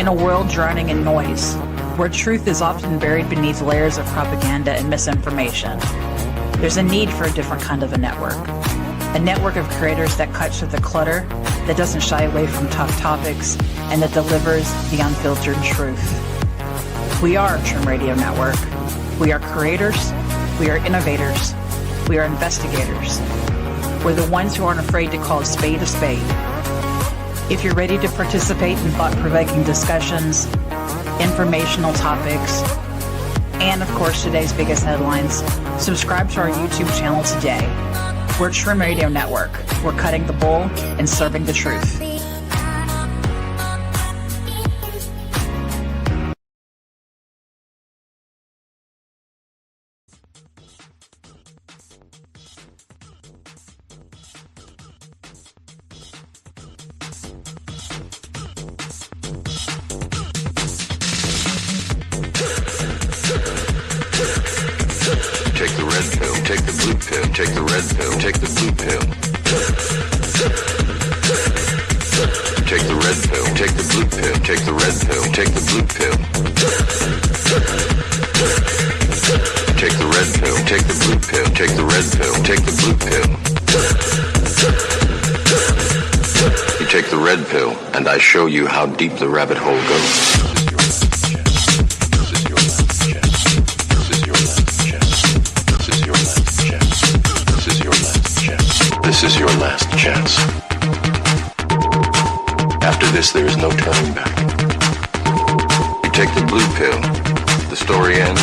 In a world drowning in noise, where truth is often buried beneath layers of propaganda and misinformation, there's a need for a different kind of a network of creators that cuts through the clutter, that doesn't shy away from tough topics, and that delivers the unfiltered truth. We are Trim Radio Network. We are creators, we are innovators, we are investigators. We're the ones who aren't afraid to call a spade a spade. If you're ready to participate in thought-provoking discussions, informational topics, and of course today's biggest headlines, subscribe to our YouTube channel today. We're Trim Radio Network. We're cutting the bull and serving the truth. Take the red pill, take the blue pill, take the red pill, take the blue pill. Take the red pill, take the blue pill, take the red pill, take the blue pill. Take the red pill, take the blue pill, take the red pill, take the blue pill. You take the red pill, and I show you how deep the rabbit hole goes. This is your last chance. After this, there is no turning back. You take the blue pill, the story ends.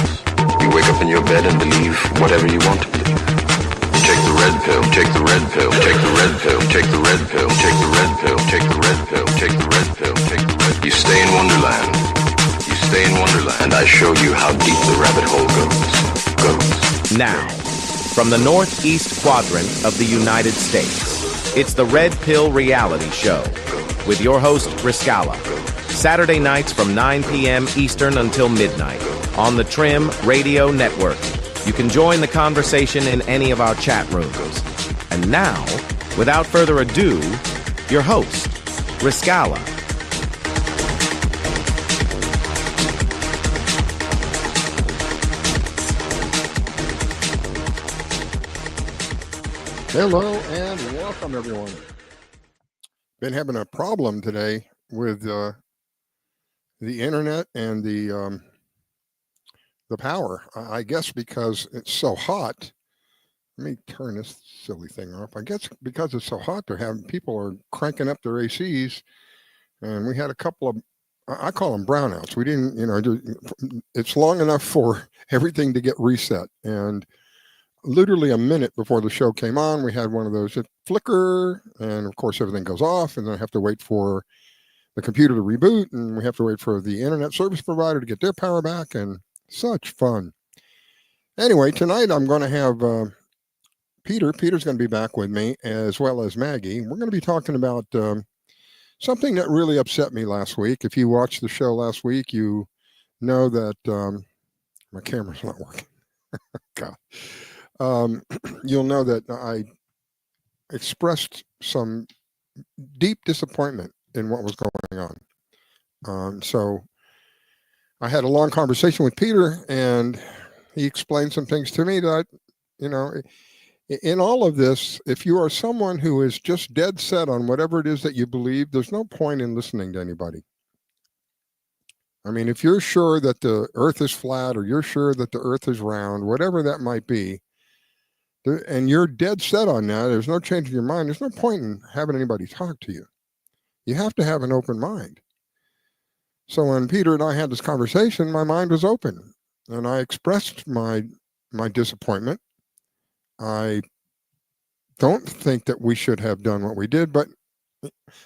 You wake up in your bed and believe whatever you want to believe. You take the red pill, take the red pill, take the red pill, take the red pill, take the red pill, take the red pill, take the red pill, take the red. You stay in Wonderland. You stay in Wonderland, and I show you how deep the rabbit hole goes. Now, from the northeast quadrant of the United States, it's the Red Pill Reality Show with your host, Riscalla. Saturday nights from 9 p.m. Eastern until midnight on the Trim Radio Network. You can join the conversation in any of our chat rooms. And now, without further ado, your host, Riscalla. Hello and welcome, everyone. Been having a problem today with the internet and the power. I guess because it's so hot. Let me turn this silly thing off. I guess because it's so hot, people are cranking up their ACs, and we had a couple of, I call them brownouts. We didn't, it's long enough for everything to get reset, and literally a minute before the show came on, we had one of those that flicker, and of course everything goes off, and then I have to wait for the computer to reboot, and we have to wait for the internet service provider to get their power back, and such fun. Anyway, tonight I'm going to have Peter. Peter's going to be back with me, as well as Maggie. We're going to be talking about something that really upset me last week. If you watched the show last week, you know that my camera's not working. God. You'll know that I expressed some deep disappointment in what was going on. So I had a long conversation with Peter, and he explained some things to me that, in all of this, if you are someone who is just dead set on whatever it is that you believe, there's no point in listening to anybody. I mean, if you're sure that the earth is flat, or you're sure that the earth is round, whatever that might be, and you're dead set on that, there's no change in your mind, there's no point in having anybody talk to you. You have to have an open mind. So when Peter and I had this conversation, my mind was open, and I expressed my disappointment. I don't think that we should have done what we did, but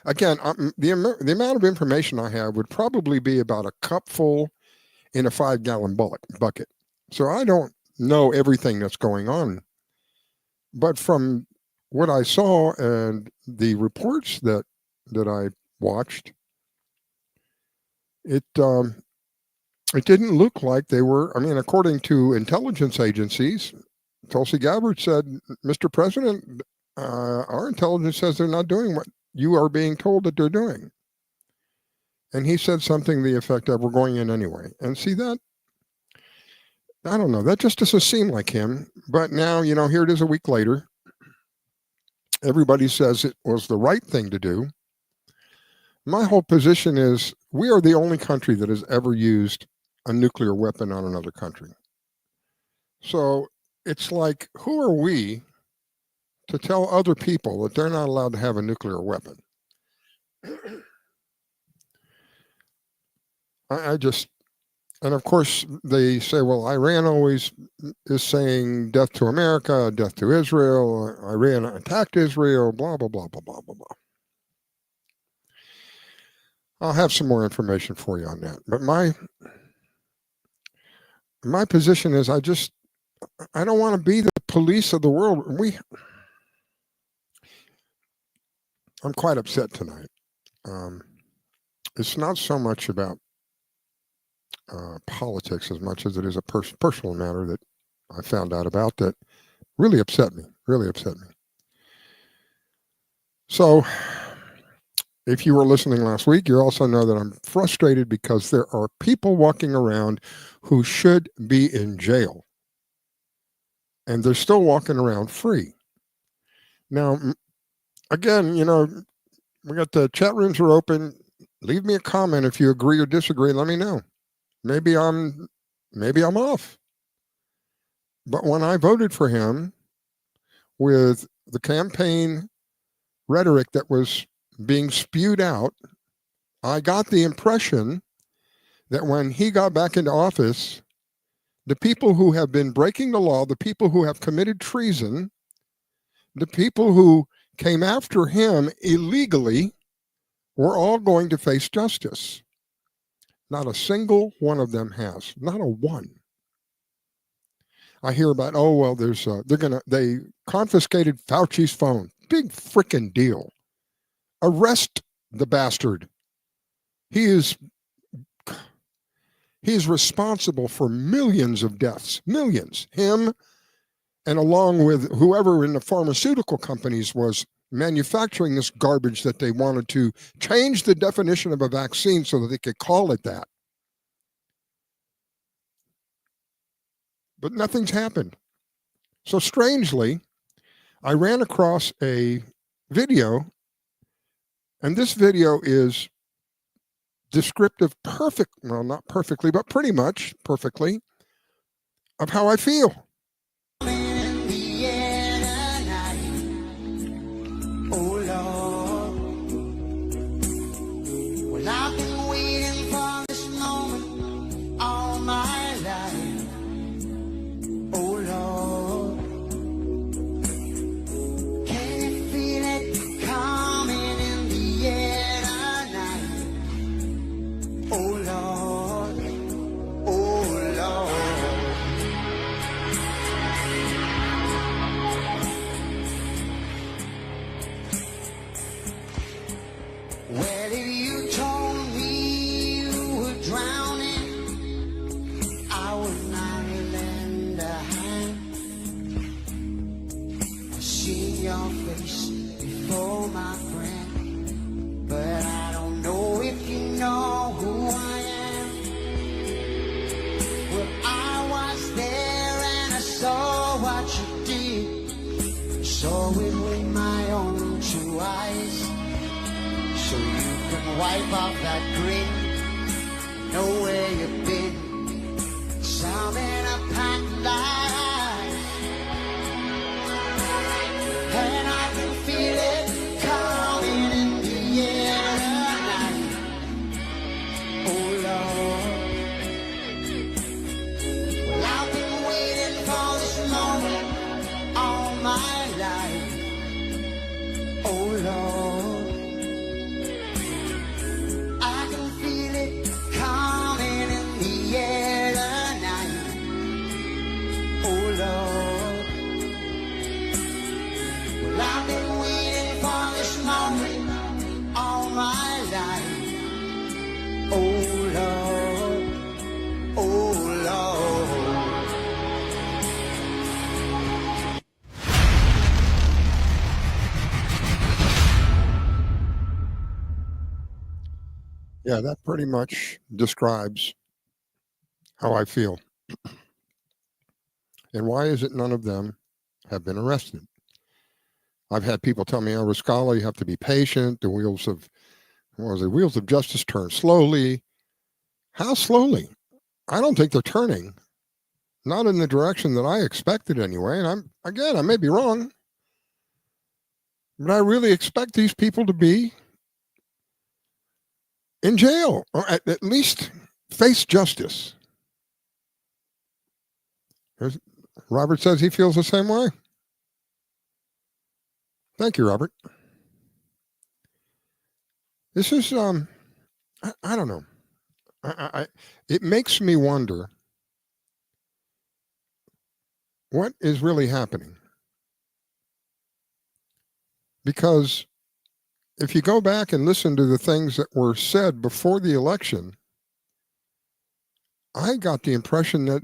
again, the amount of information I have would probably be about a cupful in a 5-gallon bucket. So I don't know everything that's going on. But from what I saw and the reports that I watched, it didn't look like they were. I mean, according to intelligence agencies, Tulsi Gabbard said, "Mr. President, our intelligence says they're not doing what you are being told that they're doing." And he said something to the effect of, we're going in anyway. And see that? I don't know. That just doesn't seem like him. But now, here it is a week later. Everybody says it was the right thing to do. My whole position is we are the only country that has ever used a nuclear weapon on another country. So it's like, who are we to tell other people that they're not allowed to have a nuclear weapon? I just, and of course they say, well, Iran always is saying death to America, death to Israel, Iran attacked Israel, blah, blah, blah, blah, blah, blah, blah. I'll have some more information for you on that. But my position is I don't want to be the police of the world. I'm quite upset tonight. It's not so much about politics as much as it is a personal matter that I found out about that really upset me. So if you were listening last week, you also know that I'm frustrated because there are people walking around who should be in jail, and they're still walking around free. Now, again, we got the chat rooms are open. Leave me a comment if you agree or disagree. Let me know. Maybe I'm off. But when I voted for him with the campaign rhetoric that was being spewed out, I got the impression that when he got back into office, the people who have been breaking the law, the people who have committed treason, the people who came after him illegally were all going to face justice. Not a single one of them has. Not a one. I hear about, they confiscated Fauci's phone. Big frickin' deal. Arrest the bastard. He is responsible for millions of deaths. Millions. Him, and along with whoever in the pharmaceutical companies was manufacturing this garbage that they wanted to change the definition of a vaccine so that they could call it that. But nothing's happened. So strangely, I ran across a video, and this video is descriptive, not perfectly, but pretty much perfectly, of how I feel. Wipe off that grin, know where you've been. Something a packed life, and I can feel it coming in the air tonight. Oh Lord, well I've been waiting for this moment all my life. Oh Lord. Yeah, that pretty much describes how I feel. And why is it none of them have been arrested? I've had people tell me, "Oh, Riscalla, you have to be patient. The wheels of wheels of justice turn slowly." How slowly? I don't think they're turning. Not in the direction that I expected anyway. And I may be wrong, but I really expect these people to be in jail or at least face justice. Robert says he feels the same way. Thank you, Robert. This is I don't know. It makes me wonder what is really happening. Because if you go back and listen to the things that were said before the election, I got the impression that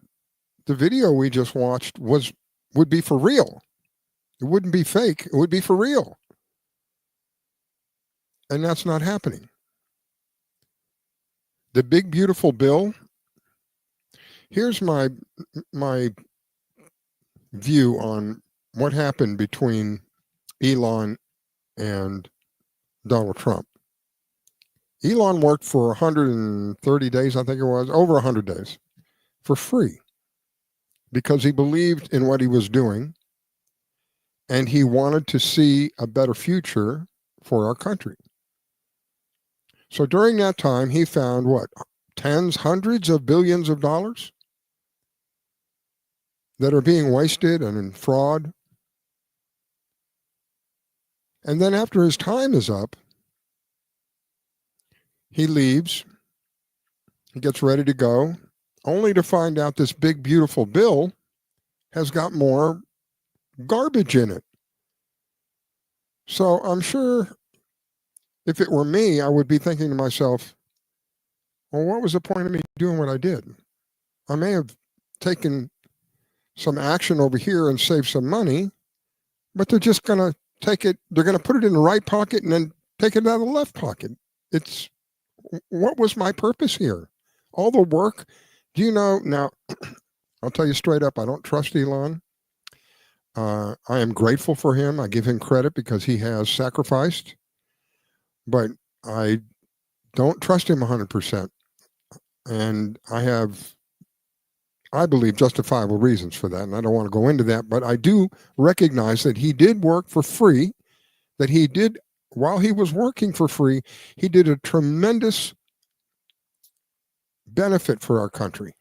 the video we just watched would be for real. It wouldn't be fake. It would be for real. And that's not happening. The big beautiful bill. Here's my view on what happened between Elon and Donald Trump. Elon worked for 130 days, I think it was, over 100 days, for free because he believed in what he was doing and he wanted to see a better future for our country. So during that time, he found what? Tens, hundreds of billions of dollars that are being wasted and in fraud. And then after his time is up, he leaves, he gets ready to go, only to find out this big, beautiful bill has got more garbage in it. So I'm sure if it were me, I would be thinking to myself, well, what was the point of me doing what I did? I may have taken some action over here and saved some money, but they're just going to take it, they're going to put it in the right pocket and then take it out of the left pocket. What was my purpose here? All the work. Do you know, now, I'll tell you straight up, I don't trust Elon. I am grateful for him. I give him credit because he has sacrificed, but I don't trust him 100%. And I believe, justifiable reasons for that, and I don't want to go into that, but I do recognize that he did work for free, that he did, while he was working for free, he did a tremendous benefit for our country.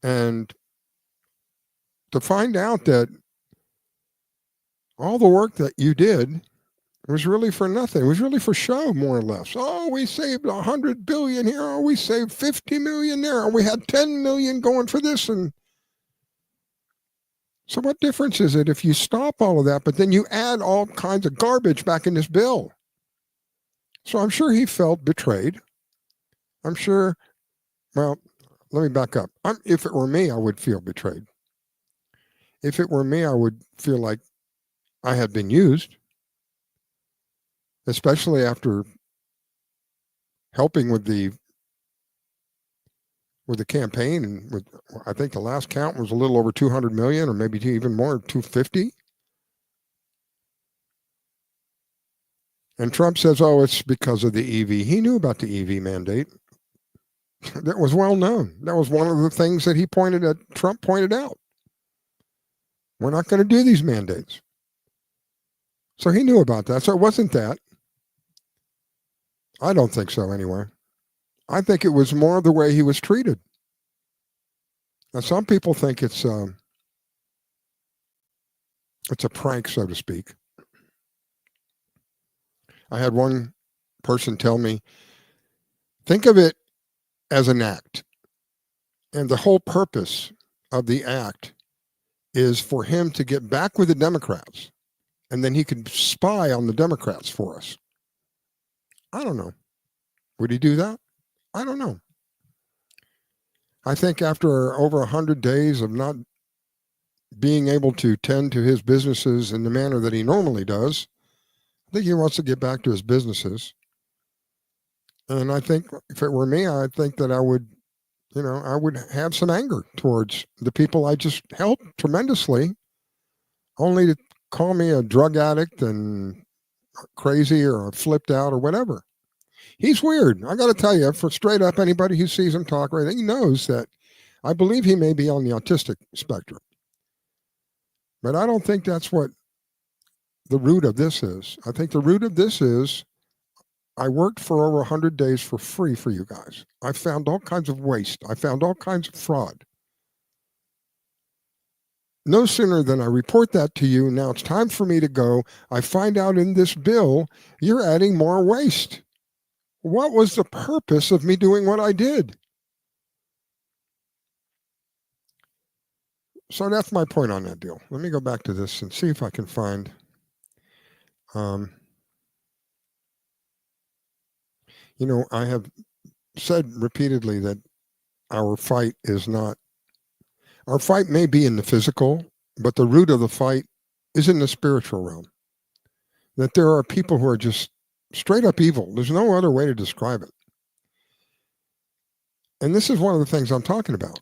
And to find out that all the work that you did was really for nothing. It was really for show, more or less. Oh, we saved 100 billion here. Oh, we saved 50 million there. Oh, we had 10 million going for this. And so what difference is it if you stop all of that, but then you add all kinds of garbage back in this bill? So I'm sure he felt betrayed. I'm sure, well, let me back up. If it were me, I would feel betrayed. If it were me, I would feel like I had been used, especially after helping with the campaign. And I think the last count was a little over 200 million, or maybe even more, 250. And Trump says, oh, it's because of the EV. He knew about the EV mandate. That was well known. That was one of the things that Trump pointed out. We're not going to do these mandates. So he knew about that. So it wasn't that. I don't think so anyway. I think it was more the way he was treated. Now, some people think it's a prank, so to speak. I had one person tell me, think of it as an act. And the whole purpose of the act is for him to get back with the Democrats. And then he could spy on the Democrats for us. I don't know. Would he do that? I don't know. I think after over 100 days of not being able to tend to his businesses in the manner that he normally does, I think he wants to get back to his businesses. And I think if it were me, I think that I would have some anger towards the people I just helped tremendously, only to call me a drug addict and crazy or flipped out or whatever. He's weird. I got to tell you, for straight up anybody who sees him talk or anything, he knows that I believe he may be on the autistic spectrum. But I don't think that's what the root of this is. I think the root of this is I worked for over 100 days for free for you guys. I found all kinds of waste. I found all kinds of fraud. No sooner than I report that to you, now it's time for me to go. I find out in this bill, you're adding more waste. What was the purpose of me doing what I did? So that's my point on that deal. Let me go back to this and see if I can find. I have said repeatedly that our fight may be in the physical, but the root of the fight is in the spiritual realm. That there are people who are just straight up evil. There's no other way to describe it. And this is one of the things I'm talking about.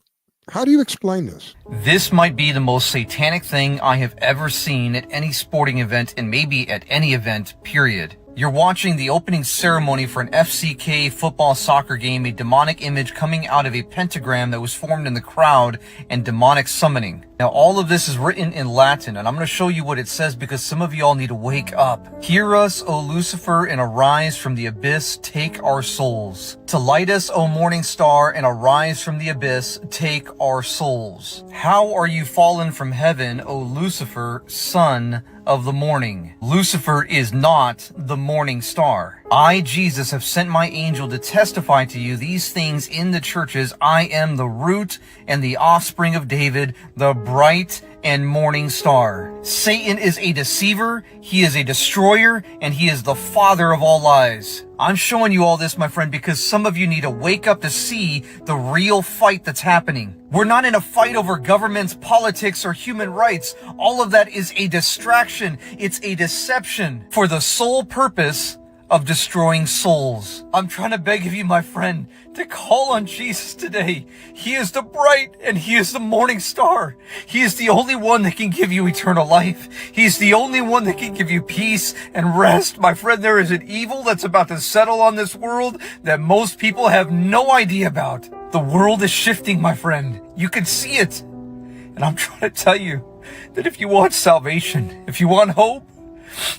How do you explain this? This might be the most satanic thing I have ever seen at any sporting event, and maybe at any event, period. You're watching the opening ceremony for an FCK football soccer game, a demonic image coming out of a pentagram that was formed in the crowd, and demonic summoning. Now, all of this is written in Latin, and I'm going to show you what it says because some of y'all need to wake up. Hear us, O Lucifer, and arise from the abyss, take our souls. To light us, O morning star, and arise from the abyss, take our souls. How are you fallen from heaven, O Lucifer, son of the morning? Lucifer is not the morning star. I, Jesus, have sent my angel to testify to you these things in the churches. I am the root and the offspring of David, the bright and morning star. Satan is a deceiver, he is a destroyer, and he is the father of all lies. I'm showing you all this, my friend, because some of you need to wake up to see the real fight that's happening. We're not in a fight over governments, politics, or human rights. All of that is a distraction. It's a deception for the sole purpose of destroying souls. I'm trying to beg of you, my friend, to call on Jesus today. He is the bright and he is the morning star. He is the only one that can give you eternal life. He's the only one that can give you peace and rest. My friend, there is an evil that's about to settle on this world that most people have no idea about. The world is shifting, my friend. You can see it. And I'm trying to tell you that if you want salvation, if you want hope,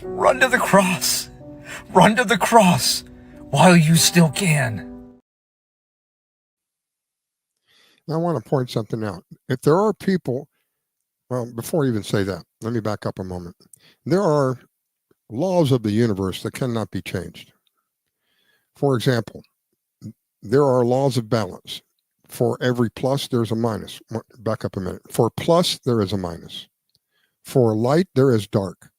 run to the cross. Run to the cross while you still can. I want to point something out. If there are people, well, before I even say that, let me back up a moment. There are laws of the universe that cannot be changed. For example, there are laws of balance. For every plus, there's a minus. Back up a minute. For plus, there is a minus. For light, there is dark,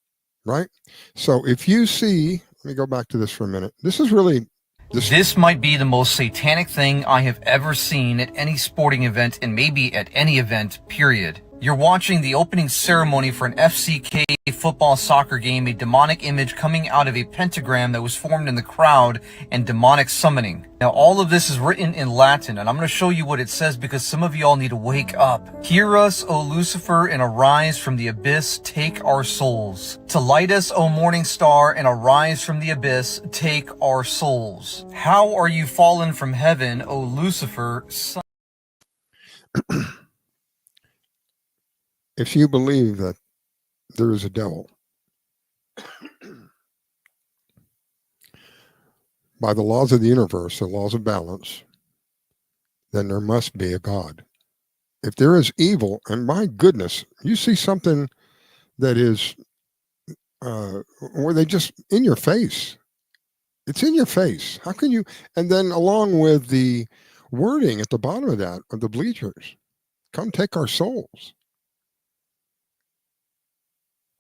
right? So if you see, let me go back to this for a minute. This might be the most satanic thing I have ever seen at any sporting event, and maybe at any event, period. You're watching the opening ceremony for an FCK football soccer game, a demonic image coming out of a pentagram that was formed in the crowd, and demonic summoning. Now, all of this is written in Latin, and I'm going to show you what it says because some of y'all need to wake up. Hear us, O Lucifer, and arise from the abyss, take our souls. To light us, O morning star, and arise from the abyss, take our souls. How are you fallen from heaven, O Lucifer, son? If you believe that there is a devil, by the laws of the universe, the laws of balance, then there must be a God. If there is evil, and my goodness, you see something that is where they just in your face. It's in your face. How can you? And then along with the wording at the bottom of that, of the bleachers, come take our souls.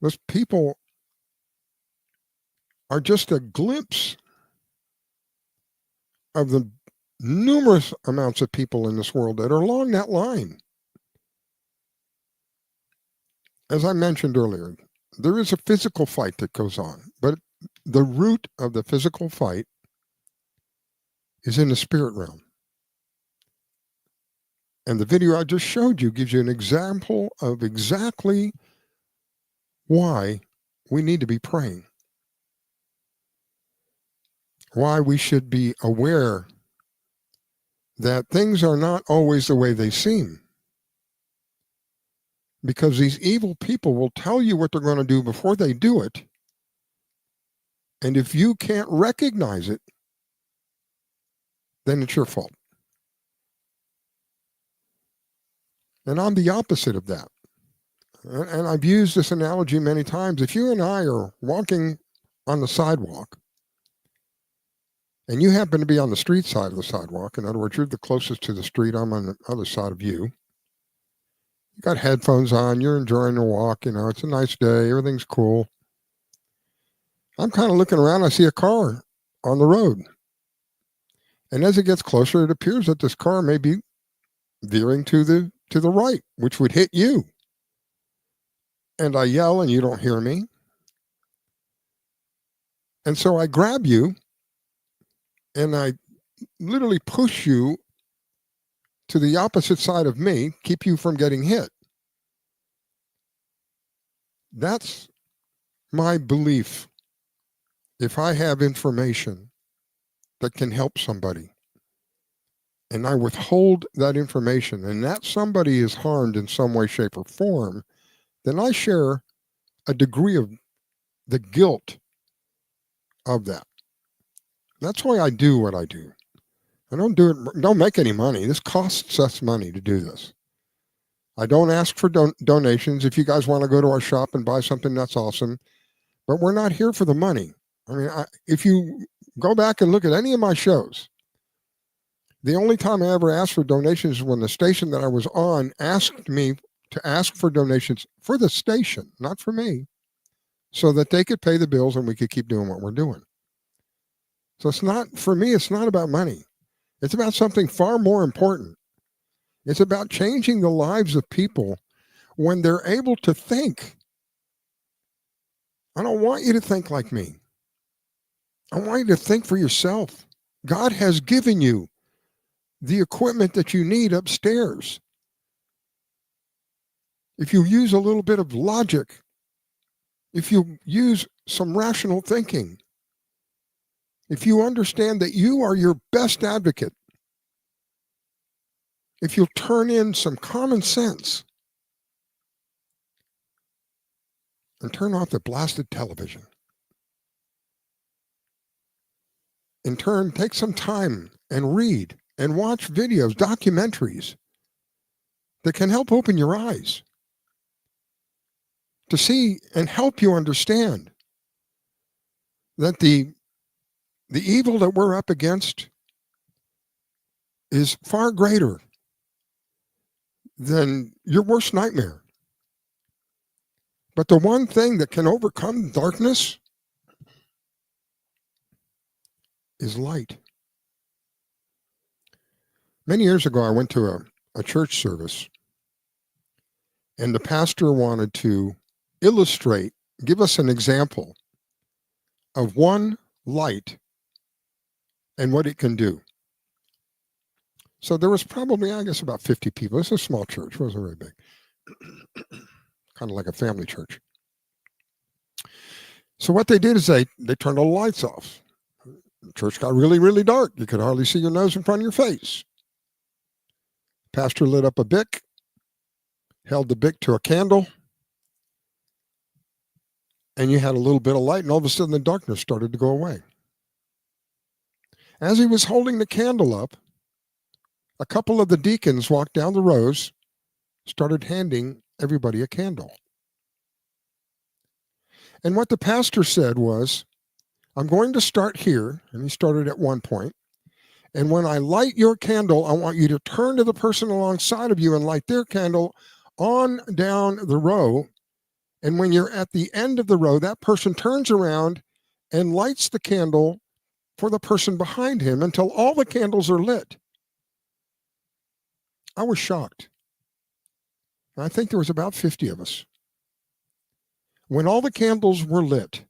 Those people are just a glimpse of the numerous amounts of people in this world that are along that line. As I mentioned earlier, there is a physical fight that goes on, but the root of the physical fight is in the spirit realm. And the video I just showed you gives you an example of exactly why we need to be praying, why we should be aware that things are not always the way they seem. Because these evil people will tell you what they're going to do before they do it. And if you can't recognize it, then it's your fault. And I'm the opposite of that. And I've used this analogy many times. If you and I are walking on the sidewalk, and you happen to be on the street side of the sidewalk, in other words, you're the closest to the street, I'm on the other side of you. You got headphones on, you're enjoying the walk, it's a nice day, everything's cool. I'm kind of looking around, I see a car on the road. And as it gets closer, it appears that this car may be veering to the right, which would hit you. And I yell and you don't hear me. And so I grab you and I literally push you to the opposite side of me, keep you from getting hit. That's my belief. If I have information that can help somebody, and I withhold that information, and that somebody is harmed in some way, shape, or form, then I share a degree of the guilt of that. That's why I do what I do. I don't make any money. This costs us money to do this. I don't ask for donations. If you guys want to go to our shop and buy something, that's awesome. But we're not here for the money. I mean, if you go back and look at any of my shows, the only time I ever asked for donations is when the station that I was on asked me to ask for donations for the station, not for me, so that they could pay the bills and we could keep doing what we're doing. So it's not about money. It's about something far more important. It's about changing the lives of people when they're able to think. I don't want you to think like me. I want you to think for yourself. God has given you the equipment that you need upstairs. If you use a little bit of logic, if you use some rational thinking, if you understand that you are your best advocate, if you'll turn in some common sense and turn off the blasted television, in turn, take some time and read and watch videos, documentaries that can help open your eyes to see and help you understand that the evil that we're up against is far greater than your worst nightmare. But the one thing that can overcome darkness is light. Many years ago, I went to a church service, and the pastor wanted to illustrate, give us an example of one light and what it can do. So there was probably, I guess, about 50 people. It's a small church. It wasn't very big. Kind of like a family church. So what they did is they turned all the lights off. The church got really, really dark. You could hardly see your nose in front of your face. Pastor lit up a Bic, held the Bic to a candle, and you had a little bit of light, and all of a sudden the darkness started to go away. As he was holding the candle up, a couple of the deacons walked down the rows, started handing everybody a candle. And what the pastor said was, I'm going to start here, and he started at one point, and when I light your candle, I want you to turn to the person alongside of you and light their candle on down the row. And when you're at the end of the row, that person turns around and lights the candle for the person behind him until all the candles are lit. I was shocked. I think there was about 50 of us. When all the candles were lit,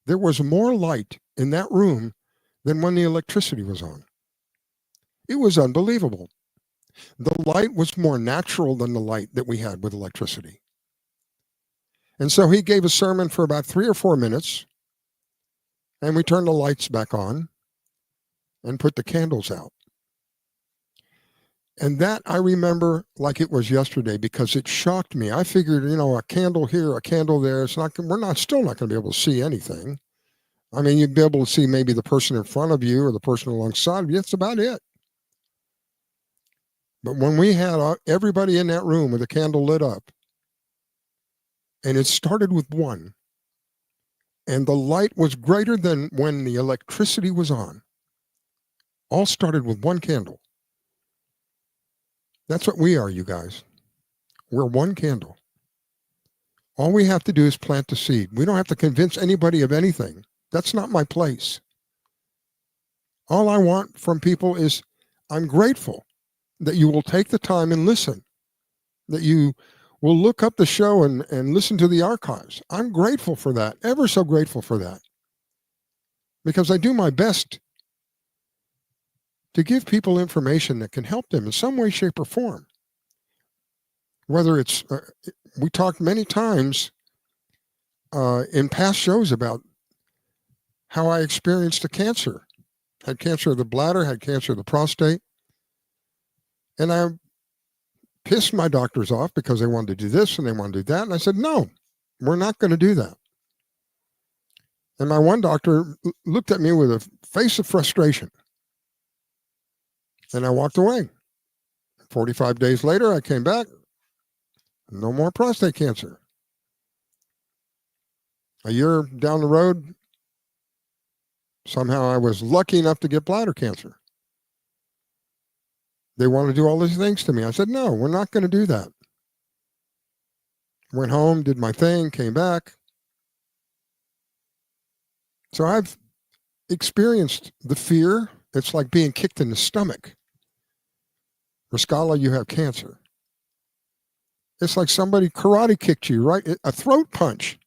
there was more light in that room than when the electricity was on. It was unbelievable. The light was more natural than the light that we had with electricity. And so he gave a sermon for about 3 or 4 minutes, and we turned the lights back on and put the candles out. And that I remember like it was yesterday, because it shocked me. I figured, a candle here, a candle there. We're still not going to be able to see anything. I mean, you'd be able to see maybe the person in front of you or the person alongside of you. That's about it. But when we had everybody in that room with a candle lit up, and it started with one, and the light was greater than when the electricity was on, all started with one candle. That's what we are, you guys. We're one candle. All we have to do is plant the seed. We don't have to convince anybody of anything. That's not my place. All I want from people is, I'm grateful that you will take the time and listen, that you will look up the show and listen to the archives. I'm grateful for that, ever so grateful for that, because I do my best to give people information that can help them in some way, shape, or form. Whether it's, we talked many times in past shows about how I experienced a cancer. Had cancer of the bladder, had cancer of the prostate. And I pissed my doctors off because they wanted to do this and they wanted to do that. And I said, no, we're not going to do that. And my one doctor looked at me with a face of frustration. And I walked away. 45 days later, I came back. No more prostate cancer. A year down the road, somehow I was lucky enough to get bladder cancer. They wanted to do all these things to me. I said, no, we're not going to do that. Went home, did my thing, came back. So I've experienced the fear. It's like being kicked in the stomach. Riscalla, you have cancer. It's like somebody karate kicked you, right? A throat punch.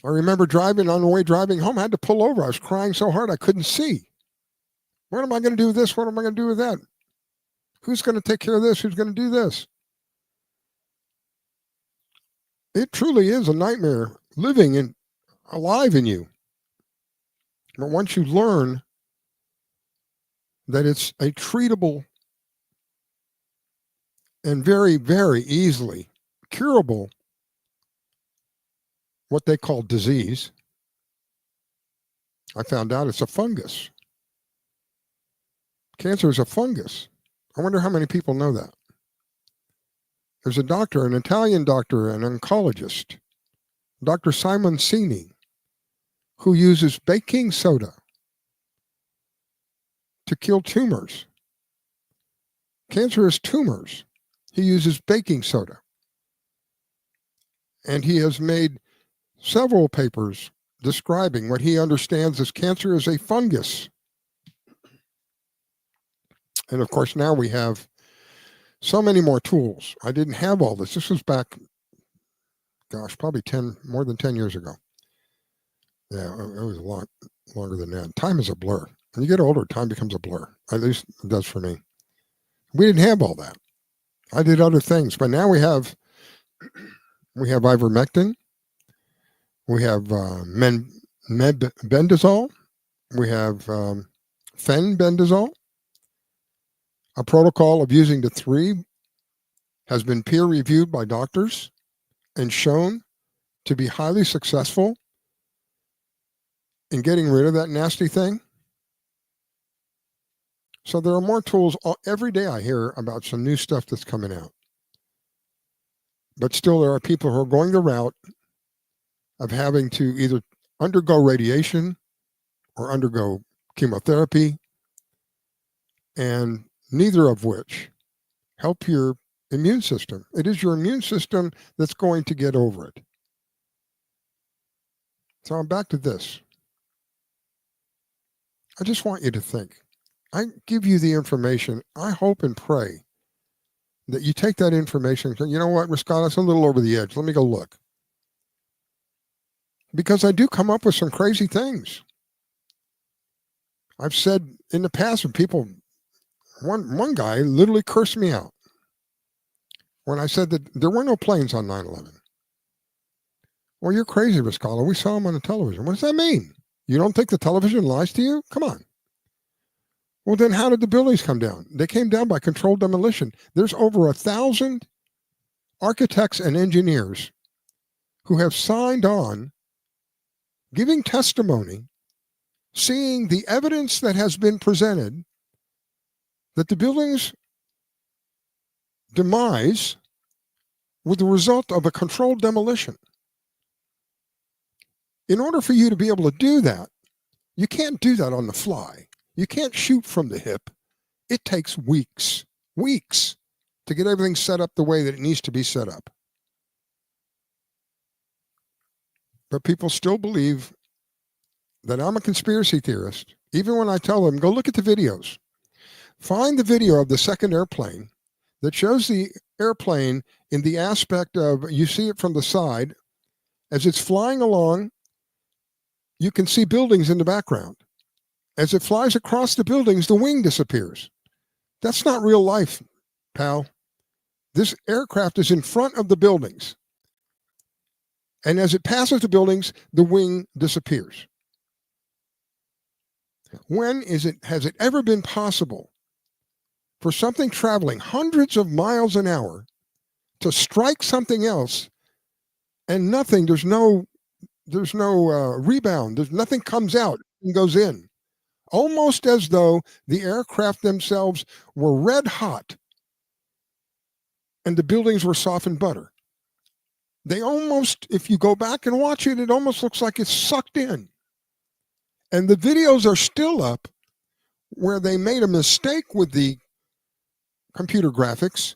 I remember driving home. I had to pull over. I was crying so hard I couldn't see. What am I going to do with this? What am I going to do with that? Who's going to take care of this? Who's going to do this? It truly is a nightmare living alive in you. But once you learn that it's a treatable and very, very easily curable, what they call disease, I found out it's a fungus. Cancer is a fungus. I wonder how many people know that. There's a doctor, an Italian doctor, an oncologist, Dr. Simoncini, who uses baking soda to kill tumors. Cancerous tumors. He uses baking soda. And he has made several papers describing what he understands as cancer is a fungus. And of course, now we have so many more tools. I didn't have all this. This was back, gosh, probably more than 10 years ago. Yeah, it was a lot longer than that. Time is a blur. When you get older, time becomes a blur. At least it does for me. We didn't have all that. I did other things, but now we have ivermectin. We have mebendazole. We have fenbendazole. A protocol of using the 3 has been peer-reviewed by doctors and shown to be highly successful in getting rid of that nasty thing. So there are more tools. Every day I hear about some new stuff that's coming out. But still there are people who are going the route of having to either undergo radiation or undergo chemotherapy, and neither of which help your immune system. It is your immune system that's going to get over it. So I'm back to this. I just want you to think. I give you the information. I hope and pray that you take that information and say, you know what, Riscalla, it's a little over the edge. Let me go look. because I do come up with some crazy things. I've said in the past when people, one guy literally cursed me out when I said that there were no planes on 9/11. Well, you're crazy, Riscalla. We saw them on the television. What does that mean? You don't think the television lies to you? Come on. Well, then how did the buildings come down? They came down by controlled demolition. There's over 1,000 architects and engineers who have signed on, giving testimony, seeing the evidence that has been presented that the building's demise was the result of a controlled demolition. In order for you to be able to do that, you can't do that on the fly. You can't shoot from the hip. It takes weeks to get everything set up the way that it needs to be set up. But people still believe that I'm a conspiracy theorist, even when I tell them, go look at the videos. Find the video of the second airplane that shows the airplane in the aspect of, you see it from the side. As it's flying along, you can see buildings in the background. As it flies across the buildings, the wing disappears. That's not real life, pal. This aircraft is in front of the buildings. And as it passes the buildings, the wing disappears. Has it ever been possible for something traveling hundreds of miles an hour to strike something else and nothing, there's no rebound, nothing comes out and goes in? Almost as though the aircraft themselves were red hot and the buildings were softened butter. They almost, if you go back and watch it, it almost looks like it's sucked in. And the videos are still up where they made a mistake with the computer graphics.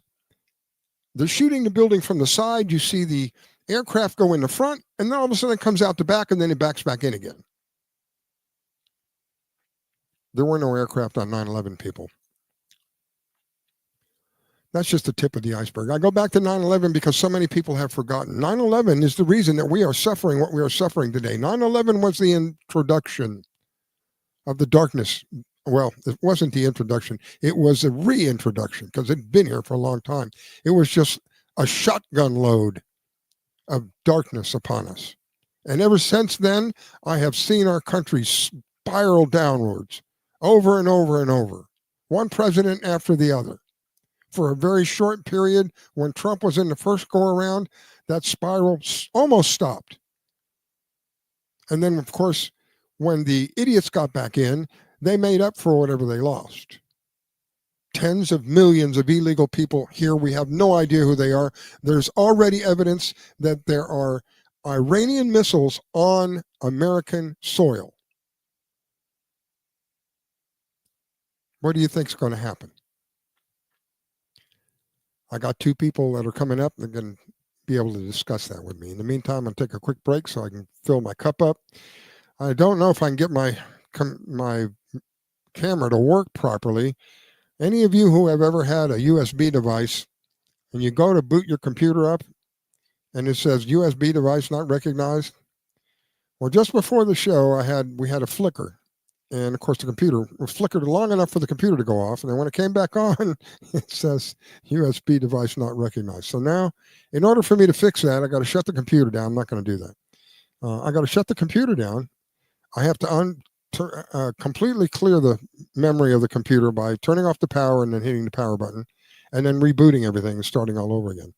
They're shooting the building from the side. You see the aircraft go in the front, and then all of a sudden it comes out the back, and then it backs back in again. There were no aircraft on 9/11, people. That's just the tip of the iceberg. I go back to 9/11 because so many people have forgotten. 9/11 is the reason that we are suffering what we are suffering today. 9/11 was the introduction of the darkness. Well, it wasn't the introduction. It was a reintroduction because it had been here for a long time. It was just a shotgun load of darkness upon us. And ever since then, I have seen our country spiral downwards over and over and over. One president after the other. For a very short period, when Trump was in the first go-around, that spiral almost stopped. And then, of course, when the idiots got back in, they made up for whatever they lost. Tens of millions of illegal people here. We have no idea who they are. There's already evidence that there are Iranian missiles on American soil. What do you think is going to happen? I got two people that are coming up that are going to be able to discuss that with me. In the meantime, I'm going to take a quick break so I can fill my cup up. I don't know if I can get my camera to work properly. Any of you who have ever had a USB device and you go to boot your computer up and it says USB device not recognized? Well, just before the show, we had a flicker. And of course, the computer was flickered long enough for the computer to go off. And then when it came back on, it says USB device not recognized. So now, in order for me to fix that, I got to shut the computer down. I'm not going to do that. I got to shut the computer down. I have to completely clear the memory of the computer by turning off the power and then hitting the power button and then rebooting everything and starting all over again.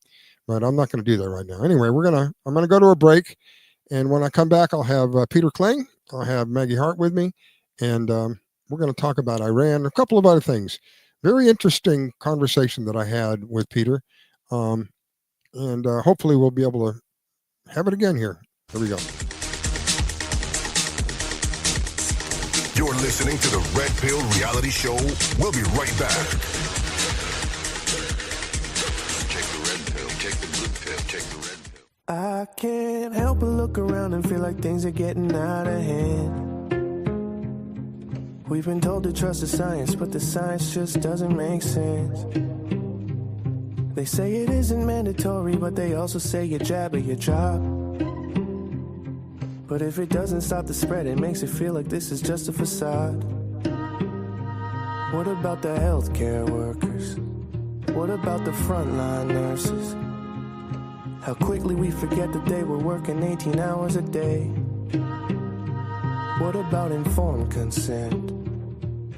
But I'm not going to do that right now. Anyway, I'm going to go to a break. And when I come back, I'll have Peter Kling. I'll have Maggie Hart with me. And we're going to talk about Iran, a couple of other things. Very interesting conversation that I had with Peter. And hopefully we'll be able to have it again here. Here we go. You're listening to the Red Pill Reality Show. We'll be right back. Take the red pill, take the blue pill, take the red pill. I can't help but look around and feel like things are getting out of hand. We've been told to trust the science, but the science just doesn't make sense. They say it isn't mandatory, but they also say you jab or you drop. But if it doesn't stop the spread, it makes it feel like this is just a facade. What about the healthcare workers? What about the frontline nurses? How quickly we forget that they were working 18 hours a day. What about informed consent?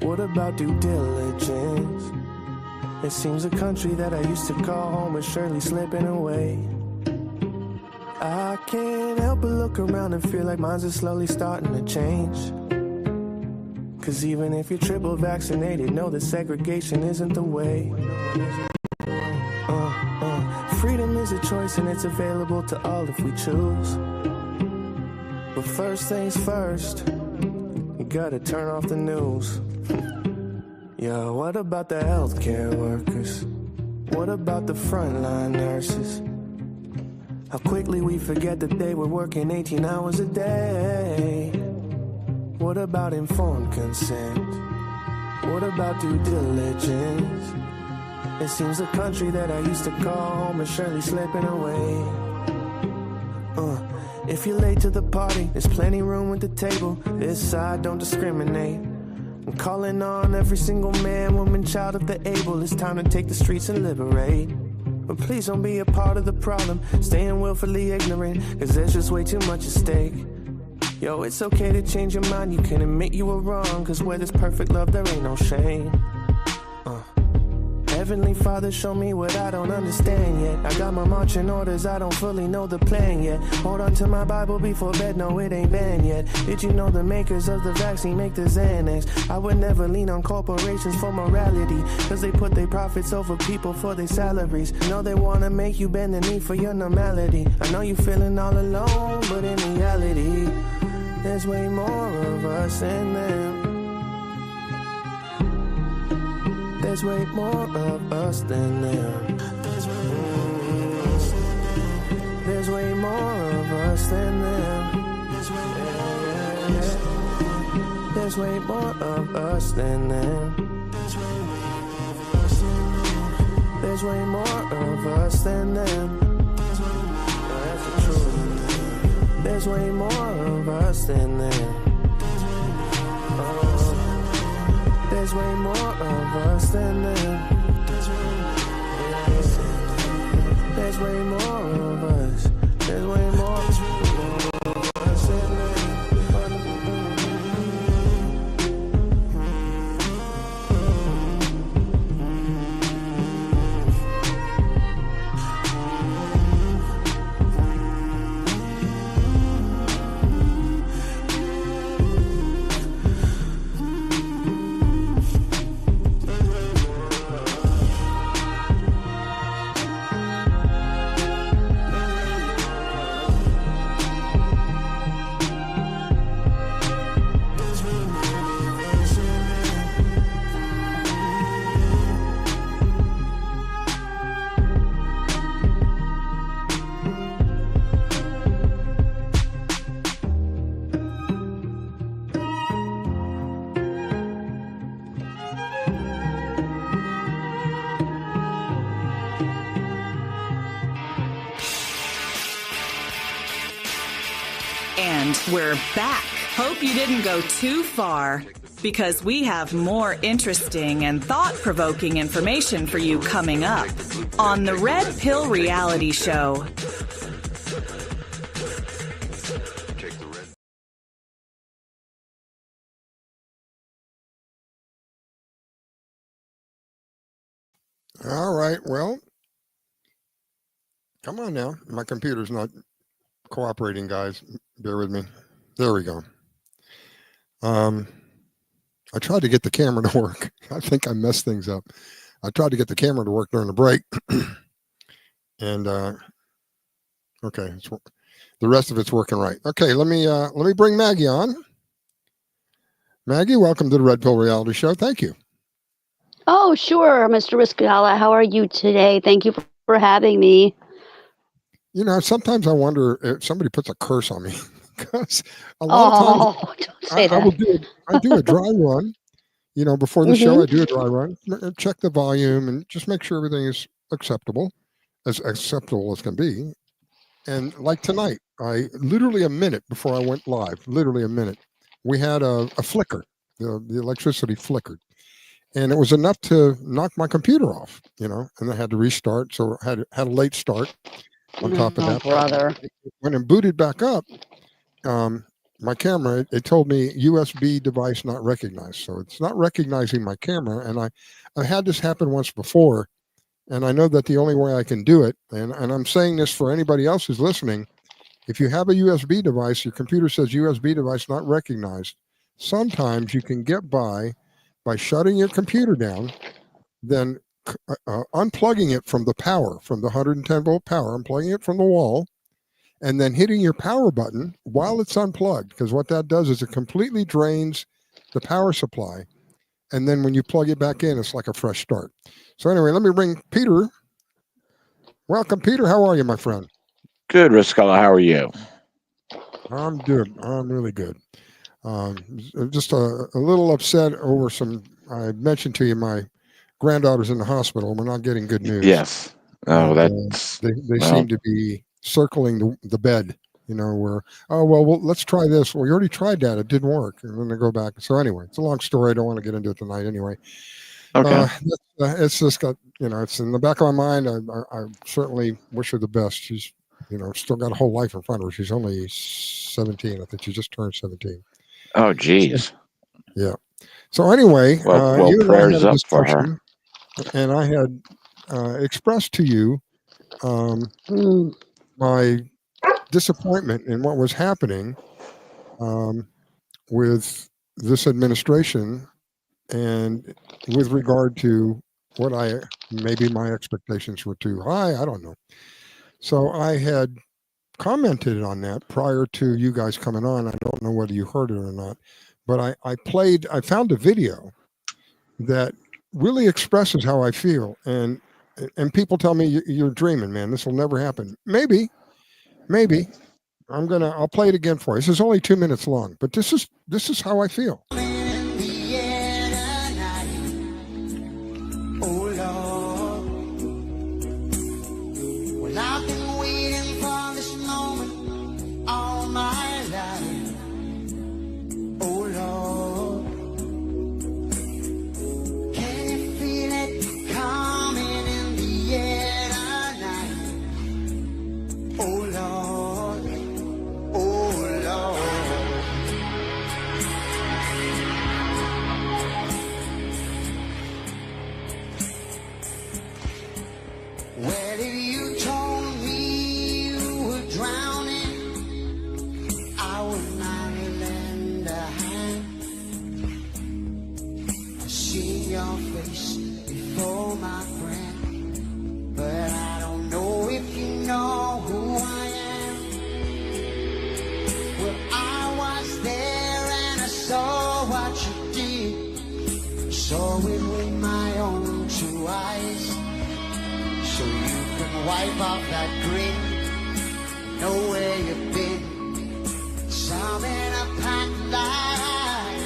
What about due diligence? It seems a country that I used to call home is surely slipping away. I can't help but look around and feel like minds are slowly starting to change. Cause even if you're triple vaccinated, know that segregation isn't the way. Freedom is a choice and it's available to all if we choose. But first things first, you gotta turn off the news. Yo, what about the healthcare workers? What about the frontline nurses? How quickly we forget that they were working 18 hours a day. What about informed consent? What about due diligence? It seems the country that I used to call home is surely slipping away. If you're late to the party, there's plenty room at the table. This side don't discriminate. I'm calling on every single man, woman, child of the able. It's time to take the streets and liberate. But please don't be a part of the problem, staying willfully ignorant, cause there's just way too much at stake. Yo, it's okay to change your mind, you can admit you were wrong, cause where there's perfect love, there ain't no shame. Heavenly Father, show me what I don't understand yet. I got my marching orders, I don't fully know the plan yet. Hold on to my Bible before bed, no it ain't banned yet. Did you know the makers of the vaccine make the Xanax? I would never lean on corporations for morality, cause they put their profits over people for their salaries. I know they wanna make you bend the knee for your normality. I know you feeling all alone, but in reality, there's way more of us than them. There's way more of us than them. There's way more of us than them. There's way more of us than them. There's way more of us than them. That's the truth. There's way more of us than them. There's way more of us than them. There's way more of us. There's way more of us than them. And we're back. Hope you didn't go too far, because we have more interesting and thought-provoking information for you coming up on the Red Pill Reality Show. All right, well, come on now. My computer's not cooperating, guys. Bear with me. There we go. I tried to get the camera to work. I think I messed things up. I tried to get the camera to work during the break. And okay, the rest of it's working right. Okay, let me bring Maggie on. Maggie, welcome to the Red Pill Reality Show. Thank you. Oh, sure, Mr. Riscalla. How are you today? Thank you for having me. You know, sometimes I wonder if somebody puts a curse on me, because a lot of times don't say that. I do a dry run, you know, before the show. I do a dry run, check the volume, and just make sure everything is acceptable as can be. And like tonight, I literally a minute before I went live, literally a minute, we had a flicker. The electricity flickered, and it was enough to knock my computer off. And I had to restart. So I had a late start. On top of Oh, that, brother. when it booted back up, my camera, it told me USB device not recognized. So it's not recognizing my camera. And I had this happen once before, and I know that the only way I can do it, and I'm saying this for anybody else who's listening, if you have a USB device, your computer says USB device not recognized. Sometimes you can get by shutting your computer down, then unplugging it from the power, from the 110 volt power, unplugging it from the wall, and then hitting your power button while it's unplugged. Because what that does is it completely drains the power supply. And then when you plug it back in, it's like a fresh start. So anyway, let me bring Peter. Welcome, Peter. How are you, my friend? Good, Riscalla. How are you? I'm good. I'm really good. Just a little upset over some. I mentioned to you my granddaughter's in the hospital. We're not getting good news. Yes. Oh, And, that's they well, seem to be circling the bed. Where let's try this. Well, you already tried that. It didn't work, and then they go back. So anyway, it's a long story. I don't want to get into it tonight. Anyway, okay. It's just got it's in the back of my mind. I certainly wish her the best. She's still got a whole life in front of her. She's only 17. I think she just turned 17. Oh, geez. Yeah. So anyway, Well, you and I prayers had a up for her. discussion, and I had expressed to you my disappointment in what was happening with this administration, and with regard to what maybe my expectations were too high. I don't know. So I had commented on that prior to you guys coming on. I don't know whether you heard it or not, but I found a video that really expresses how I feel. And people tell me, you're dreaming, man. This will never happen. Maybe. I'll play it again for you. This is only 2 minutes long, but this is how I feel. I've been waiting for this moment all my life. Oh Lord, can you feel it coming in the air tonight? Oh Lord, oh Lord. Well, if you told me you were drowning, I would not lend a hand. I see your face before, my friend, but I don't know if you know who I am. Well, I was there and I saw what you did. Saw it with my own two eyes. So you can wipe off that grin, know where you've been. Some in a packed life,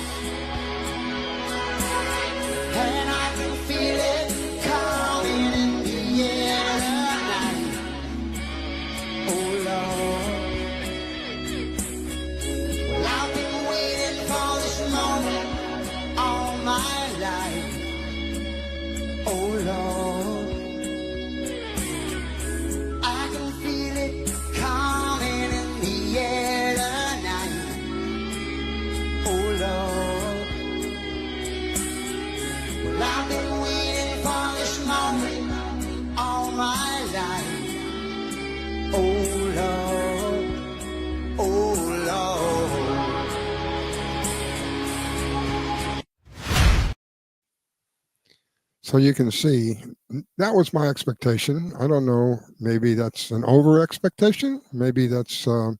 and I can feel it coming in the air tonight. Oh Lord, well I've been waiting for this moment all my life. Oh Lord, coming in the air tonight. Oh Lord, well I've been waiting for this moment all my life. Oh Lord, oh Lord. So you can see that was my expectation. I don't know. Maybe that's an over expectation. Maybe that's a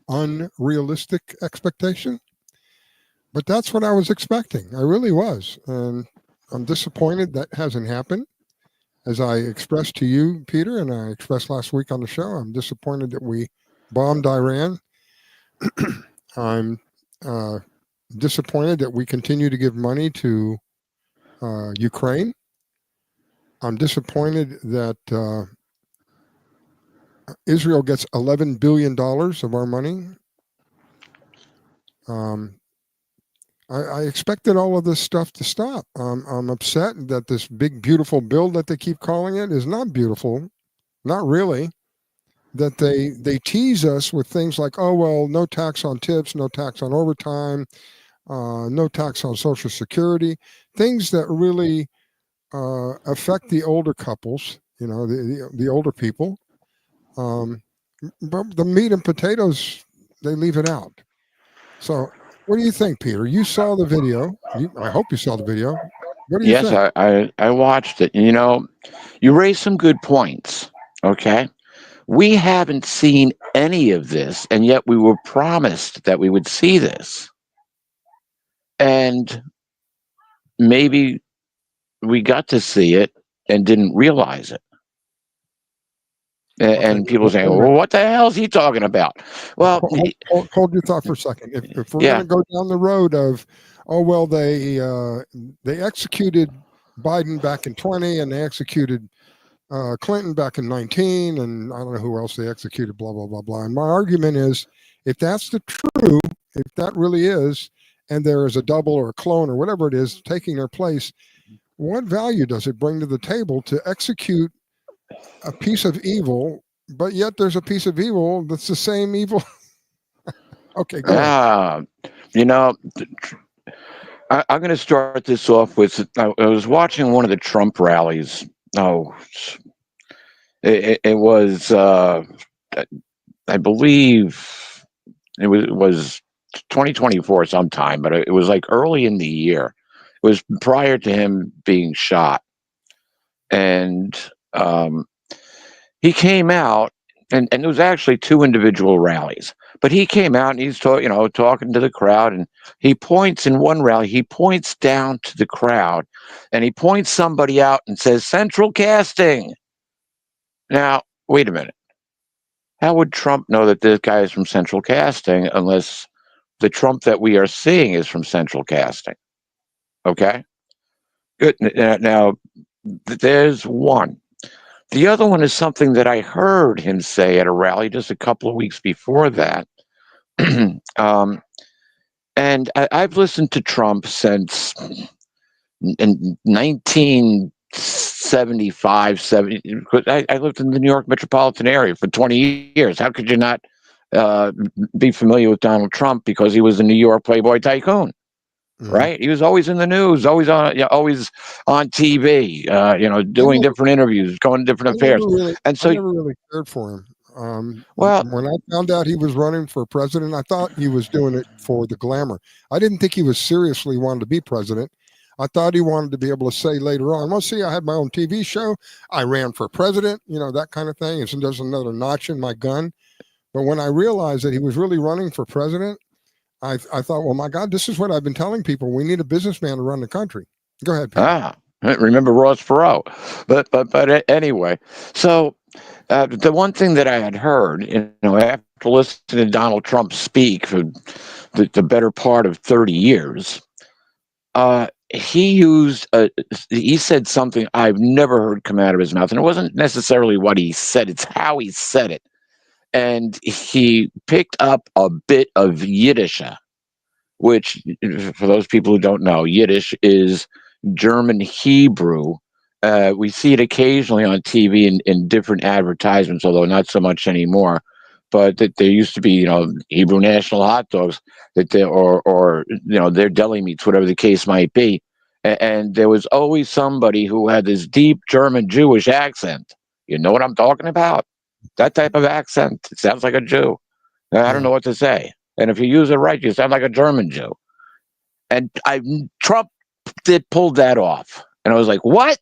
unrealistic expectation. But that's what I was expecting. I really was. And I'm disappointed that hasn't happened. As I expressed to you, Peter, and I expressed last week on the show, I'm disappointed that we bombed Iran. I'm disappointed that we continue to give money to Ukraine. I'm disappointed that Israel gets $11 billion of our money. I expected all of this stuff to stop. I'm upset that this big, beautiful bill that they keep calling it is not beautiful, not really. That they tease us with things like, oh, well, no tax on tips, no tax on overtime, no tax on Social Security, things that really affect the older couples, the older people. But the meat and potatoes, they leave it out. So what do you think, Peter? You saw the video. I hope you saw the video. What do you Yes, think? I watched it. You raised some good points. Okay. We haven't seen any of this, and yet we were promised that we would see this. And maybe we got to see it and didn't realize it. And people saying, well, what the hell is he talking about? Well, hold your thought for a second. If we're Yeah. going to go down the road of, oh, well, they executed Biden back in 20 and they executed Clinton back in 19, and I don't know who else they executed, blah, blah, blah, blah. And my argument is, if that's the true, if that really is, and there is a double or a clone or whatever it is taking their place, what value does it bring to the table to execute a piece of evil, but yet there's a piece of evil that's the same evil? Okay, go ahead. I'm going to start this off with, I was watching one of the Trump rallies. Oh, it was, I believe it was 2024 sometime, but it was like early in the year. It was prior to him being shot. And he came out, and it was actually two individual rallies. But he came out and he's talking to the crowd, and he points in one rally, he points down to the crowd, and he points somebody out and says, "Central casting." Now, wait a minute. How would Trump know that this guy is from Central Casting unless the Trump that we are seeing is from Central Casting? Okay? Good. Now, there's one. The other one is something that I heard him say at a rally just a couple of weeks before that. And I've listened to Trump since in 1975, 70. I lived in the New York metropolitan area for 20 years. How could you not be familiar with Donald Trump? Because he was a New York Playboy tycoon. Right? He was always in the news, always on TV, doing different interviews, going to different affairs. I never really cared for him. When I found out he was running for president, I thought he was doing it for the glamour. I didn't think he was seriously wanting to be president. I thought he wanted to be able to say later on, well, see, I had my own TV show. I ran for president, that kind of thing. And there's another notch in my gun. But when I realized that he was really running for president, I thought, well, my God, this is what I've been telling people. We need a businessman to run the country. Go ahead, Peter. Remember Ross Perot. But anyway, so the one thing that I had heard, after listening to Donald Trump speak for the better part of 30 years, he said something I've never heard come out of his mouth. And it wasn't necessarily what he said, it's how he said it. And he picked up a bit of Yiddish, which, for those people who don't know, Yiddish is German Hebrew. We see it occasionally on TV in different advertisements, although not so much anymore. But that there used to be, Hebrew National hot dogs or their deli meats, whatever the case might be. And there was always somebody who had this deep German Jewish accent. You know what I'm talking about? That type of accent. It sounds like a Jew. I don't know what to say. And if you use it right, you sound like a German Jew. And Trump pulled that off. And I was like, what?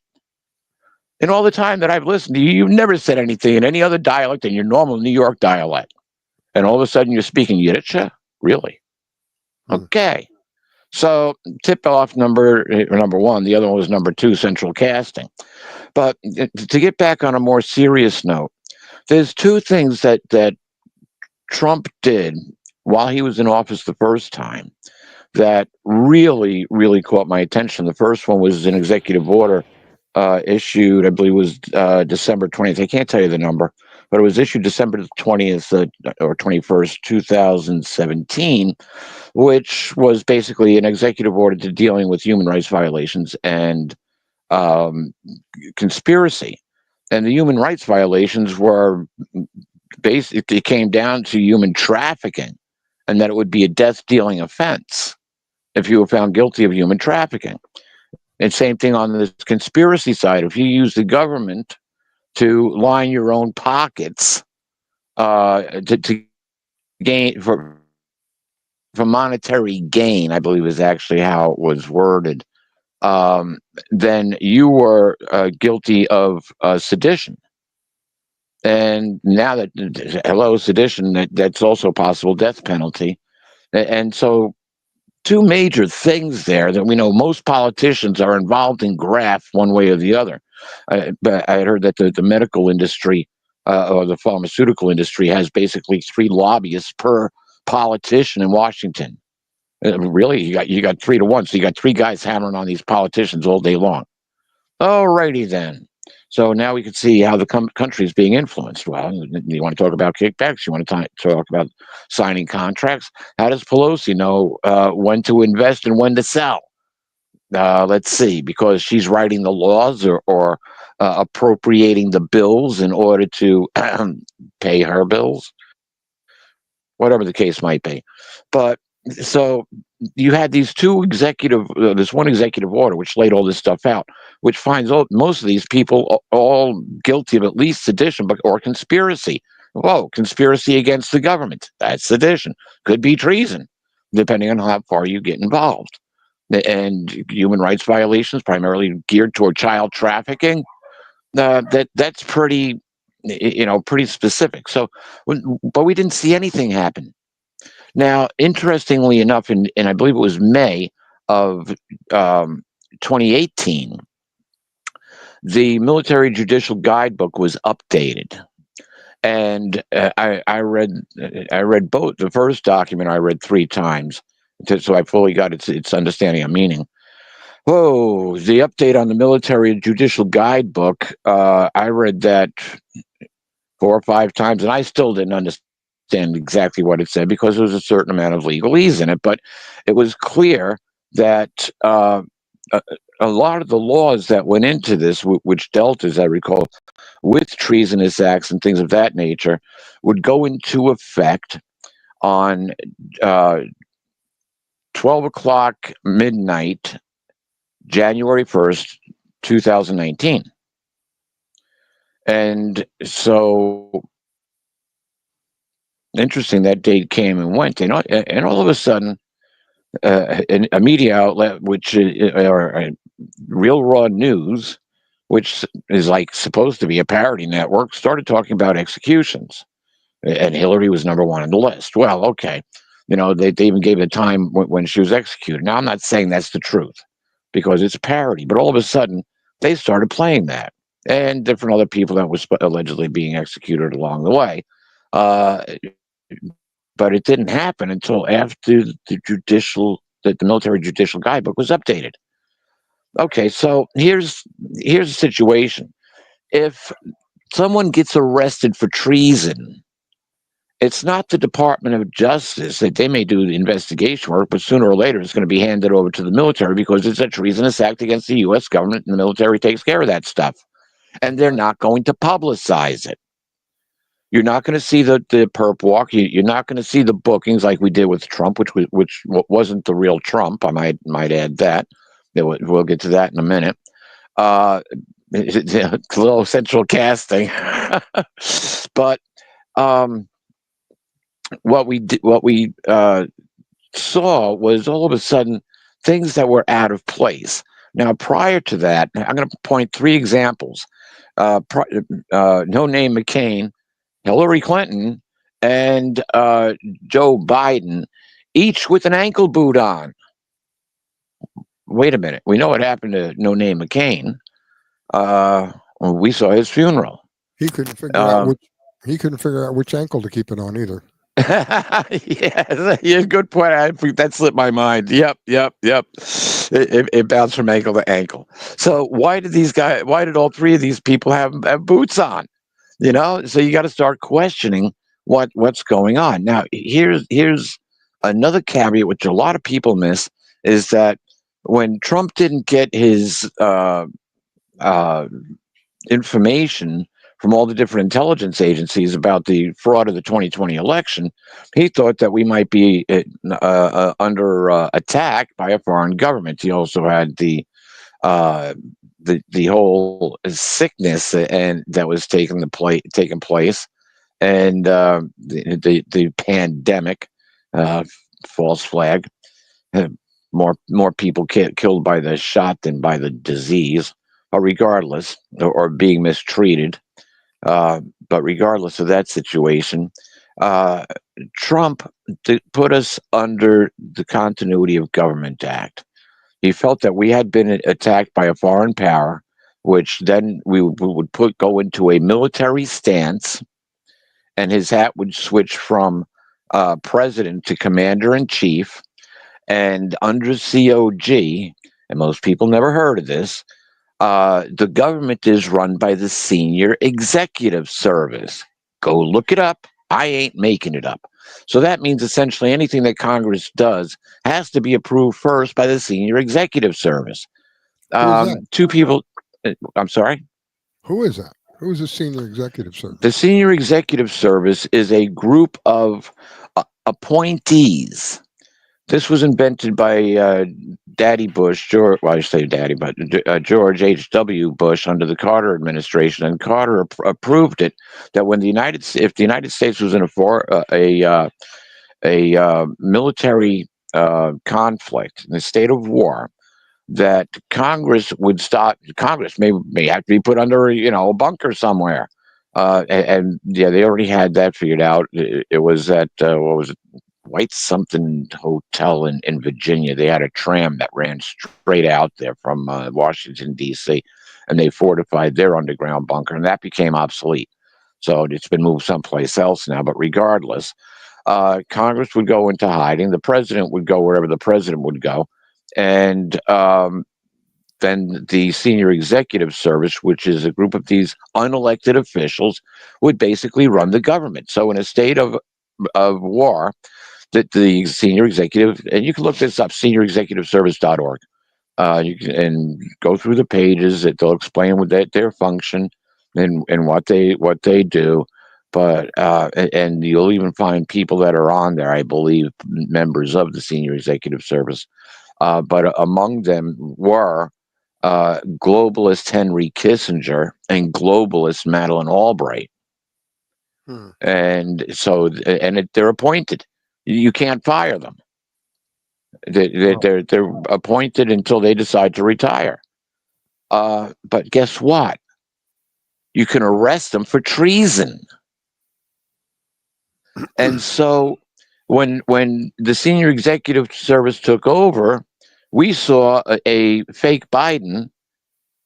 And all the time that I've listened to you, you've never said anything in any other dialect than your normal New York dialect. And all of a sudden you're speaking Yiddish? Really? Okay. So tip off number one. The other one was number two, Central Casting. But to get back on a more serious note, there's two things that Trump did while he was in office the first time that really, really caught my attention. The first one was an executive order issued, I believe it was December 20th. I can't tell you the number, but it was issued December the 20th or 21st, 2017, which was basically an executive order to dealing with human rights violations and um, conspiracy. And the human rights violations were basically came down to human trafficking, and that it would be a death-dealing offense if you were found guilty of human trafficking. And same thing on the conspiracy side. If you use the government to line your own pockets to gain for monetary gain, I believe is actually how it was worded, then you were guilty of sedition. And now that, hello, sedition, that's also a possible death penalty. And so two major things there that we know most politicians are involved in graft one way or the other. But I heard that the medical industry or the pharmaceutical industry has basically 3 lobbyists per politician in Washington. Really, you got 3 to 1, so you got 3 guys hammering on these politicians all day long. Alrighty then. So now we can see how the country is being influenced. Well, you want to talk about kickbacks? You want to talk about signing contracts? How does Pelosi know when to invest and when to sell? Let's see, because she's writing the laws or appropriating the bills in order to pay her bills, whatever the case might be. But so you had these two this one executive order which laid all this stuff out, which finds most of these people all guilty of at least sedition or conspiracy. Whoa, conspiracy against the government. That's sedition. Could be treason, depending on how far you get involved. And human rights violations, primarily geared toward child trafficking, that's pretty, pretty specific. So, but we didn't see anything happen. Now, interestingly enough, and I believe it was May of 2018, the Military Judicial Guidebook was updated, and I read both. The first document I read 3 times, so I fully got its understanding of meaning. Whoa, the update on the Military Judicial Guidebook, I read that 4 or 5 times, and I still didn't understand exactly what it said because there was a certain amount of legalese in it. But it was clear that a lot of the laws that went into this, which dealt, as I recall, with treasonous acts and things of that nature, would go into effect on 12 o'clock midnight, January 1st, 2019. And so, interesting, that date came and went. And all of a sudden, a media outlet, which or Real Raw News, which is like supposed to be a parody network, started talking about executions. And Hillary was number 1 on the list. Well, okay. They even gave the time when she was executed. Now, I'm not saying that's the truth because it's a parody, but all of a sudden, they started playing that. And different other people that was allegedly being executed along the way. But it didn't happen until after the Military Judicial Guidebook was updated. Okay, so here's the situation. If someone gets arrested for treason, it's not the Department of Justice that they may do the investigation work, but sooner or later it's going to be handed over to the military because it's a treasonous act against the U.S. government, and the military takes care of that stuff. And they're not going to publicize it. You're not going to see the perp walk. You're not going to see the bookings like we did with Trump, which wasn't the real Trump. I might add that. We'll get to that in a minute. It's a little central casting, but what we saw was all of a sudden things that were out of place. Now, prior to that, I'm going to point 3 examples. No Name McCain, Hillary Clinton, and Joe Biden, each with an ankle boot on. Wait a minute. We know what happened to No Name McCain. We saw his funeral. He couldn't figure out which ankle to keep it on either. Yeah, good point. That slipped my mind. Yep. It bounced from ankle to ankle. So why did all 3 of these people have boots on? So you got to start questioning what's going on. Now, here's another caveat, which a lot of people miss, is that when Trump didn't get his information from all the different intelligence agencies about the fraud of the 2020 election, he thought that we might be under attack by a foreign government. He also had the whole sickness and that was taking place, and the pandemic, false flag, more people killed by the shot than by the disease, regardless, or being mistreated. But regardless of that situation, Trump put us under the Continuity of Government Act. He felt that we had been attacked by a foreign power, which then we would go into a military stance, and his hat would switch from president to commander in chief. And under COG, and most people never heard of this, the government is run by the Senior Executive Service. Go look it up. I ain't making it up. So that means essentially anything that Congress does has to be approved first by the Senior Executive Service. Two people. I'm sorry? Who is that? Who is the Senior Executive Service? The Senior Executive Service is a group of appointees. This was invented by Daddy Bush, George H.W. Bush under the Carter administration, and Carter approved it. That when if the United States was in a military conflict, in a state of war, that Congress would stop. Congress may have to be put under a bunker somewhere, and they already had that figured out. It was at what was it? White something hotel in Virginia. They had a tram that ran straight out there from Washington, D.C., and they fortified their underground bunker, and that became obsolete. So it's been moved someplace else now. But regardless, Congress would go into hiding. The president would go wherever the president would go. And then the Senior Executive Service, which is a group of these unelected officials, would basically run the government. So in a state of war, that the Senior Executive, and you can look this up, seniorexecutiveservice.org. You can go through the pages. They'll explain what their function and what they do. But and you'll even find people that are on there, I believe, members of the Senior Executive Service. But among them were globalist Henry Kissinger and globalist Madeleine Albright. And so, they're appointed. You can't fire them. They're appointed until they decide to retire. But guess what? You can arrest them for treason. And so when the Senior Executive Service took over, we saw a fake Biden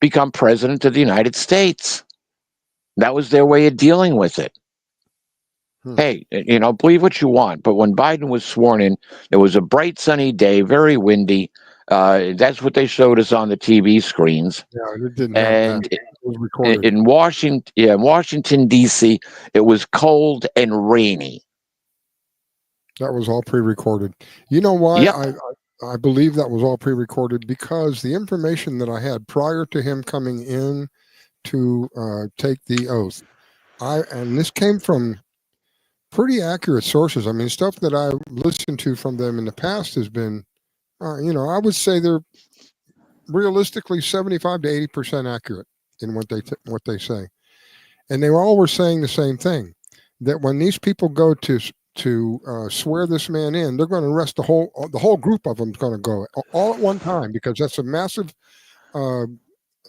become president of the United States. That was their way of dealing with it. Hey, believe what you want, but when Biden was sworn in, it was a bright sunny day, very windy. That's what they showed us on the TV screens. Yeah, it didn't and have that. It was recorded. In Washington, D.C., it was cold and rainy. That was all pre-recorded. You know why? Yep. I believe that was all pre-recorded because the information that I had prior to him coming in to take the oath, and this came from pretty accurate sources. I mean, stuff that I listened to from them in the past has been, I would say they're realistically 75 to 80% accurate in what they say. And they all were saying the same thing, that when these people go to swear this man in, they're going to arrest the whole group of them is going to go all at one time, because that's a massive,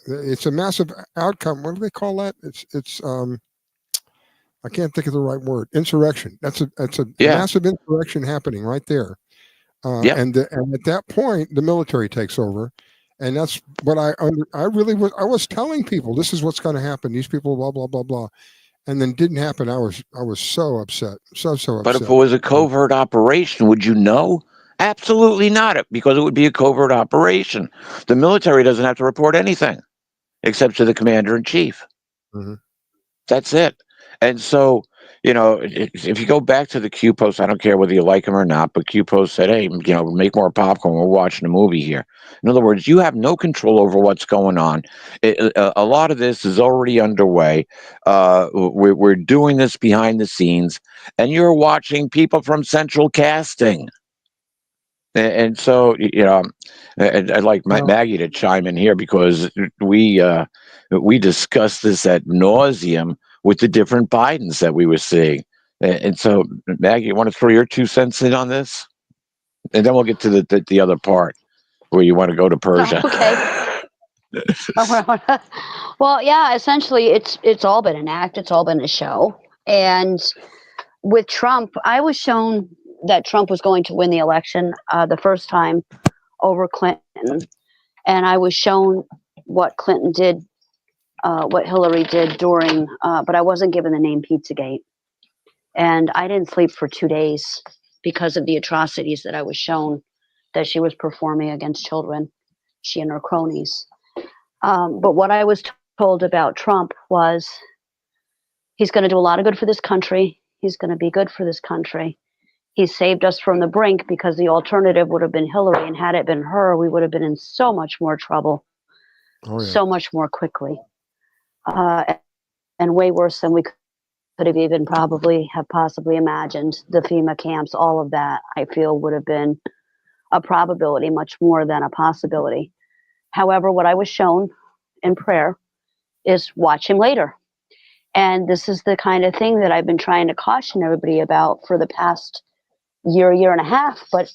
it's a massive outcome. What do they call that? It's I can't think of the right word. Insurrection. That's a massive insurrection happening right there. And at that point, the military takes over, and that's what I was telling people. This is what's going to happen. These people, blah blah blah blah, and then didn't happen. I was so upset, so upset. But if it was a covert operation, would you know? Absolutely not, because it would be a covert operation. The military doesn't have to report anything except to the commander in chief. Mm-hmm. That's it. And so, if you go back to the Q post, I don't care whether you like them or not, but Q post said, hey, make more popcorn. We're watching a movie here. In other words, you have no control over what's going on. A lot of this is already underway. We're doing this behind the scenes, and you're watching people from Central Casting. And so, I'd like Maggie to chime in here because we discussed this ad nauseum with the different Bidens that we were seeing. And so, Maggie, you want to throw your 2 cents in on this? And then we'll get to the other part where you want to go to Persia. Oh, okay. Well, yeah, essentially it's all been an act. It's all been a show. And with Trump, I was shown that Trump was going to win the election the first time over Clinton. And I was shown what Clinton did, what Hillary did during, but I wasn't given the name Pizzagate. And I didn't sleep for 2 days because of the atrocities that I was shown that she was performing against children, she and her cronies. But what I was told about Trump was he's going to do a lot of good for this country. He's going to be good for this country. He saved us from the brink because the alternative would have been Hillary. And had it been her, we would have been in so much more trouble, so much more quickly, and way worse than we could have even possibly imagined. The FEMA camps, all of that, I feel would have been a probability much more than a possibility. However, what I was shown in prayer is watch him later. And this is the kind of thing that I've been trying to caution everybody about for the past year and a half. But,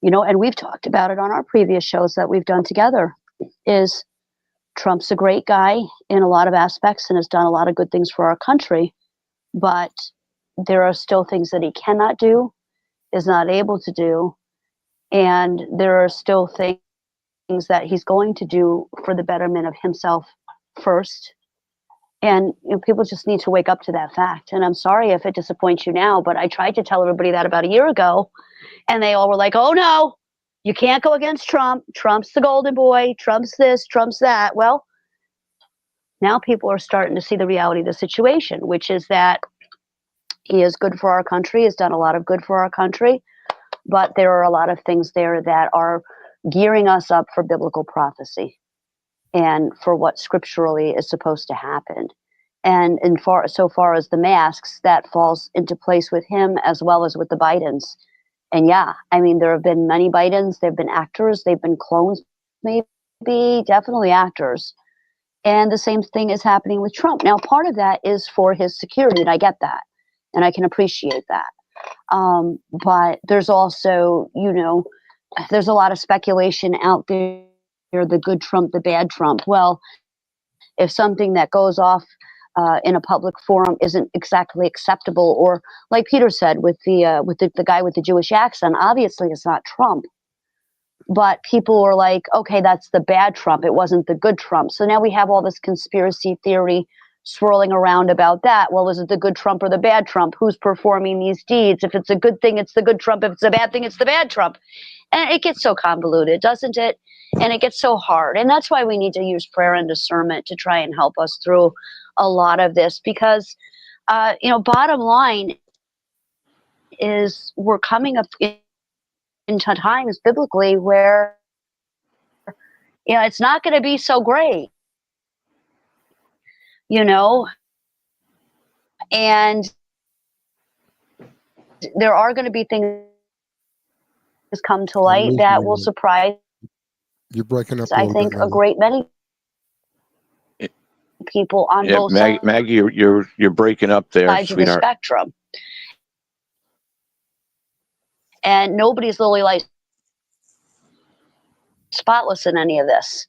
and we've talked about it on our previous shows that we've done together, is Trump's a great guy in a lot of aspects and has done a lot of good things for our country. But there are still things that he cannot do, is not able to do. And there are still things that he's going to do for the betterment of himself first. And people just need to wake up to that fact. And I'm sorry if it disappoints you now, but I tried to tell everybody that about a year ago. And they all were like, oh, no, you can't go against Trump. Trump's the golden boy. Trump's this, Trump's that. Well, now people are starting to see the reality of the situation, which is that he is good for our country, has done a lot of good for our country. But there are a lot of things there that are gearing us up for biblical prophecy and for what scripturally is supposed to happen. And so far as the masks, that falls into place with him as well as with the Bidens. And yeah, I mean, there have been many Bidens. There have been actors. They've been clones, maybe, definitely actors. And the same thing is happening with Trump. Now, part of that is for his security, and I get that. And I can appreciate that. But there's also, there's a lot of speculation out there, the good Trump, the bad Trump. Well, if something that goes off in a public forum isn't exactly acceptable, or like Peter said, with the guy with the Jewish accent, obviously it's not Trump. But people were like, okay, that's the bad Trump. It wasn't the good Trump. So now we have all this conspiracy theory swirling around about that. Well, is it the good Trump or the bad Trump? Who's performing these deeds? If it's a good thing, it's the good Trump. If it's a bad thing, it's the bad Trump. And it gets so convoluted, doesn't it? And it gets so hard. And that's why we need to use prayer and discernment to try and help us through a lot of this. Because, bottom line is we're coming up into times biblically where, it's not going to be so great. And there are going to be things come to light that will surprise. You're breaking up. I think a great many people on both sides. Maggie, you're breaking up there, sides of the sweetheart. spectrum, and nobody's literally like spotless in any of this.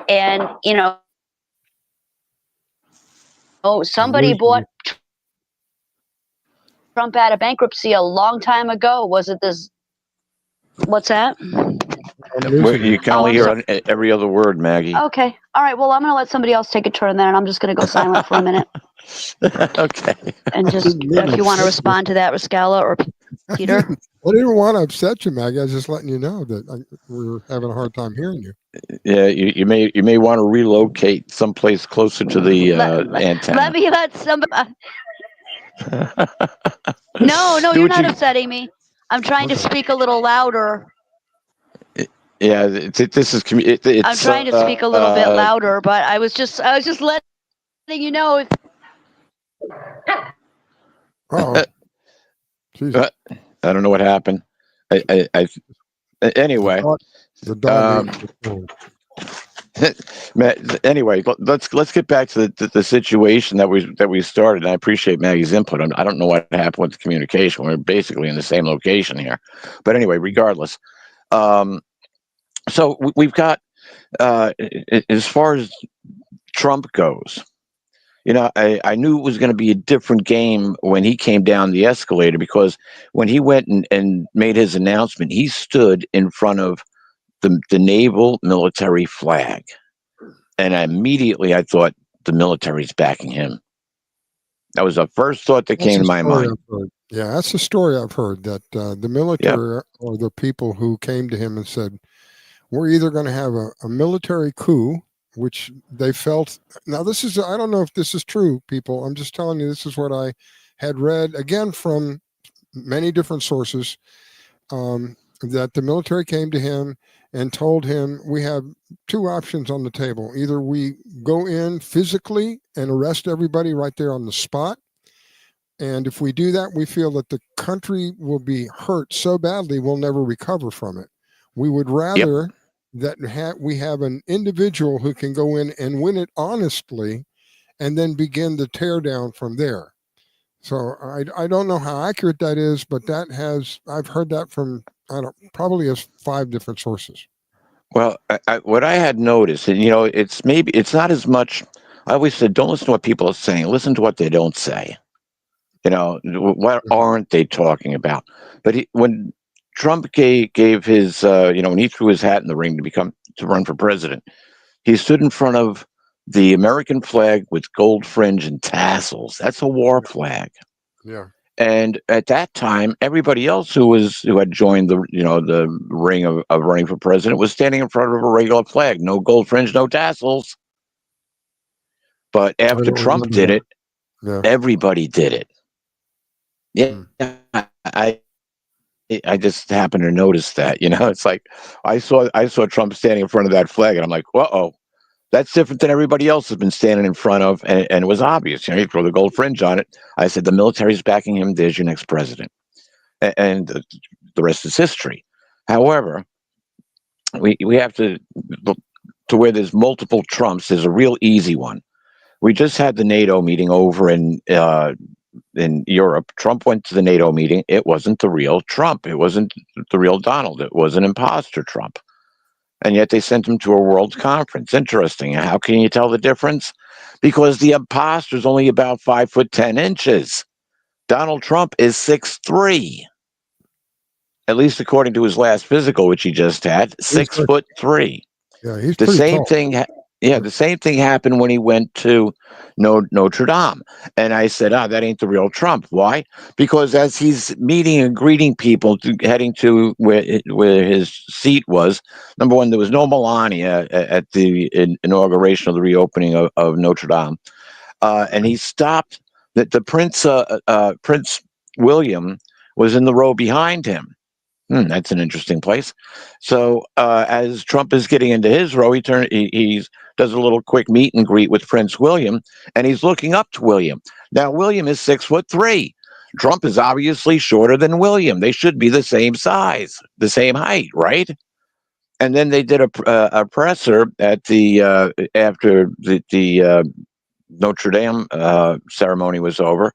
And somebody bought Trump out of bankruptcy a long time ago. Was it this? What's that? You can only hear every other word, Maggie. Okay. All right. Well, I'm going to let somebody else take a turn then, and I'm just going to go silent for a minute. Okay. And just, if you want to respond to that, Riscalla, or Peter? I didn't want to upset you, Maggie. I was just letting you know that we were having a hard time hearing you. Yeah, you may want to relocate someplace closer to the antenna. Let me let somebody. No, Do you're what not you. upsetting me. I'm trying to speak a little louder. Yeah, this is it's. I'm trying to speak a little bit louder, but I was just letting you know. If... Oh, I don't know what happened. Anyway. The dog ate the phone. Anyway, let's get back to the situation that we started. And I appreciate Maggie's input. I don't know what happened with the communication. We're basically in the same location here, but anyway, regardless. So we've got as far as Trump goes. I knew it was going to be a different game when he came down the escalator, because when he went and made his announcement, he stood in front of the naval military flag. And immediately I thought the military's backing him. That was the first thought that came to my mind. Yeah, that's the story I've heard, that the military are the people who came to him and said, we're either going to have a military coup, which they felt. Now, this is, I don't know if this is true, people. I'm just telling you, this is what I had read, again, from many different sources, that the military came to him and told him, we have two options on the table. Either we go in physically and arrest everybody right there on the spot. And if we do that, we feel that the country will be hurt so badly, we'll never recover from it. We would rather that we have an individual who can go in and win it honestly and then begin the tear down from there. So I don't know how accurate that is, but I've heard that from, probably as 5 different sources. Well, what I had noticed, and it's not as much. I always said, don't listen to what people are saying. Listen to what they don't say. What aren't they talking about? But when Trump gave his, when he threw his hat in the ring to run for president, he stood in front of the American flag with gold fringe and tassels. That's a war flag. Yeah. And at that time, everybody else who had joined the ring of running for president was standing in front of a regular flag, no gold fringe, no tassels. But after Trump did it, everybody did it. Yeah, I just happened to notice that. It's like I saw Trump standing in front of that flag, and I'm like, uh-oh. That's different than everybody else has been standing in front of, and it was obvious. He threw the gold fringe on it. I said, the military's backing him. There's your next president. And the rest is history. However, we have to look to where there's multiple Trumps. There's a real easy one. We just had the NATO meeting over in Europe. Trump went to the NATO meeting. It wasn't the real Trump. It wasn't the real Donald. It was an imposter Trump. And yet they sent him to a world conference. Interesting. How can you tell the difference? Because the imposter is only about 5'10". Donald Trump is 6'3". At least according to his last physical, which he just had, 6'3". Yeah, he's the pretty same tall. thing. The same thing happened when he went to Notre Dame. And I said, that ain't the real Trump. Why? Because as he's meeting and greeting people, heading to where his seat was, number one, there was no Melania at the inauguration of the reopening of Notre Dame. And he stopped. The Prince William was in the row behind him. That's an interesting place. So as Trump is getting into his row, he does a little quick meet and greet with Prince William, and he's looking up to William. Now, William is 6'3". Trump is obviously shorter than William. They should be the same size, the same height, right? And then they did a presser at after the Notre Dame ceremony was over.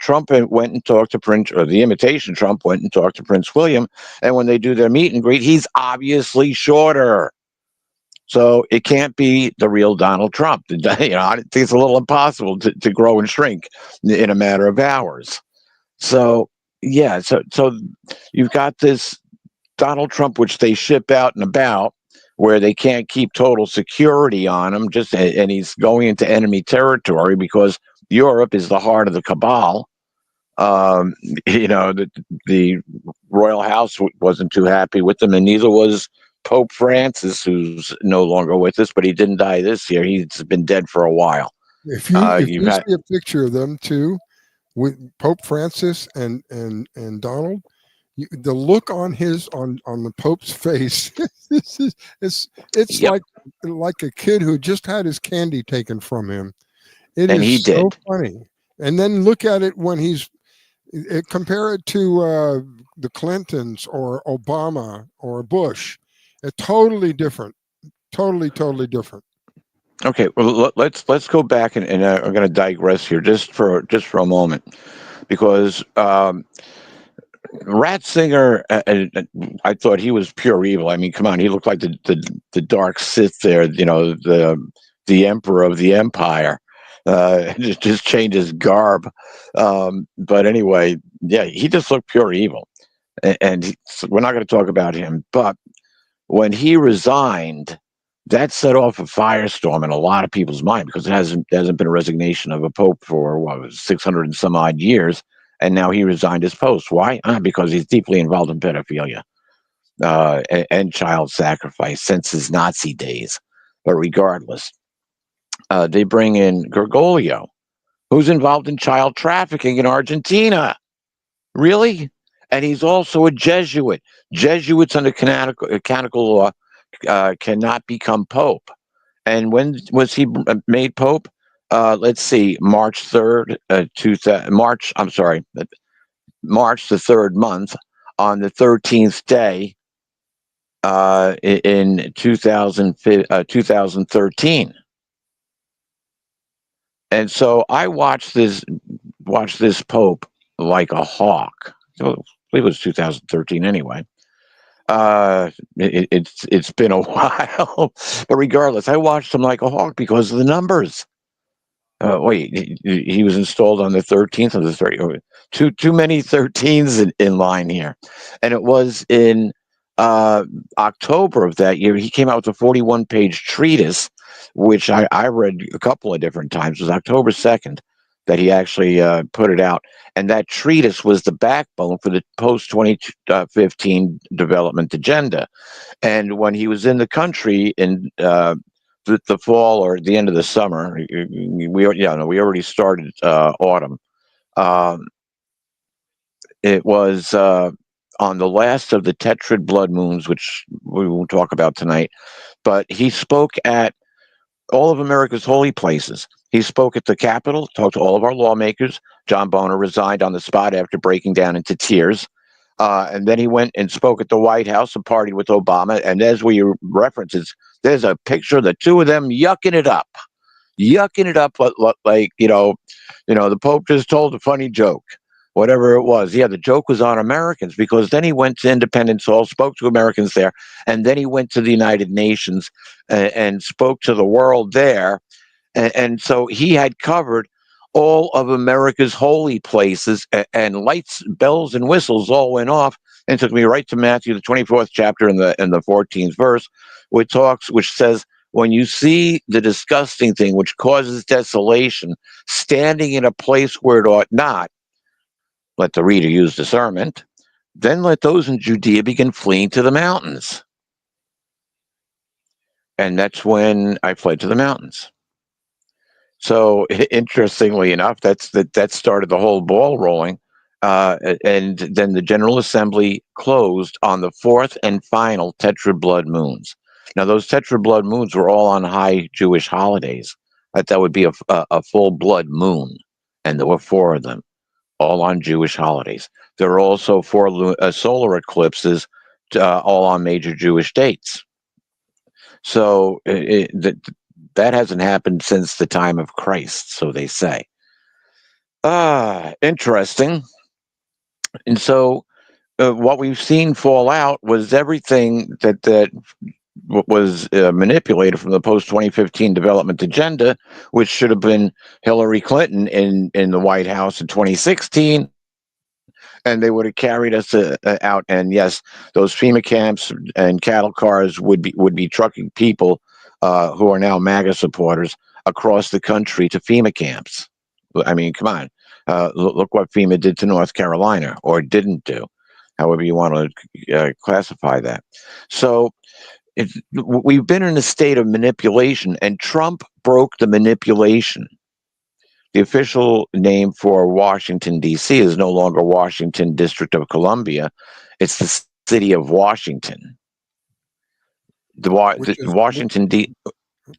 Trump went and talked to the imitation Trump went and talked to Prince William. And when they do their meet and greet, he's obviously shorter. So it can't be the real Donald Trump. I think it's a little impossible to grow and shrink in a matter of hours. So, yeah, so you've got this Donald Trump, which they ship out and about, where they can't keep total security on him, and he's going into enemy territory because Europe is the heart of the cabal. Um, the royal house wasn't too happy with them, and neither was Pope Francis, who's no longer with us, but he didn't die this year. He's been dead for a while. If You've you had see a picture of them too, with Pope Francis and Donald, the look on the Pope's face, this is it's Yep, like a kid who just had his candy taken from him. It and is he so did. funny. And then look at it when compare it to the Clintons or Obama or Bush. It's totally different. Totally different. Okay, well let's go back and I'm going to digress here just for a moment because Ratzinger, I thought he was pure evil. I mean, come on, he looked like the dark Sith there. The emperor of the empire. Just changed his garb. But anyway, yeah, he just looked pure evil, so we're not going to talk about him. But when he resigned, that set off a firestorm in a lot of people's mind because it hasn't been a resignation of a pope for 600 and some odd years, and now he resigned his post. Why? Because he's deeply involved in pedophilia and child sacrifice since his Nazi days. But regardless, they bring in Bergoglio, who's involved in child trafficking in Argentina. Really? And he's also a Jesuit. Jesuits under canonical law cannot become pope. And when was he made pope? Let's see, March 3rd, March the third month, on the 13th day in 2013. And so I watched this pope like a hawk. So I believe it was 2013 anyway. It's been a while, but regardless, I watched him like a hawk because of the numbers. Wait, he was installed on the 13th of the 30th. Too many 13s in line here, and it was in October of that year. He came out with a 41-page treatise, which I read a couple of different times. It was October 2nd that he actually put it out, and that treatise was the backbone for the post 2015 development agenda. And when he was in the country in the fall or the end of the summer, we already started autumn. Um, it was on the last of the Tetrad blood moons, which we won't talk about tonight. But he spoke at all of America's holy places. He spoke at the Capitol, talked to all of our lawmakers. John Boner resigned on the spot after breaking down into tears. And then he went and spoke at the White House and partied with Obama. And as we references, there's a picture of the two of them yucking it up, like the Pope just told a funny joke, whatever it was. Yeah, the joke was on Americans because then he went to Independence Hall, spoke to Americans there, and then he went to the United Nations and spoke to the world there. And so he had covered all of America's holy places, and lights, bells, and whistles all went off, and took me right to Matthew, the 24th chapter, and the 14th verse, which says, "When you see the disgusting thing which causes desolation standing in a place where it ought not, let the reader use discernment. Then let those in Judea begin fleeing to the mountains." And that's when I fled to the mountains. So interestingly enough, that started the whole ball rolling. And then the General Assembly closed on the fourth and final Tetra blood moons. Now, those Tetra blood moons were all on high Jewish holidays. That would be a full blood moon, and there were four of them, all on Jewish holidays. There are also four solar eclipses, all on major Jewish dates. So that hasn't happened since the time of Christ, so they say. Interesting. And so what we've seen fall out was everything that was manipulated from the post-2015 development agenda, which should have been Hillary Clinton in the White House in 2016, and they would have carried us out. And yes, those FEMA camps and cattle cars would be trucking people who are now MAGA supporters across the country to FEMA camps. I mean, come on. Look what FEMA did to North Carolina, or didn't do, however you want to classify that. So we've been in a state of manipulation, and Trump broke the manipulation. The official name for Washington, D.C. is no longer Washington, District of Columbia. It's the city of Washington. Washington,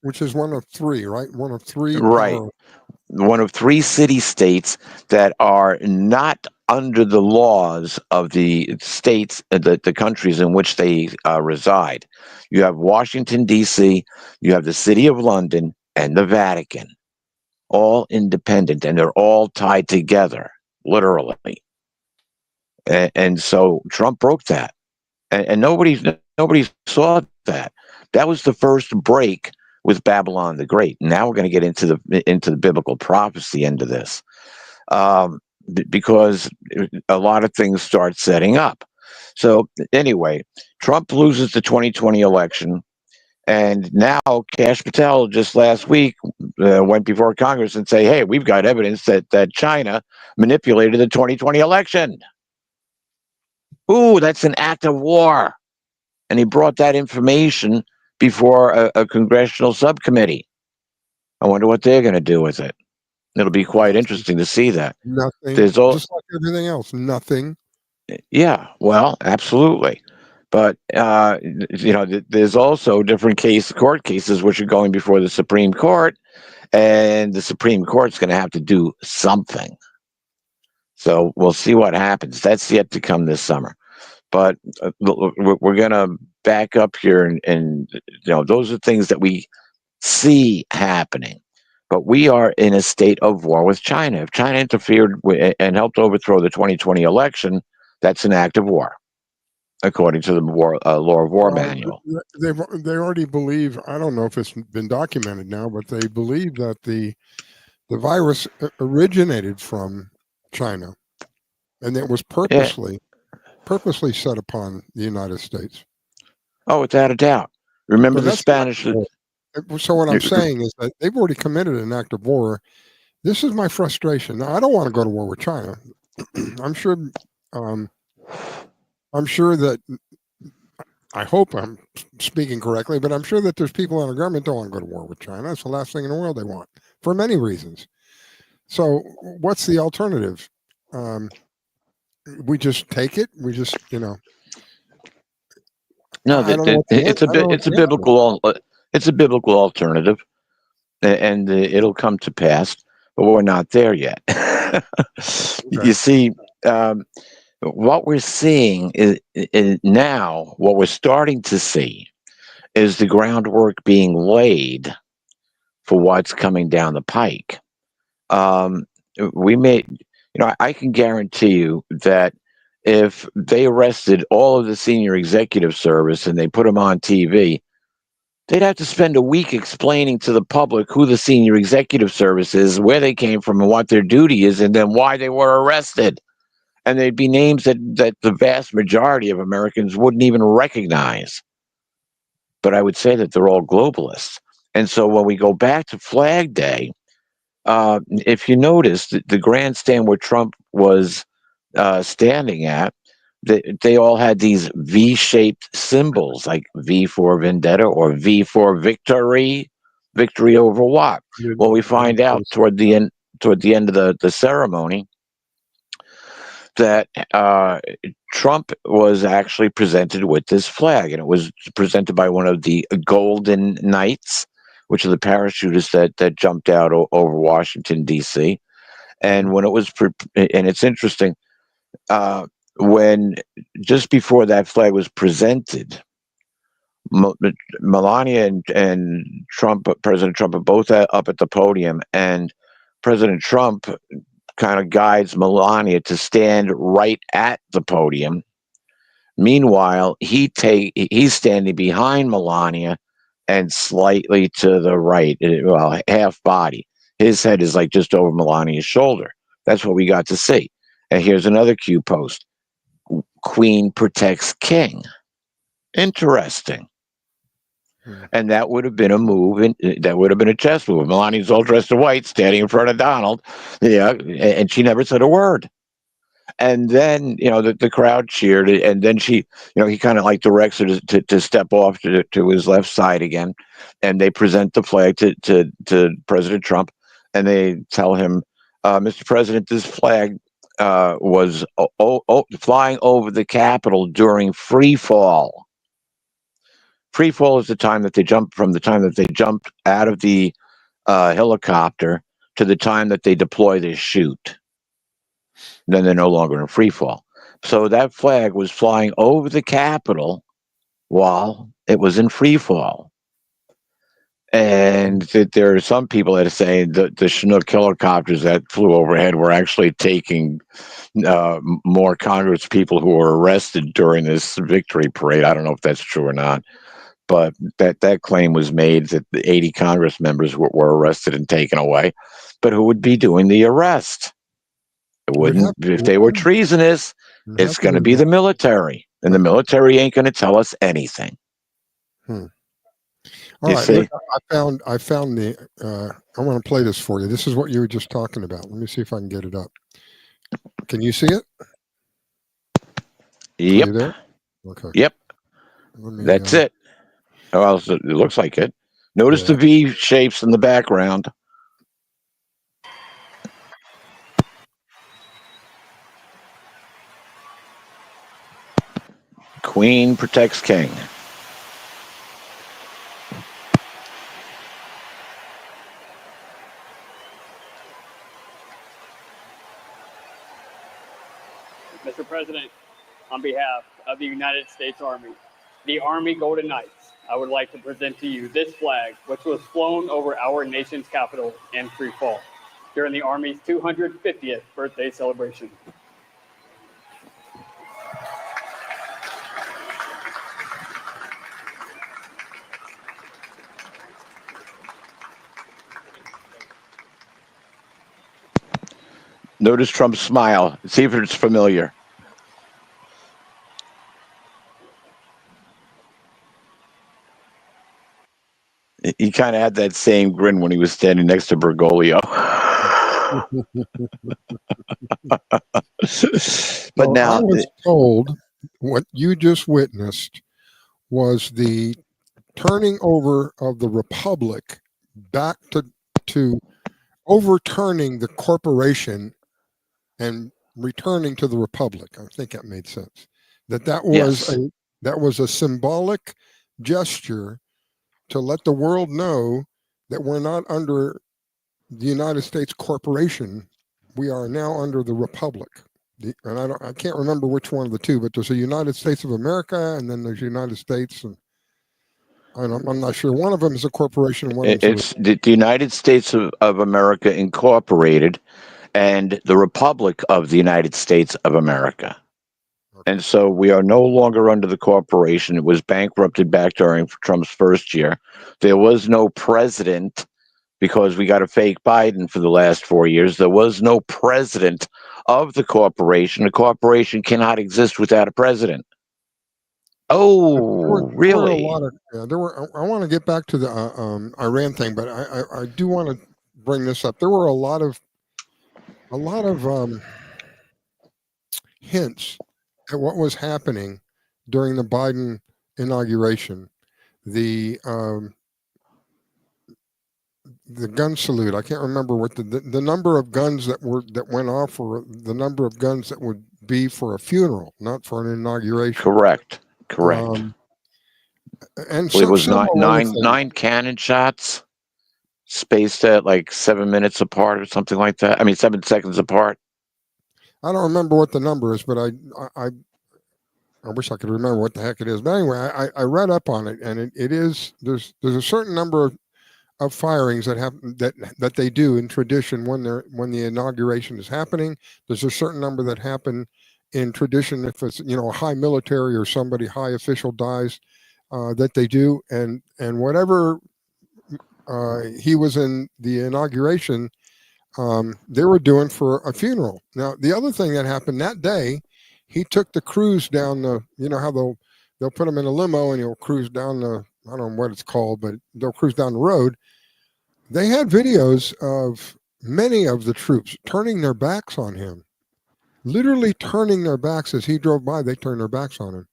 which is one of three, right? One of three. Right. One of three city-states that are not under the laws of the states, the countries in which they reside. You have Washington, D.C., you have the City of London, and the Vatican. All independent, and they're all tied together, literally. And so Trump broke that. And nobody saw that. That was the first break with Babylon the Great. Now we're going to get into the biblical prophecy end of this, because a lot of things start setting up. So anyway, Trump loses the 2020 election, and now Kash Patel just last week went before Congress and say, "Hey, we've got evidence that China manipulated the 2020 election." Ooh, that's an act of war. And he brought that information before a congressional subcommittee. I wonder what they're going to do with it. It'll be quite interesting to see that. Nothing. Just like everything else, nothing. Yeah, well, absolutely. But, there's also different court cases which are going before the Supreme Court, and the Supreme Court's going to have to do something. So we'll see what happens. That's yet to come this summer. But we're going to back up here, and those are things that we see happening. But we are in a state of war with China. If China interfered and helped overthrow the 2020 election, that's an act of war, according to the Law of War manual. They already believe, I don't know if it's been documented now, but they believe that the virus originated from China, and it was purposely set upon the United States. Oh, without a doubt. Remember the Spanish. So what I'm saying is that they've already committed an act of war. This is my frustration. Now, I don't want to go to war with China. I'm sure that, I hope I'm speaking correctly, but I'm sure that there's people in our government don't want to go to war with China. That's the last thing in the world they want, for many reasons. So what's the alternative? We just take it. We just, No, it's a biblical alternative, and it'll come to pass. But we're not there yet. Okay. You see, what we're seeing is now. What we're starting to see is the groundwork being laid for what's coming down the pike. I can guarantee you that if they arrested all of the senior executive service and they put them on TV, they'd have to spend a week explaining to the public who the senior executive service is, where they came from, and what their duty is, and then why they were arrested. And they'd be names that the vast majority of Americans wouldn't even recognize. But I would say that they're all globalists. And so when we go back to Flag Day, if you notice, the grandstand where Trump was standing at, they all had these V-shaped symbols, like V for Vendetta or V for Victory. Victory over what? Well, we find out toward the end of the ceremony that Trump was actually presented with this flag, and it was presented by one of the Golden Knights, which are the parachutists that jumped out over Washington, D.C. And when it was, and it's interesting, when just before that flag was presented, Melania and Trump, President Trump, are both up at the podium, and President Trump kind of guides Melania to stand right at the podium. Meanwhile, he's standing behind Melania and slightly to the right, well, half body. His head is like just over Melania's shoulder. That's what we got to see. And here's another cue post. Queen protects king. Interesting. And that would have been a move, and that would have been a chess move. Melania's all dressed in white, standing in front of Donald, and she never said a word. And then, the crowd cheered, and then she, he kind of like directs her to step off to his left side again, and they present the flag to President Trump, and they tell him, Mr. President, this flag was flying over the Capitol during free fall. Free fall is the time that they jumped out of the helicopter to the time that they deploy their chute. Then they're no longer in free fall. So that flag was flying over the Capitol while it was in free fall. And there are some people that are saying that the Chinook helicopters that flew overhead were actually taking more Congress people who were arrested during this victory parade. I don't know if that's true or not. But that claim was made that the 80 Congress members were arrested and taken away. But who would be doing the arrest? It wouldn't. If they were treasonous, it's going to be the military. And the military ain't going to tell us anything. All right. Look, I found the, I want to play this for you. This is what you were just talking about. Let me see if I can get it up. Can you see it? Yep. Are you there? Okay. Yep. That's it. Well, it looks like it. Notice the V shapes in the background. Queen protects king. Mr. President, on behalf of the United States Army, the Army Golden Knights, I would like to present to you this flag, which was flown over our nation's capital in free fall during the Army's 250th birthday celebration. Notice Trump's smile. See if it's familiar. He kind of had that same grin when he was standing next to Bergoglio. But now I was told what you just witnessed was the turning over of the republic back to overturning the corporation and returning to the republic. I think that made sense. That was a symbolic gesture to let the world know that we're not under the United States corporation. We are now under the republic. And I can't remember which one of the two, but there's a United States of America, and then there's United States, and I'm not sure. One of them is a corporation. And one of them it's the United States of America Incorporated and the Republic of the United States of America. And so we are no longer under the corporation. It was bankrupted back during Trump's first year. There was no president because we got a fake Biden for the last 4 years. There was no president of the corporation. The corporation cannot exist without a president. Oh, really? I want to get back to the Iran thing, but I do want to bring this up. There were a lot of hints at what was happening during the Biden inauguration. The gun salute. I can't remember what the number of guns that went off, or the number of guns that would be for a funeral, not for an inauguration. Correct. And it was nine cannon shots spaced at like 7 minutes apart or something like that. I mean, 7 seconds apart. I don't remember what the number is, but I wish I could remember what the heck it is. But anyway, I read up on it, and it is there's a certain number of firings that they do in tradition when the inauguration is happening. There's a certain number that happen in tradition if it's a high military or somebody high official dies, that they do, and whatever he was in the inauguration, they were doing for a funeral. Now, the other thing that happened that day, he took the cruise down how they'll put him in a limo and he'll cruise down I don't know what it's called, but they'll cruise down the road. They had videos of many of the troops turning their backs on him, literally turning their backs as he drove by. They turned their backs on him.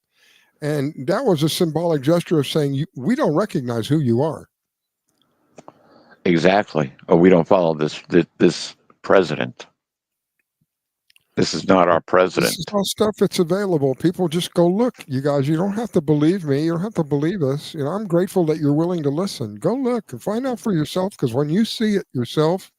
And that was a symbolic gesture of saying, we don't recognize who you are. Exactly. Or we don't follow this president. This is not our president. This is all stuff that's available. People just go look. You guys, you don't have to believe me. You don't have to believe us. I'm grateful that you're willing to listen. Go look and find out for yourself, because when you see it yourself,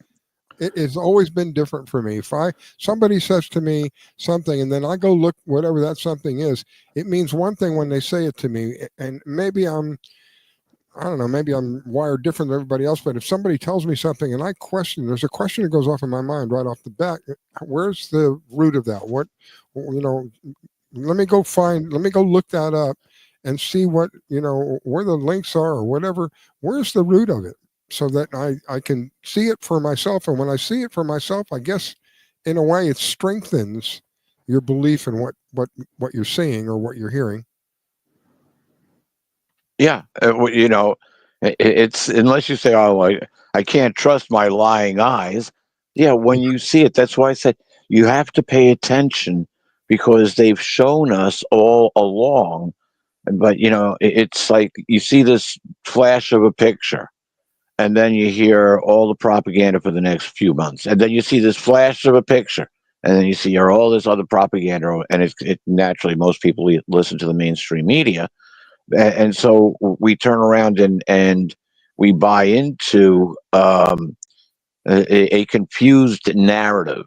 it has always been different for me. If somebody says to me something and then I go look whatever that something is, it means one thing when they say it to me. And maybe I don't know, maybe I'm wired different than everybody else, but if somebody tells me something and I question, there's a question that goes off in my mind right off the bat. Where's the root of that? Let me go look that up and see what, where the links are or whatever. Where's the root of it? So that I can see it for myself. And when I see it for myself, I guess in a way it strengthens your belief in what you're seeing or what you're hearing. Yeah, it's unless you say, "Oh, I can't trust my lying eyes." Yeah, when you see it, that's why I said you have to pay attention, because they've shown us all along. But it's like you see this flash of a picture, and then you hear all the propaganda for the next few months, and then you see this flash of a picture, and then you see all this other propaganda, and it naturally most people listen to the mainstream media. And so we turn around and we buy into a confused narrative.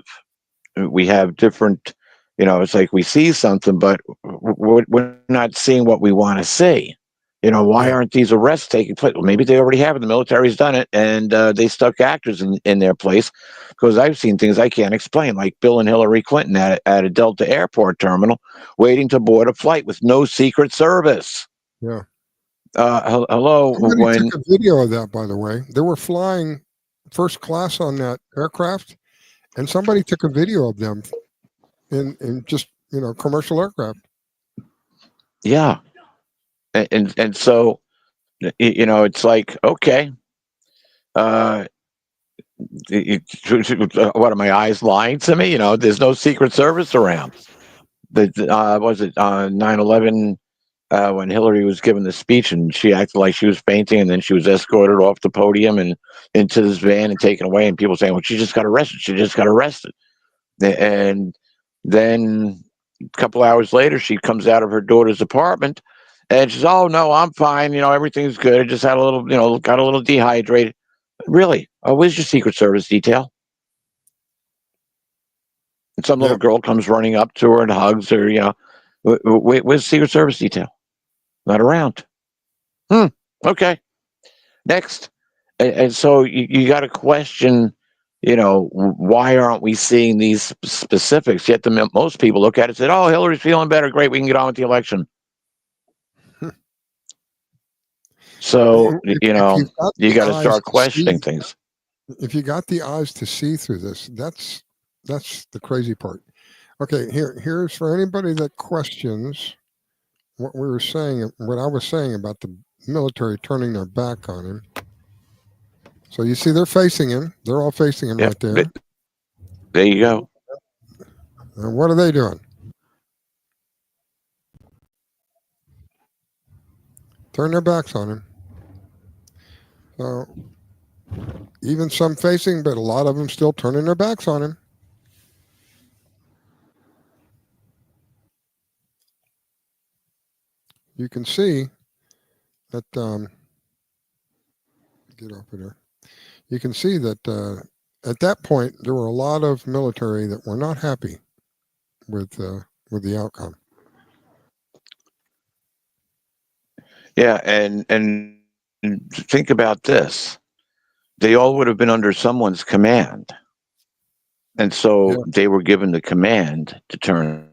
We have different, it's like we see something, but we're not seeing what we want to see. Why aren't these arrests taking place? Well, maybe they already have it. The military's done it, and they stuck actors in their place, because I've seen things I can't explain, like Bill and Hillary Clinton at a Delta airport terminal waiting to board a flight with no Secret Service. Yeah. Hello. Somebody took a video of that, by the way. They were flying first class on that aircraft, and somebody took a video of them in just commercial aircraft. Yeah, and so it's like, okay, what are my eyes lying to me? There's no Secret Service around. Was it 9/11? When Hillary was giving the speech and she acted like she was fainting, and then she was escorted off the podium and into this van and taken away, and people saying, well, she just got arrested. She just got arrested. And then a couple hours later, she comes out of her daughter's apartment and she says, oh, no, I'm fine. Everything's good. I just had a little, got a little dehydrated. Really? Oh, where's your Secret Service detail? And some little girl comes running up to her and hugs her, where's the Secret Service detail? Not around. Okay. Next. And so you got to question, why aren't we seeing these specifics? Yet most people look at it and say, oh, Hillary's feeling better. Great. We can get on with the election. So, you got to start questioning things. If you got the eyes to see through this, that's the crazy part. Okay. Here's for anybody that questions what we were saying, what I was saying about the military turning their back on him. So you see, they're facing him. They're all facing him right there. There you go. And what are they doing? Turn their backs on him. So even some facing, but a lot of them still turning their backs on him. You can see that, get over there. You can see that at that point, there were a lot of military that were not happy with the outcome. Yeah, and think about this. They all would have been under someone's command. And so they were given the command to turn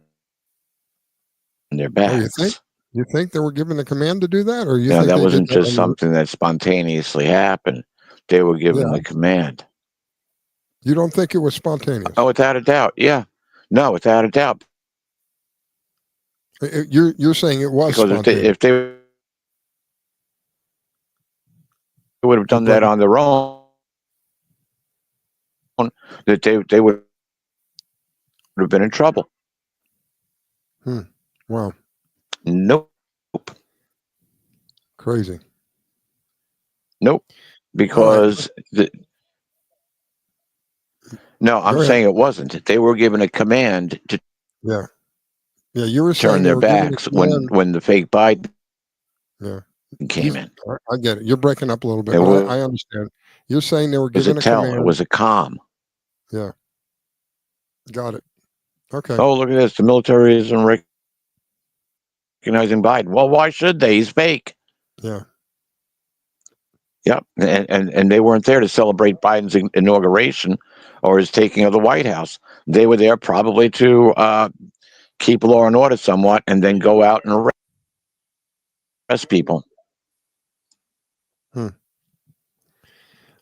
their backs. Oh, you think they were given the command to do that? Or you No, think that they wasn't did that just something that spontaneously happened. They were given the command. You don't think it was spontaneous? Oh, without a doubt. Yeah. No, without a doubt. You're saying it was because spontaneous. if they would have done that on their own, that they would have been in trouble. Wow. Nope. Crazy. Nope. Because no, I'm saying it wasn't. They were given a command to you were turn saying their backs when the fake Biden came in. I get it. You're breaking up a little bit, It but was, I understand. You're saying they were it was given a a tell. command. It was a calm. Yeah. Got it. Okay. Oh, look at this. The military isn't recognizing Biden. Well, why should they? He's fake. Yeah. Yep. And they weren't there to celebrate Biden's inauguration or his taking of the White House. They were there probably to keep law and order somewhat and then go out and arrest people.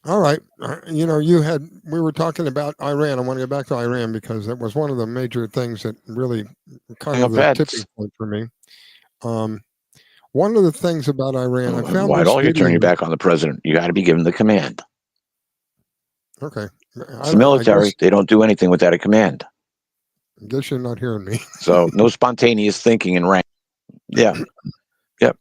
All right. We were talking about Iran. I want to get back to Iran because that was one of the major things that really kind of the tipping point for me. One of the things about Iran, I found Why this don't you turn video. your back on the president? You got to be given the command. Okay. It's the military. They don't do anything without a command. I guess you're not hearing me. So no spontaneous thinking and rank. Yeah. Yep.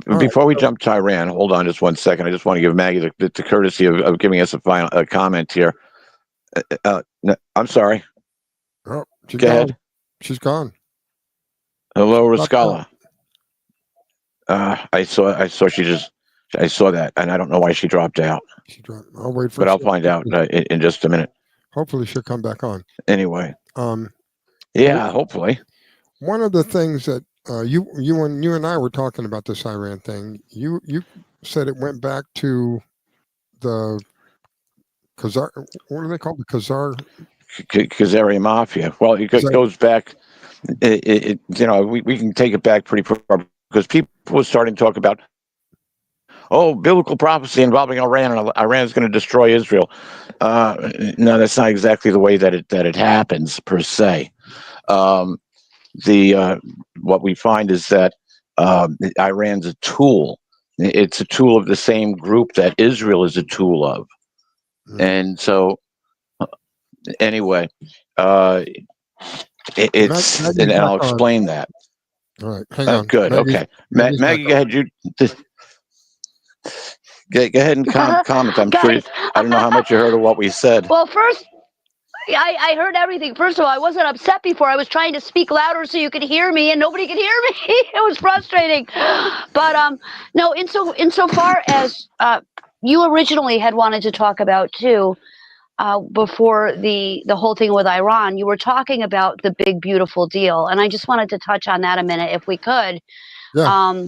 Before we jump to Iran, hold on just 1 second. I just want to give Maggie the courtesy of giving us a comment here. I'm sorry. Oh, go ahead. She's gone. Hello, Riscalla. I saw I saw that, and I don't know why she dropped out. She dropped. I'll wait for. But I'll find out in just a minute. Hopefully, she'll come back on. Anyway. Yeah, hopefully. One of the things that you and I were talking about this Iran thing. You said it went back to the Khazar. What are they called? The Khazari Mafia. Well, it goes back. We can take it back pretty far because people were starting to talk about, biblical prophecy involving Iran, and Iran is going to destroy Israel. No, that's not exactly the way that it happens per se. What we find is that Iran's a tool. It's a tool of the same group that Israel is a tool of, and so anyway, it's and I'll explain that. All right, hang on. Good. Okay, Maggie, go ahead. Go ahead and comment. I'm sure. I don't know how much you heard of what we said. Well, first, I heard everything. First of all, I wasn't upset before. I was trying to speak louder so you could hear me, and nobody could hear me. It was frustrating. But no, insofar as you originally had wanted to talk about too, before the whole thing with Iran, you were talking about the big beautiful deal, and I just wanted to touch on that a minute, if we could. Yeah.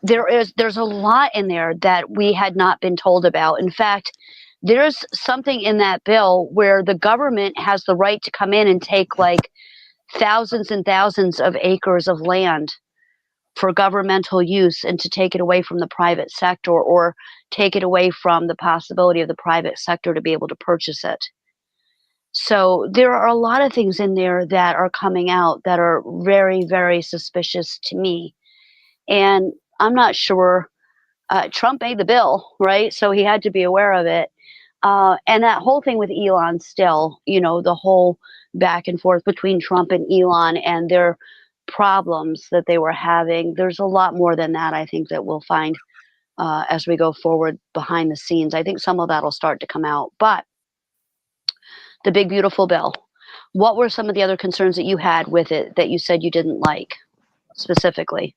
There's a lot in there that we had not been told about. In fact, there's something in that bill where the government has the right to come in and take like thousands and thousands of acres of land for governmental use and to take it away from the private sector, or take it away from the possibility of the private sector to be able to purchase it. So there are a lot of things in there that are coming out that are very, very suspicious to me. And I'm not sure. Trump made the bill, right? So he had to be aware of it. And that whole thing with Elon still, the whole back and forth between Trump and Elon and their problems that they were having. There's a lot more than that, I think, that we'll find as we go forward behind the scenes. I think some of that will start to come out. But the big, beautiful bill, what were some of the other concerns that you had with it that you said you didn't like specifically?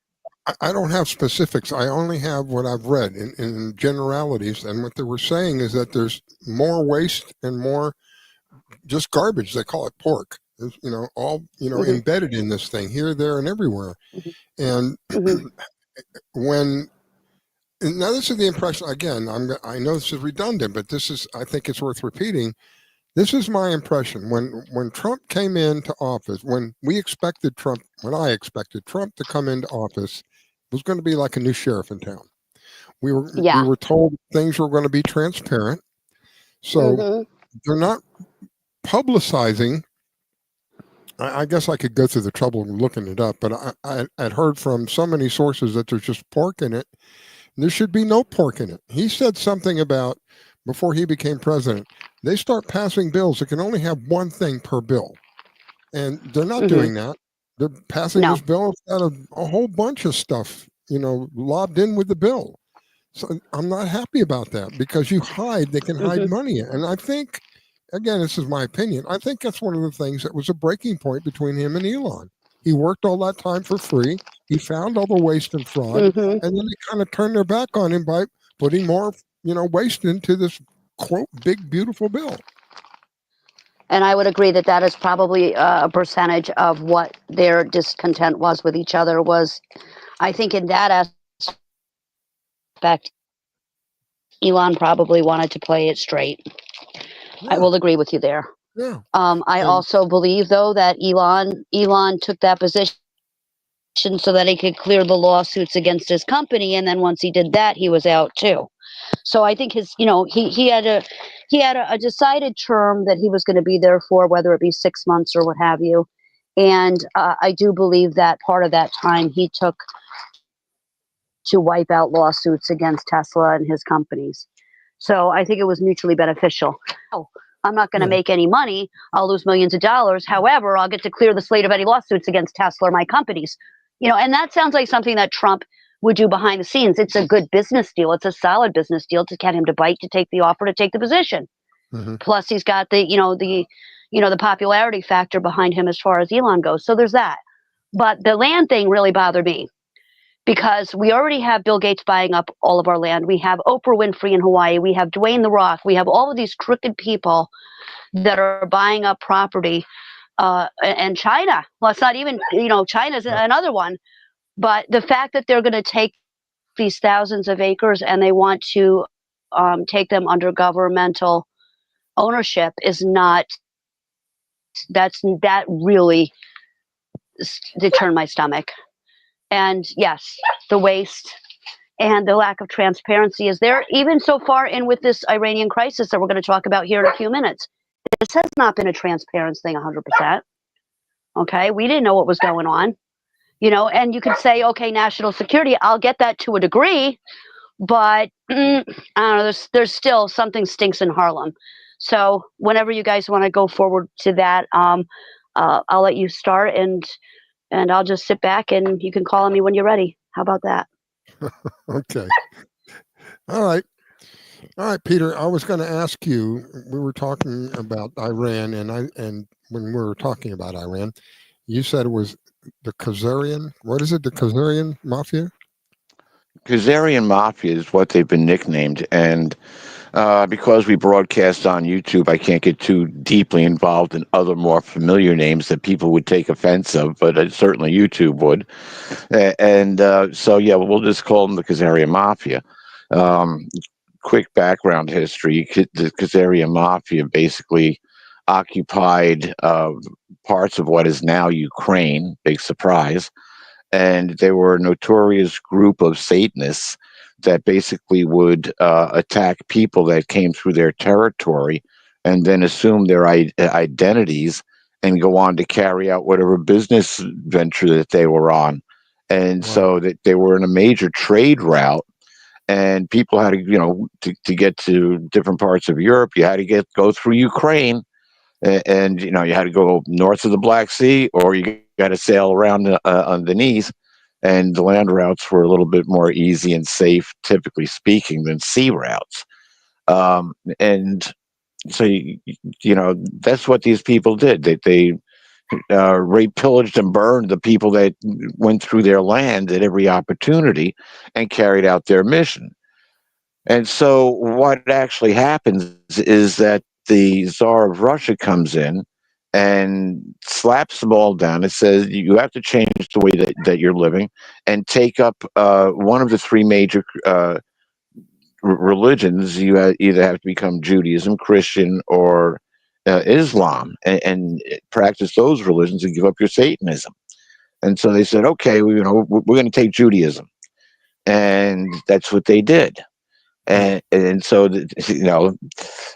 I don't have specifics. I only have what I've read in generalities. And what they were saying is that there's more waste and more just garbage. They call it pork. There's, embedded in this thing here, there, and everywhere. And now this is the impression, again, I know this is redundant, but I think it's worth repeating. This is my impression. When Trump came into office, when I expected Trump to come into office, it was going to be like a new sheriff in town. We were told things were going to be transparent. So they're not publicizing. I guess I could go through the trouble of looking it up, but I had heard from so many sources that there's just pork in it There should be no pork in it. He said something about, before he became president, they start passing bills that can only have one thing per bill. And they're not doing that. They're passing this bill out of a whole bunch of stuff, lobbed in with the bill. So I'm not happy about that, because they can hide money. And I think, again, this is my opinion, I think that's one of the things that was a breaking point between him and Elon. He worked all that time for free. He found all the waste and fraud, and then they kind of turned their back on him by putting more, waste into this, quote, big, beautiful bill. And I would agree that that is probably a percentage of what their discontent was with each other. I think in that aspect, Elon probably wanted to play it straight. I will agree with you there. Yeah. I also believe, though, that Elon took that position so that he could clear the lawsuits against his company, and then once he did that, he was out too. So I think he had a decided term that he was going to be there for, whether it be 6 months or what have you. And I do believe that part of that time he took to wipe out lawsuits against Tesla and his companies. So I think it was mutually beneficial. I'm not going to make any money. I'll lose millions of dollars. However, I'll get to clear the slate of any lawsuits against Tesla or my companies. And that sounds like something that Trump would do behind the scenes. It's a good business deal. It's a solid business deal to get him to bite, to take the offer, to take the position. Plus, he's got the popularity factor behind him as far as Elon goes. So there's that. But the land thing really bothered me, because we already have Bill Gates buying up all of our land. We have Oprah Winfrey in Hawaii. We have Dwayne The Rock. We have all of these crooked people that are buying up property. And China, well, it's not even, China's another one. But the fact that they're going to take these thousands of acres and they want to take them under governmental ownership that really did turn my stomach. And yes, the waste and the lack of transparency is there, even so far in with this Iranian crisis that we're going to talk about here in a few minutes. This has not been a transparent thing 100%. Okay, we didn't know what was going on. And you could say, okay, national security, I'll get that to a degree, but I don't know, there's still something stinks in Harlem. So whenever you guys want to go forward to that, I'll let you start, and I'll just sit back and you can call on me when you're ready. How about that? Okay. All right, Peter, I was going to ask you, we were talking about Iran, and when we were talking about Iran, you said it was the Khazarian. What is it? The Khazarian Mafia? Khazarian Mafia is what they've been nicknamed. And because we broadcast on YouTube, I can't get too deeply involved in other more familiar names that people would take offense of, but certainly YouTube would. So, yeah, we'll just call them the Khazarian Mafia. Quick background history. The Khazarian Mafia basically occupied parts of what is now Ukraine, big surprise, and they were a notorious group of Satanists that basically would attack people that came through their territory and then assume their identities and go on to carry out whatever business venture that they were on. And so that they were in a major trade route, and people had to, to get to different parts of Europe, you had to go through Ukraine. And, you had to go north of the Black Sea, or you got to sail around underneath. And the land routes were a little bit more easy and safe, typically speaking, than sea routes. And so, that's what these people did. They raped, pillaged, and burned the people that went through their land at every opportunity and carried out their mission. And so what actually happens is that the Tsar of Russia comes in and slaps them all down. It says you have to change the way that you're living and take up one of the three major religions. You either have to become Judaism, Christian, or Islam, and practice those religions and give up your Satanism. And so they said, okay, we're going to take Judaism. And that's what they did. And so,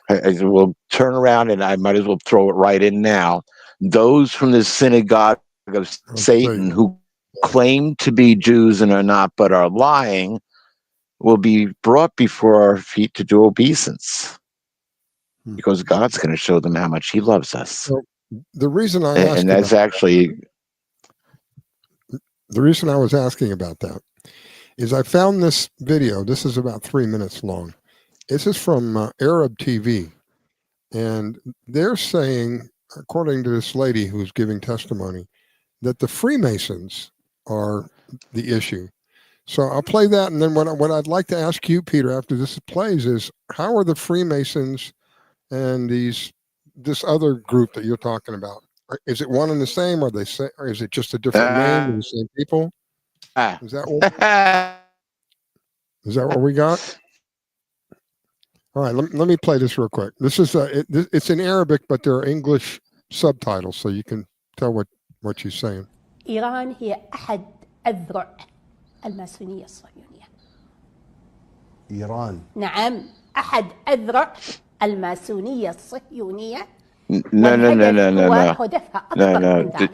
we'll turn around, and I might as well throw it right in now. Those from the synagogue of Satan who claim to be Jews and are not, but are lying, will be brought before our feet to do obeisance, because God's going to show them how much He loves us. So the reason I And, asked and that's about actually the reason I was asking about that is I found this video. This is about 3 minutes long. This is from Arab TV, and they're saying, according to this lady who's giving testimony, that the Freemasons are the issue. So I'll play that, and then what I'd like to ask you, Peter, after this plays, is how are the Freemasons and this other group that you're talking about? Is it one and the same? Are they or is it just a different name and the same people? Is that what we got? All right, let me play this real quick. This is it's in Arabic, but there are English subtitles, so you can tell what she's saying. إيران هي أحد أذرع الماسونية الصهيونية. إيران. نعم، أحد أذرع الماسونية الصهيونية. No.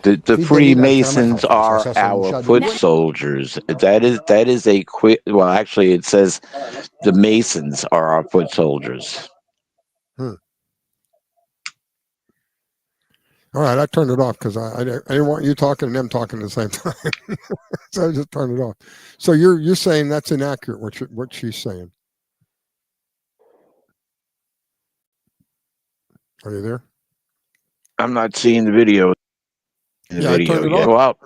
The Freemasons are our foot soldiers. That is a quick. Well, actually, it says the Masons are our foot soldiers. All right, I turned it off because I didn't want you talking and them talking at the same time, so I just turned it off. So you're saying that's inaccurate what she's saying? Are you there? I'm not seeing the video. I turned it off. Well,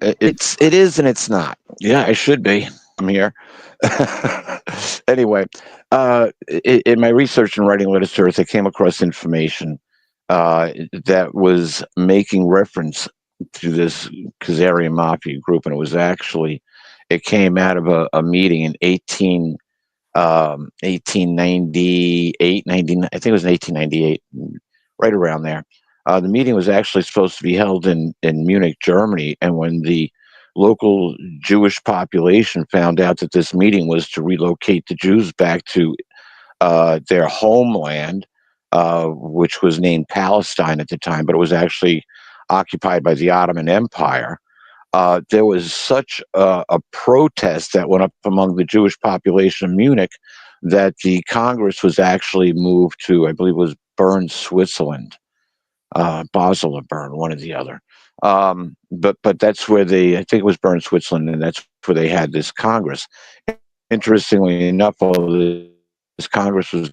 it is and it's not. Yeah, I should be. I'm here. Anyway, in my research and writing literature, I came across information that was making reference to this Khazarian Mafia group, and it came out of a meeting in 1898, 99, I think it was in 1898, right around there. The meeting was actually supposed to be held in Munich, Germany, and when the local Jewish population found out that this meeting was to relocate the Jews back to their homeland, which was named Palestine at the time, but it was actually occupied by the Ottoman Empire, there was such a protest that went up among the Jewish population of Munich that the Congress was actually moved to, I believe it was Bern, Switzerland, Basel or Bern, one or the other. But that's where I think it was Bern, Switzerland, and that's where they had this Congress. Interestingly enough, all this Congress was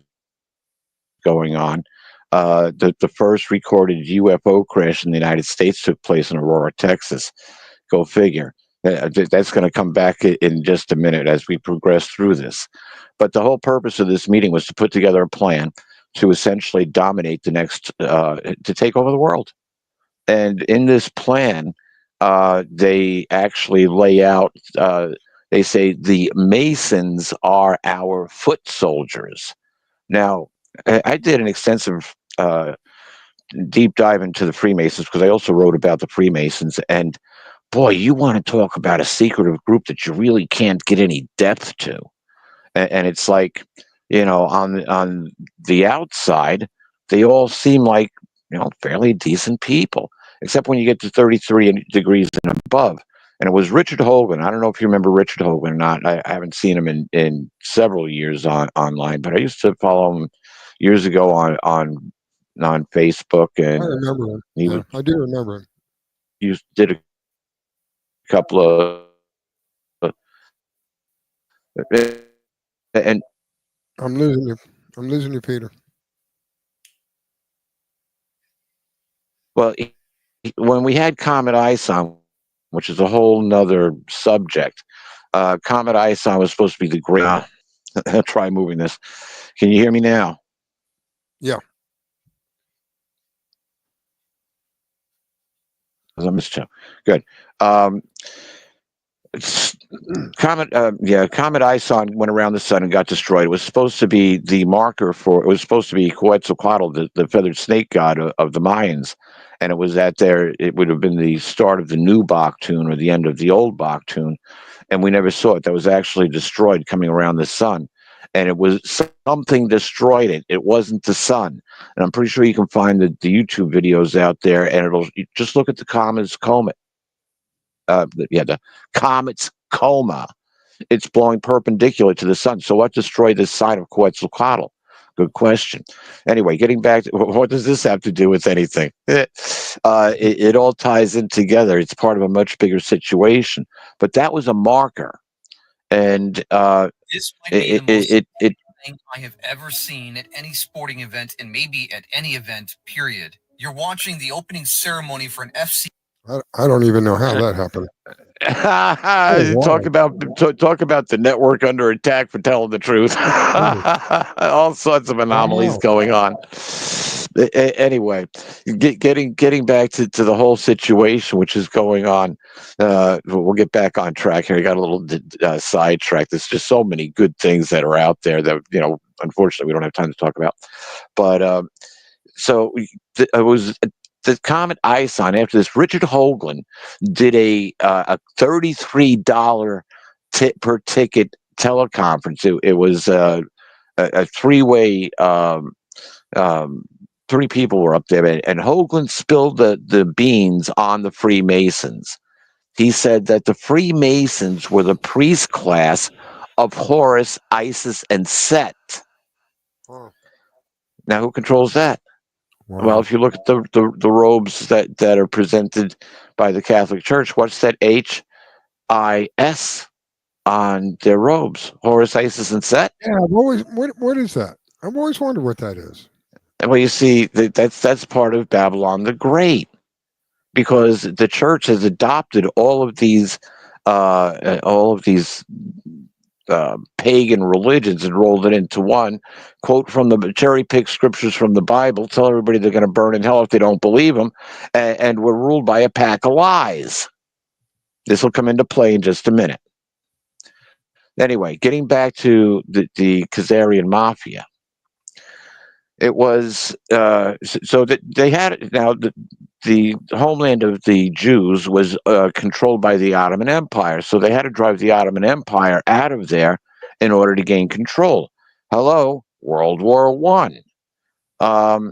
going on. The first recorded UFO crash in the United States took place in Aurora, Texas. Go figure. That's going to come back in just a minute as we progress through this. But the whole purpose of this meeting was to put together a plan to essentially dominate the next, to take over the world. And in this plan, they actually lay out, they say the Masons are our foot soldiers. Now, I did an extensive deep dive into the Freemasons because I also wrote about the Freemasons. And boy, you want to talk about a secretive group that you really can't get any depth to. And it's like, on the outside, they all seem like, fairly decent people, except when you get to 33 degrees and above. And it was Richard Hogan. I don't know if you remember Richard Hogan or not. I haven't seen him in several years online, but I used to follow him years ago on Facebook. And I remember him. Yeah, I do remember him. You did a couple of and I'm losing you, Peter. Well, when we had Comet Ison, which is a whole nother subject, Comet Ison was supposed to be the great. I'll try moving this. Can you hear me now? Yeah. I missed you. Good. Comet Ison went around the sun and got destroyed. It was supposed to be the marker for. It was supposed to be Quetzalcoatl, the feathered snake god of the Mayans, and it was it would have been the start of the new Baktun or the end of the old Baktun, and we never saw it. That was actually destroyed coming around the sun, and it was something destroyed it. It wasn't the sun, and I'm pretty sure you can find the YouTube videos out there, and just look at the comet's coma. The comet's coma, it's blowing perpendicular to the sun. So what destroyed this sign of Quetzalcoatl? Good question. Anyway, getting back to what does this have to do with anything? It all ties in together. It's part of a much bigger situation. But that was a marker, and This might be the most it thing I have ever seen at any sporting event, and maybe at any event, period. You're watching the opening ceremony for an FC. I don't even know how that happened. talk about the network under attack for telling the truth. All sorts of anomalies going on. Anyway, getting back to the whole situation which is going on. We'll get back on track here. I got a little sidetracked. There's just so many good things that are out there that unfortunately we don't have time to talk about. But so it was the Comet ISON. After this, Richard Hoagland did a $33 per ticket teleconference. It was a three-way. Three people were up there, and Hoagland spilled the beans on the Freemasons. He said that the Freemasons were the priest class of Horus, Isis, and Set. Now, who controls that? Wow. Well, if you look at the robes that are presented by the Catholic Church, what's that HIS on their robes? Horus, Isis, and Set? Yeah, I've always what is that? I've always wondered what that is. Well, you see, that's part of Babylon the Great, because the church has adopted all of these pagan religions and rolled it into one. Quote from the cherry-pick scriptures from the Bible, tell everybody they're going to burn in hell if they don't believe them, and we're ruled by a pack of lies. This will come into play in just a minute. Anyway, getting back to the Khazarian Mafia. It was so that they had now the homeland of the Jews was controlled by the Ottoman Empire, so they had to drive the Ottoman Empire out of there in order to gain control. Hello, World War I,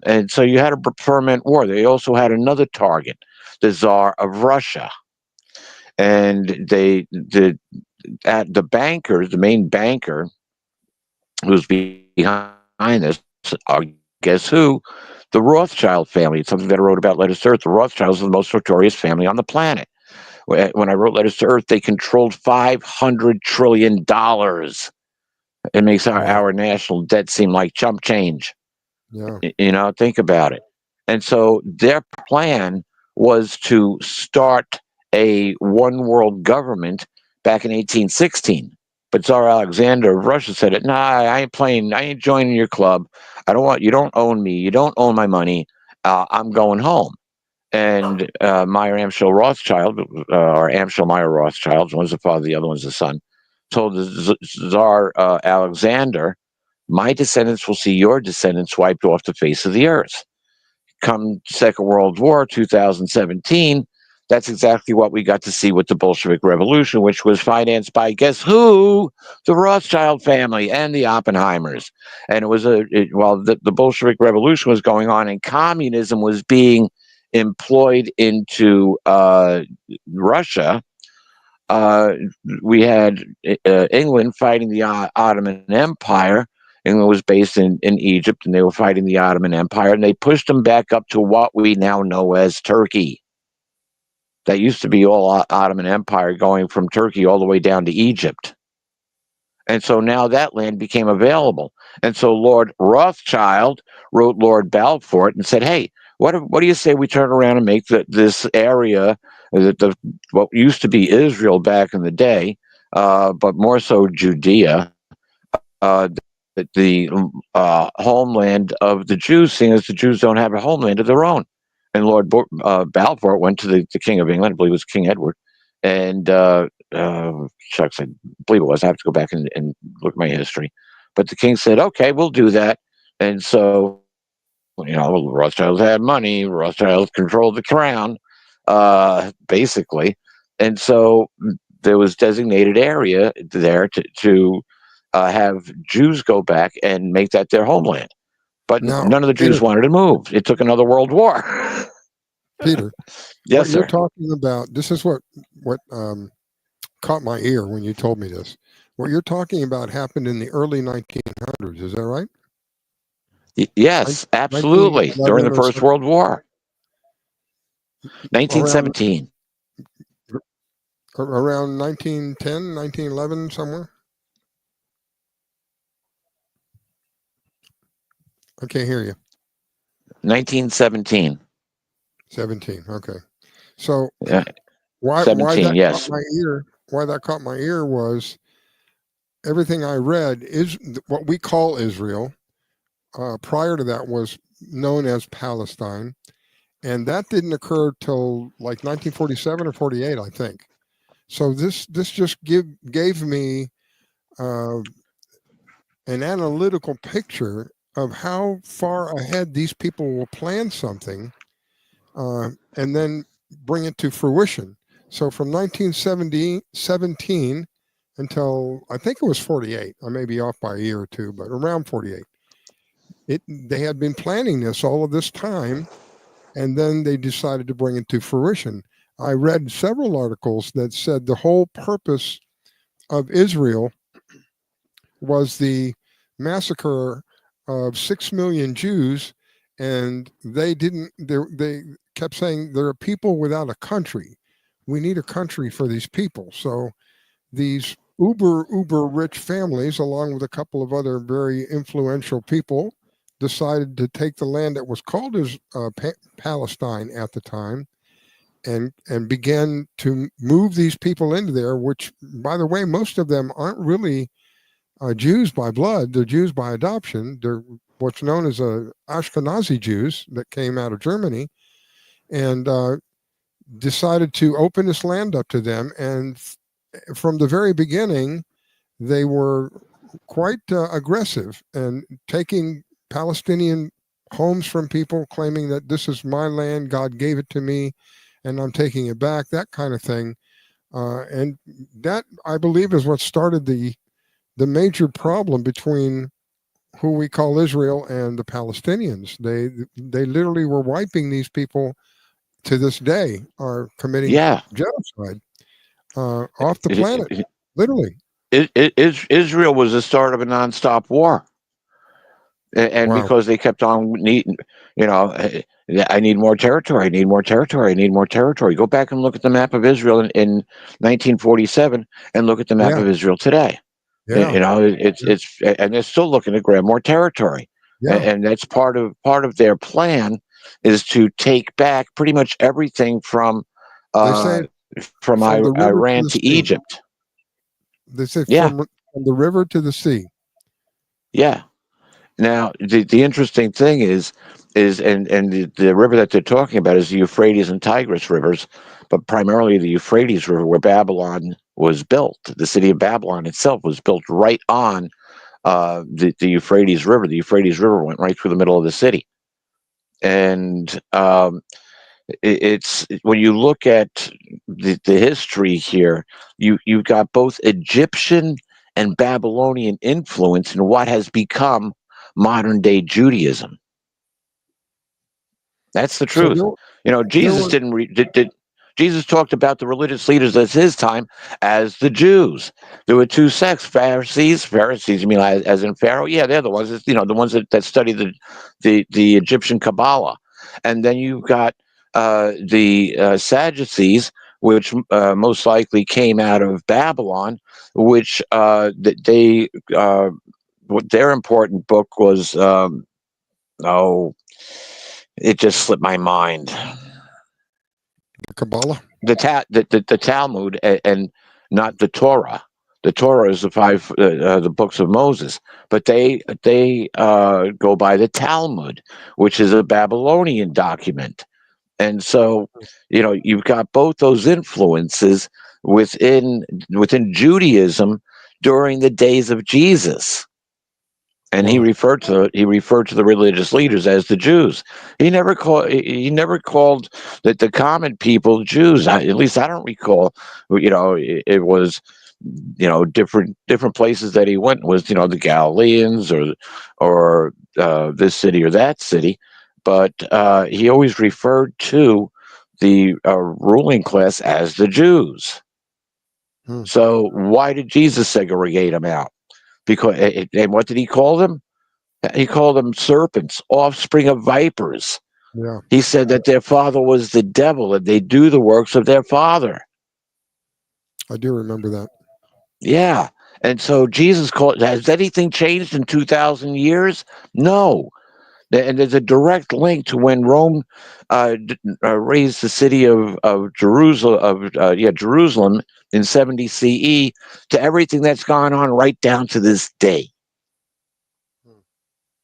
and so you had a ferment war. They also had another target, the Tsar of Russia, and the bankers, the main banker who's behind this. Guess who? The Rothschild family. It's something that I wrote about Letters to Earth. The Rothschilds are the most notorious family on the planet. When I wrote Letters to Earth, they controlled $500 trillion. It makes our national debt seem like chump change. Yeah. Think about it. And so their plan was to start a one world government back in 1816. But Tsar Alexander of Russia said, "Nah, I ain't playing. I ain't joining your club. I don't want. You don't own me. You don't own my money. I'm going home." And Meyer Amschel Rothschild, or Amschel Meyer Rothschild, one's the father, the other one's the son, told the Tsar Alexander, "My descendants will see your descendants wiped off the face of the earth." Come Second World War, 2017. That's exactly what we got to see with the Bolshevik Revolution, which was financed by, guess who? The Rothschild family and the Oppenheimers. And it was while the Bolshevik Revolution was going on and communism was being employed into Russia, we had England fighting the Ottoman Empire. England was based in Egypt, and they were fighting the Ottoman Empire, and they pushed them back up to what we now know as Turkey. That used to be all Ottoman Empire, going from Turkey all the way down to Egypt. And so now that land became available. And so Lord Rothschild wrote Lord Balfour and said, "Hey, what do you say we turn around and make this area, what used to be Israel back in the day, but more so Judea, the homeland of the Jews, seeing as the Jews don't have a homeland of their own." And Lord Balfour went to the King of England, I believe it was King Edward, and shucks, I believe it was. I have to go back and look at my history. But the king said, "Okay, we'll do that." And so, Rothschilds had money. Rothschilds controlled the crown, basically. And so there was designated area there to have Jews go back and make that their homeland. But none of the Jews wanted to move. It took another world war. Peter, yes, what sir. you're talking about, this is what caught my ear when you told me this. What you're talking about happened in the early 1900s. Is that right? Yes, absolutely. During the 1911 or First something, World War, around 1917. around 1910, 1911, somewhere. I can't hear you. 1917. 17. Okay. So Yeah, why 17, that caught yes. my ear? Why that caught my ear was everything I read is what we call Israel. Prior to that was known as Palestine, and that didn't occur till like 1947 or 48, I think. So this just gave me an analytical picture of how far ahead these people will plan something and then bring it to fruition. So from 1917 until I think it was 48, I may be off by a year or two, but around 48, they had been planning this all of this time, and then they decided to bring it to fruition. I read several articles that said the whole purpose of Israel was the massacre of 6 million Jews, and they kept saying there are people without a country. We need a country for these people. So these uber rich families, along with a couple of other very influential people, decided to take the land that was called as Palestine at the time, and began to move these people into there. Which, by the way, most of them aren't really Jews by blood; they're Jews by adoption. They're what's known as Ashkenazi Jews that came out of Germany, and decided to open this land up to them. And from the very beginning, they were quite aggressive and taking Palestinian homes from people, claiming that this is my land, God gave it to me, and I'm taking it back, that kind of thing. And that, I believe, is what started the major problem between who we call Israel and the Palestinians. They literally were wiping these people to this day, are committing Yeah. genocide off the planet, literally. Israel was the start of a nonstop war. And Wow. because they kept on needing, I need more territory, I need more territory, I need more territory. Go back and look at the map of Israel in 1947 and look at the map Yeah. of Israel today. Yeah. It's and they're still looking to grab more territory. Yeah. And that's part of their plan is to take back pretty much everything from They say from the river to Iran the to sea. Egypt. They say Yeah. from the river to the sea. Yeah. Now, the interesting thing is the river that they're talking about is the Euphrates and Tigris rivers, but primarily the Euphrates River, where Babylon was built. The city of Babylon itself was built right on the Euphrates River. The Euphrates River went right through the middle of the city, and it's when you look at the history here, you've got both Egyptian and Babylonian influence in what has become modern day Judaism. That's the So truth. there Jesus were did Jesus talked about the religious leaders at his time as the Jews. There were two sects: Pharisees. You mean as in Pharaoh? Yeah, they're the ones the ones that study the Egyptian Kabbalah, and then you've got the Sadducees, which most likely came out of Babylon, which they what their important book was. It just slipped my mind. the Kabbalah. The Talmud and not the Torah. The Torah is the books of Moses, but they go by the Talmud, which is a Babylonian document. And so, you've got both those influences within Judaism during the days of Jesus. And he referred to the religious leaders as the Jews. He never called the common people Jews. At least I don't recall. It was different places that he went was the Galileans or this city or that city, but he always referred to the ruling class as the Jews. So why did Jesus segregate them out? Because and what did he call them? He called them serpents, offspring of vipers. Yeah. He said that their father was the devil and they do the works of their father. I do remember that. Yeah. And so Jesus called, has anything changed in 2,000 years? No. And there's a direct link to when Rome raised the city of Jerusalem in 70 CE to everything that's gone on right down to this day.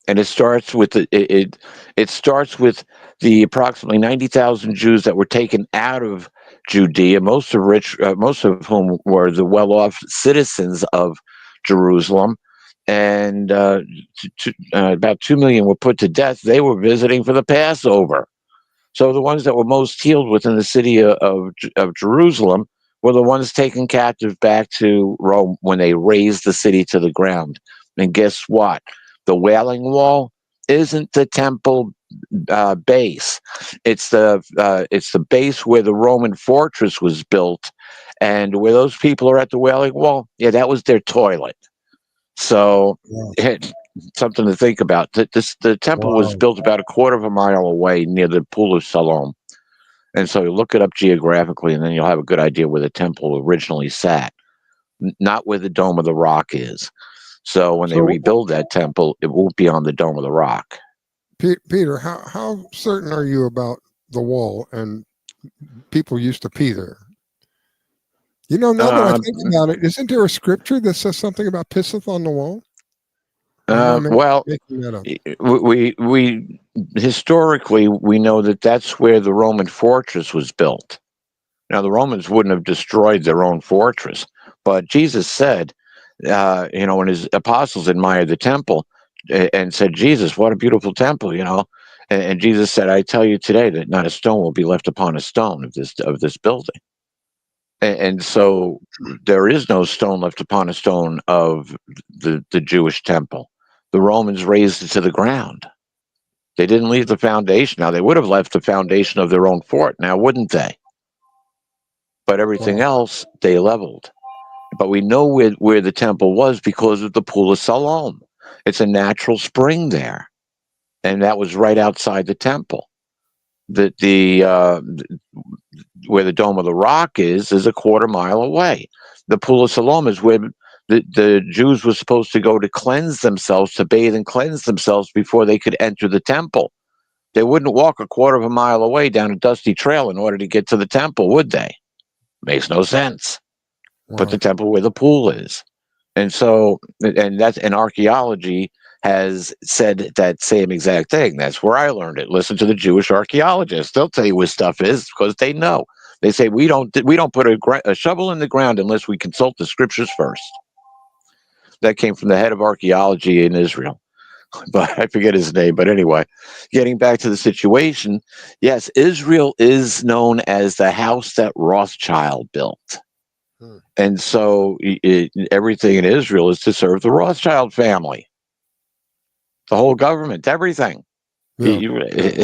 And it starts with it starts with the approximately 90,000 Jews that were taken out of Judea, most of whom were the well-off citizens of Jerusalem, and about 2 million were put to death. They were visiting for the Passover. So the ones that were most healed within the city of Jerusalem were the ones taken captive back to Rome when they razed the city to the ground. And guess what? The Wailing Wall isn't the temple base. It's the base where the Roman fortress was built, and where those people are at the Wailing Wall. Yeah, that was their toilet. So, something to think about. The temple was built about a quarter of a mile away near the Pool of Siloam. And so you look it up geographically, and then you'll have a good idea where the temple originally sat, not where the Dome of the Rock is. So when they rebuild that temple, it won't be on the Dome of the Rock. Peter, how certain are you about the wall and people used to pee there? You know, now that I think about it, isn't there a scripture that says something about pisseth on the wall? Well, we historically we know that that's where the Roman fortress was built. Now the Romans wouldn't have destroyed their own fortress, but Jesus said, when his apostles admired the temple and said, "Jesus, what a beautiful temple!" And Jesus said, "I tell you today that not a stone will be left upon a stone of this building." And so there is no stone left upon a stone of the Jewish temple. The Romans razed it to the ground. They didn't leave the foundation. Now, they would have left the foundation of their own fort, now wouldn't they? But everything else, they leveled. But we know where the temple was because of the Pool of Siloam. It's a natural spring there. And that was right outside the temple. Where the Dome of the Rock is a quarter mile away. The Pool of Siloam is where the Jews were supposed to go to cleanse themselves, to bathe and cleanse themselves before they could enter the temple. They wouldn't walk a quarter of a mile away down a dusty trail in order to get to the temple, would they? Makes no sense. Wow. But the temple where the pool is. And so, and archaeology has said that same exact thing. That's where I learned it. Listen to the Jewish archaeologists. They'll tell you where stuff is because they know. They say we don't put a shovel in the ground unless we consult the scriptures first. That came from the head of archaeology in Israel, but I forget his name. But anyway, getting back to the situation, yes, Israel is known as the house that Rothschild built. And so everything in Israel is to serve the Rothschild family. The whole government, everything. Yeah.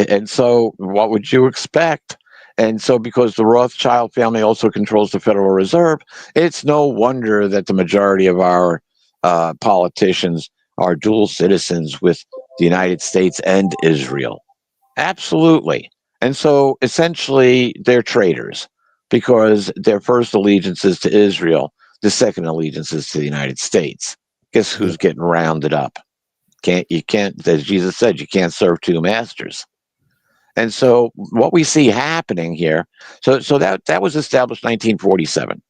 And so what would you expect? And so because the Rothschild family also controls the Federal Reserve, it's no wonder that the majority of our politicians are dual citizens with the United States and Israel. Absolutely. And so essentially they're traitors because their first allegiance is to Israel, the second allegiance is to the United States. Guess who's getting rounded up? You can't, as Jesus said, you can't serve two masters. And so what we see happening here, so that was established 1947,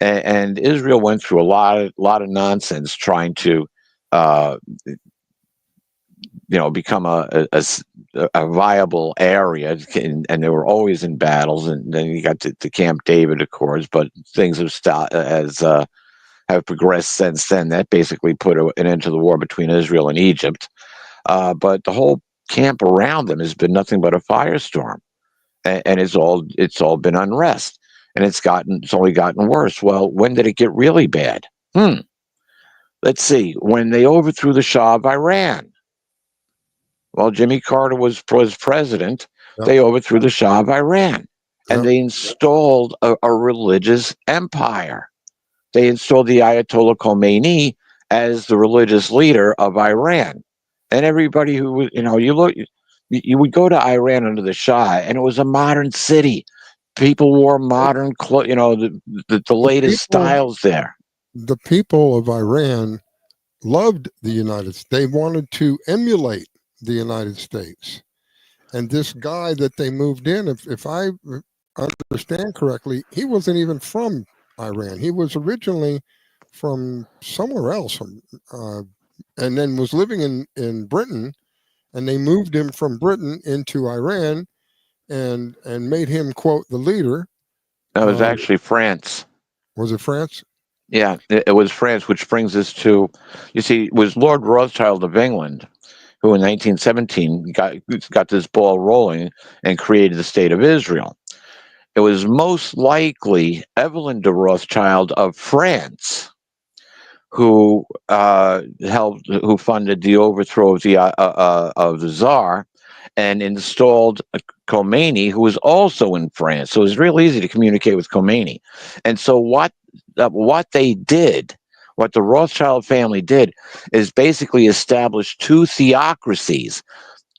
and Israel went through a lot of nonsense trying to, become a viable area, and they were always in battles. And then you got to Camp David, of course, but things have progressed since then. That basically put an end to the war between Israel and Egypt. But the whole camp around them has been nothing but a firestorm, and it's all been unrest, and it's only gotten worse. Well, when did it get really bad? Let's see. When they overthrew the Shah of Iran. While Jimmy Carter was president, they overthrew the Shah of Iran, and they installed a religious empire. they installed the Ayatollah Khomeini as the religious leader of Iran. And everybody who was, you would go to Iran under the Shah, and it was a modern city. People wore modern clothes, the latest styles there. The people of Iran loved the United States. They wanted to emulate the United States. And this guy that they moved in, if I understand correctly, he wasn't even from Iran. He was originally from somewhere else, and then was living in Britain, and they moved him from Britain into Iran and made him, quote, the leader. That was actually France. Was it France? Yeah, it was France, which brings us to, you see, it was Lord Rothschild of England who in 1917 got this ball rolling and created the State of Israel. It was most likely Evelyn de Rothschild of France who funded the overthrow of the Tsar and installed Khomeini, who was also in France. So it was real easy to communicate with Khomeini. And so what they did, what the Rothschild family did, is basically establish two theocracies,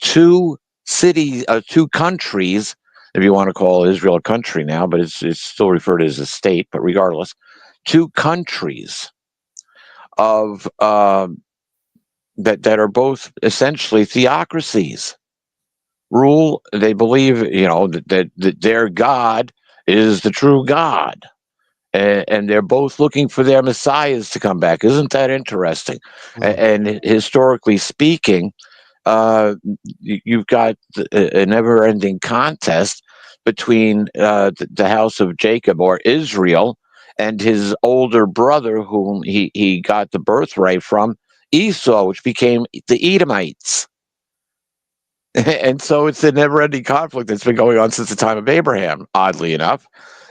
two cities, two countries, if you want to call Israel a country now, but it's still referred to as a state, but regardless, two countries of that are both essentially theocracies. They believe, that their God is the true God. And they're both looking for their messiahs to come back. Isn't that interesting? Mm-hmm. And historically speaking, you've got a never-ending contest between the house of Jacob, or Israel, and his older brother, whom he got the birthright from, Esau, which became the Edomites. And so it's a never-ending conflict that's been going on since the time of Abraham, oddly enough.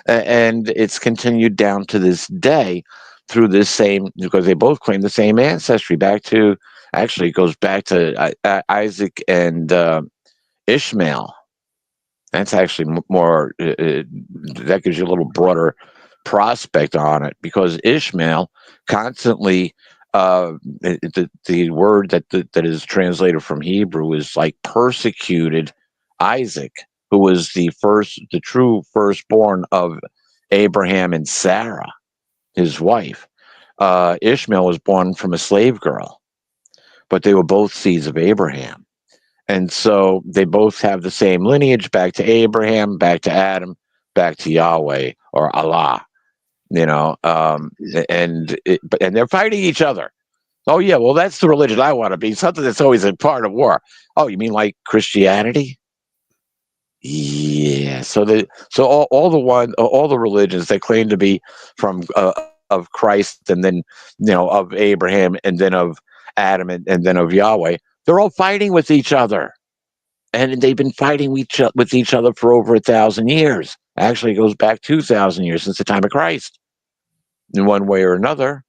And it's continued down to this day through this same, because they both claim the same ancestry it goes back to Isaac and Ishmael. That's actually more, that gives you a little broader prospect on it, because Ishmael constantly, the word that is translated from Hebrew is like persecuted Isaac, who was the true firstborn of Abraham and Sarah, his wife. Ishmael was born from a slave girl, but they were both seeds of Abraham. And so they both have the same lineage, back to Abraham, back to Adam, back to Yahweh or Allah, and they're fighting each other. Oh yeah, well, that's the religion I want to be, something that's always a part of war. Oh, you mean like Christianity? Yeah. So all the religions that claim to be from of Christ, and then of Abraham, and then of Adam, and then of Yahweh, they're all fighting with each other, and they've been fighting with each other for over 1,000 years. Actually, it goes back 2,000 years since the time of Christ, in one way or another.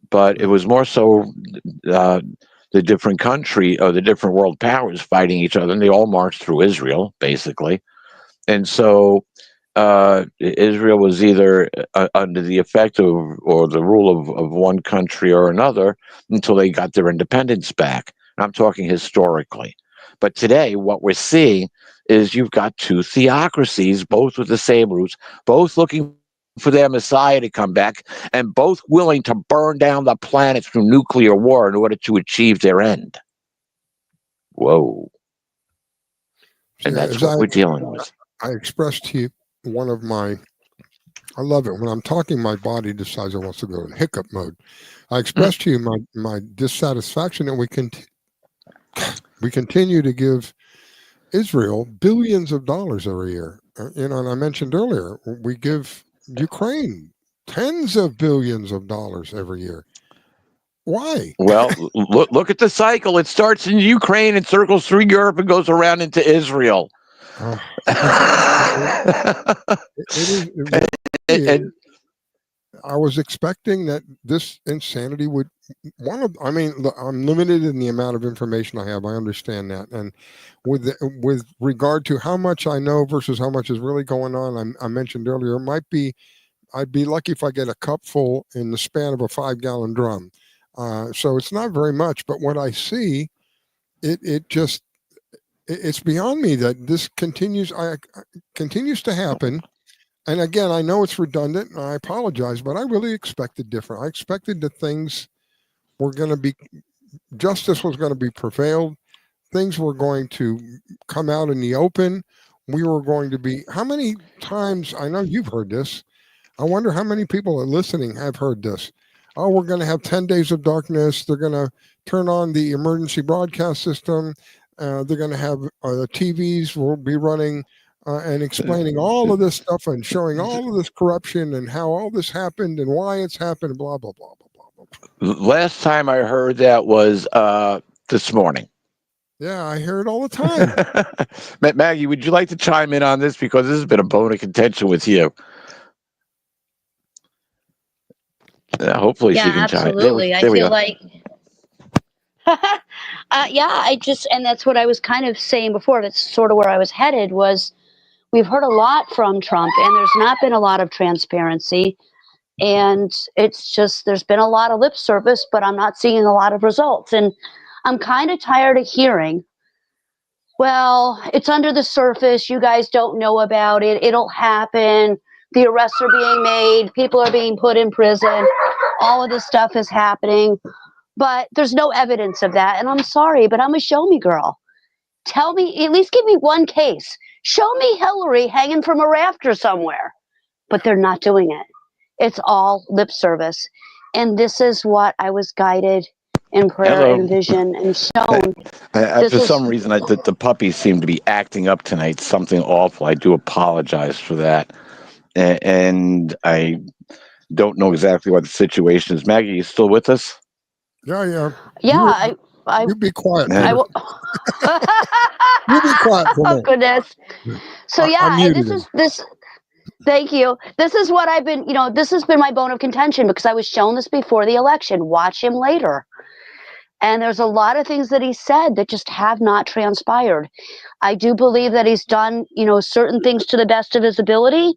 But it was more so the different country or the different world powers fighting each other, and they all marched through Israel, basically. And so Israel was either under the effect of or the rule of one country or another until they got their independence back. And I'm talking historically. But today, what we're seeing is you've got two theocracies, both with the same roots, both looking for their messiah to come back, and both willing to burn down the planet through nuclear war in order to achieve their end. Whoa. And that's what we're dealing with. I expressed to you I love it. When I'm talking, my body decides it wants to go in hiccup mode. I expressed to you my dissatisfaction that we continue to give Israel billions of dollars every year. And I mentioned earlier, we give Ukraine tens of billions of dollars every year. Why? Well, look at the cycle. It starts in Ukraine and circles through Europe and goes around into Israel. I was expecting that this insanity would I'm limited in the amount of information I have. I understand that. And with regard to how much I know versus how much is really going on, I mentioned earlier, it might be I'd be lucky if I get a cup full in the span of a 5-gallon drum. So it's not very much, but what I see, it's beyond me that this continues to happen. And again, I know it's redundant, and I apologize, but I really expected different. I expected that things were going to be, justice was going to be prevailed. Things were going to come out in the open. We were going to be, how many times, I know you've heard this, I wonder how many people are listening have heard this. Oh, we're going to have 10 days of darkness. They're going to turn on the emergency broadcast system. They're going to have the TVs will be running and explaining all of this stuff and showing all of this corruption and how all this happened and why it's happened, blah, blah, blah, blah, blah, blah. Last time I heard that was this morning. Yeah, I hear it all the time. Maggie, would you like to chime in on this? Because this has been a bone of contention with you. Hopefully she can chime in. Absolutely. I feel like, and that's what I was kind of saying before. That's sort of where I was headed was, we've heard a lot from Trump, and there's not been a lot of transparency. And it's just, there's been a lot of lip service, but I'm not seeing a lot of results. And I'm kind of tired of hearing, well, it's under the surface. You guys don't know about it. It'll happen. The arrests are being made. People are being put in prison. All of this stuff is happening. But there's no evidence of that. And I'm sorry, but I'm a show me girl. Tell me, at least give me one case. Show me Hillary hanging from a rafter somewhere. But they're not doing it. It's all lip service. And this is what I was guided in prayer and vision and shown. For some reason, the puppies seem to be acting up tonight. Something awful. I do apologize for that. And I don't know exactly what the situation is. Maggie, you still with us? Yeah. Yeah, you be quiet. You be quiet. Oh, goodness. So, and this. Thank you. This is what I've been, this has been my bone of contention because I was shown this before the election. Watch him later. And there's a lot of things that he said that just have not transpired. I do believe that he's done, certain things to the best of his ability,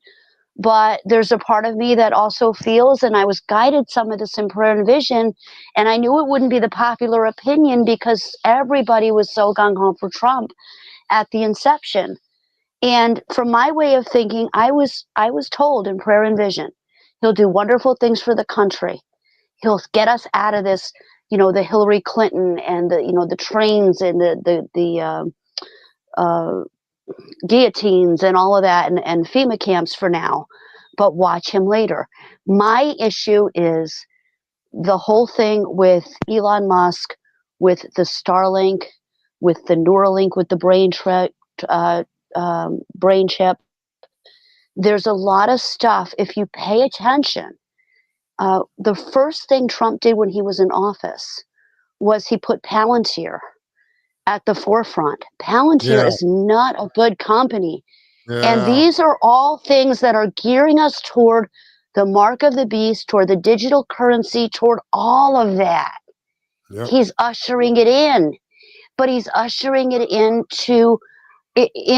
but there's a part of me that also feels, and I was guided some of this in prayer and vision, and I knew it wouldn't be the popular opinion because everybody was so gung-ho for Trump at the inception. And from my way of thinking, I was told in prayer and vision, he'll do wonderful things for the country. He'll get us out of this, the Hillary Clinton and the trains and the guillotines and all of that and FEMA camps for now, but watch him later. My issue is the whole thing with Elon Musk, with the Starlink, with the Neuralink, with the brain chip. There's a lot of stuff. If you pay attention, the first thing Trump did when he was in office was he put Palantir at the forefront. Palantir is not a good company. And these are all things that are gearing us toward the mark of the beast, toward the digital currency, toward all of that. He's ushering it in, but he's ushering it in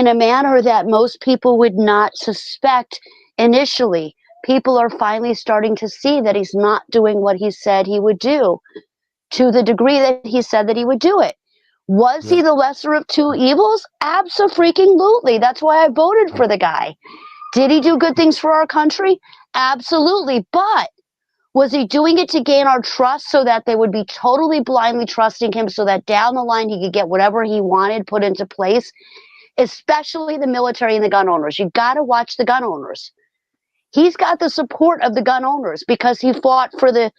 a manner that most people would not suspect initially. People are finally starting to see that he's not doing what he said he would do to the degree that he said that he would do it. Was he the lesser of two evils? Abso-freaking-lutely. That's why I voted for the guy. Did he do good things for our country? Absolutely. But was he doing it to gain our trust so that they would be totally blindly trusting him so that down the line he could get whatever he wanted put into place? Especially the military and the gun owners. You got to watch the gun owners. He's got the support of the gun owners because he fought for the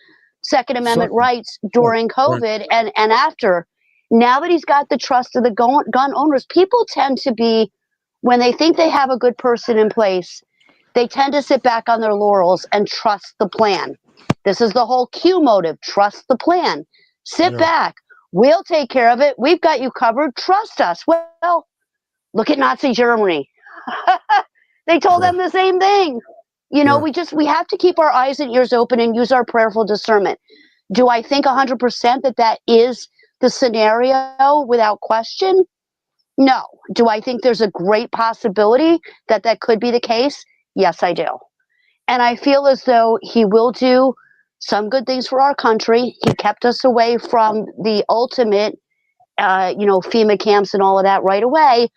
Second Amendment rights during COVID and after. Now that he's got the trust of the gun owners, people tend to be, when they think they have a good person in place, they tend to sit back on their laurels and trust the plan. This is the whole Q motive. Trust the plan. Sit back. We'll take care of it. We've got you covered. Trust us. Well, look at Nazi Germany. They told them the same thing. We have to keep our eyes and ears open and use our prayerful discernment. Do I think 100% that is the scenario without question? No. Do I think there's a great possibility that could be the case? Yes, I do. And I feel as though he will do some good things for our country. He kept us away from the ultimate, FEMA camps and all of that right away.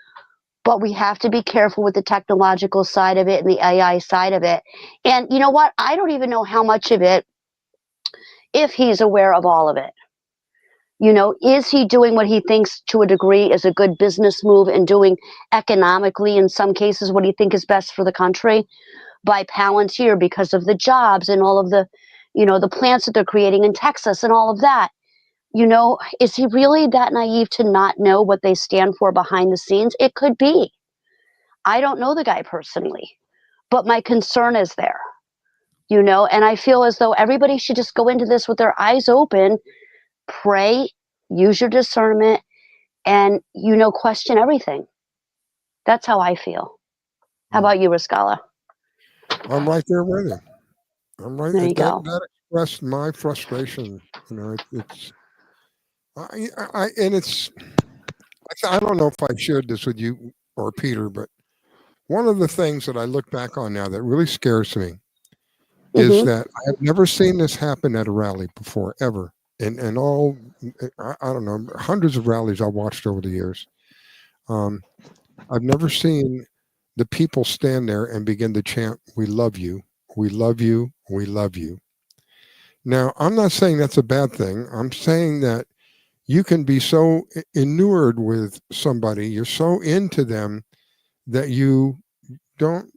But we have to be careful with the technological side of it and the AI side of it. And you know what? I don't even know how much of it, if he's aware of all of it. Is he doing what he thinks to a degree is a good business move and doing economically, in some cases, what he thinks is best for the country by Palantir because of the jobs and all of the, the plants that they're creating in Texas and all of that? Is he really that naive to not know what they stand for behind the scenes? It could be. I don't know the guy personally, but my concern is there, and I feel as though everybody should just go into this with their eyes open, pray, use your discernment, and, question everything. That's how I feel. How about you, Riscalla? I'm right there with you. I'm right there. That expressed my frustration. It's I don't know if I've shared this with you or Peter, but one of the things that I look back on now that really scares me is that I have never seen this happen at a rally before, ever. And all, I don't know, hundreds of rallies I've watched over the years. I've never seen the people stand there and begin to chant, "We love you, we love you, we love you." Now, I'm not saying that's a bad thing. I'm saying that you can be so inured with somebody, you're so into them that you don't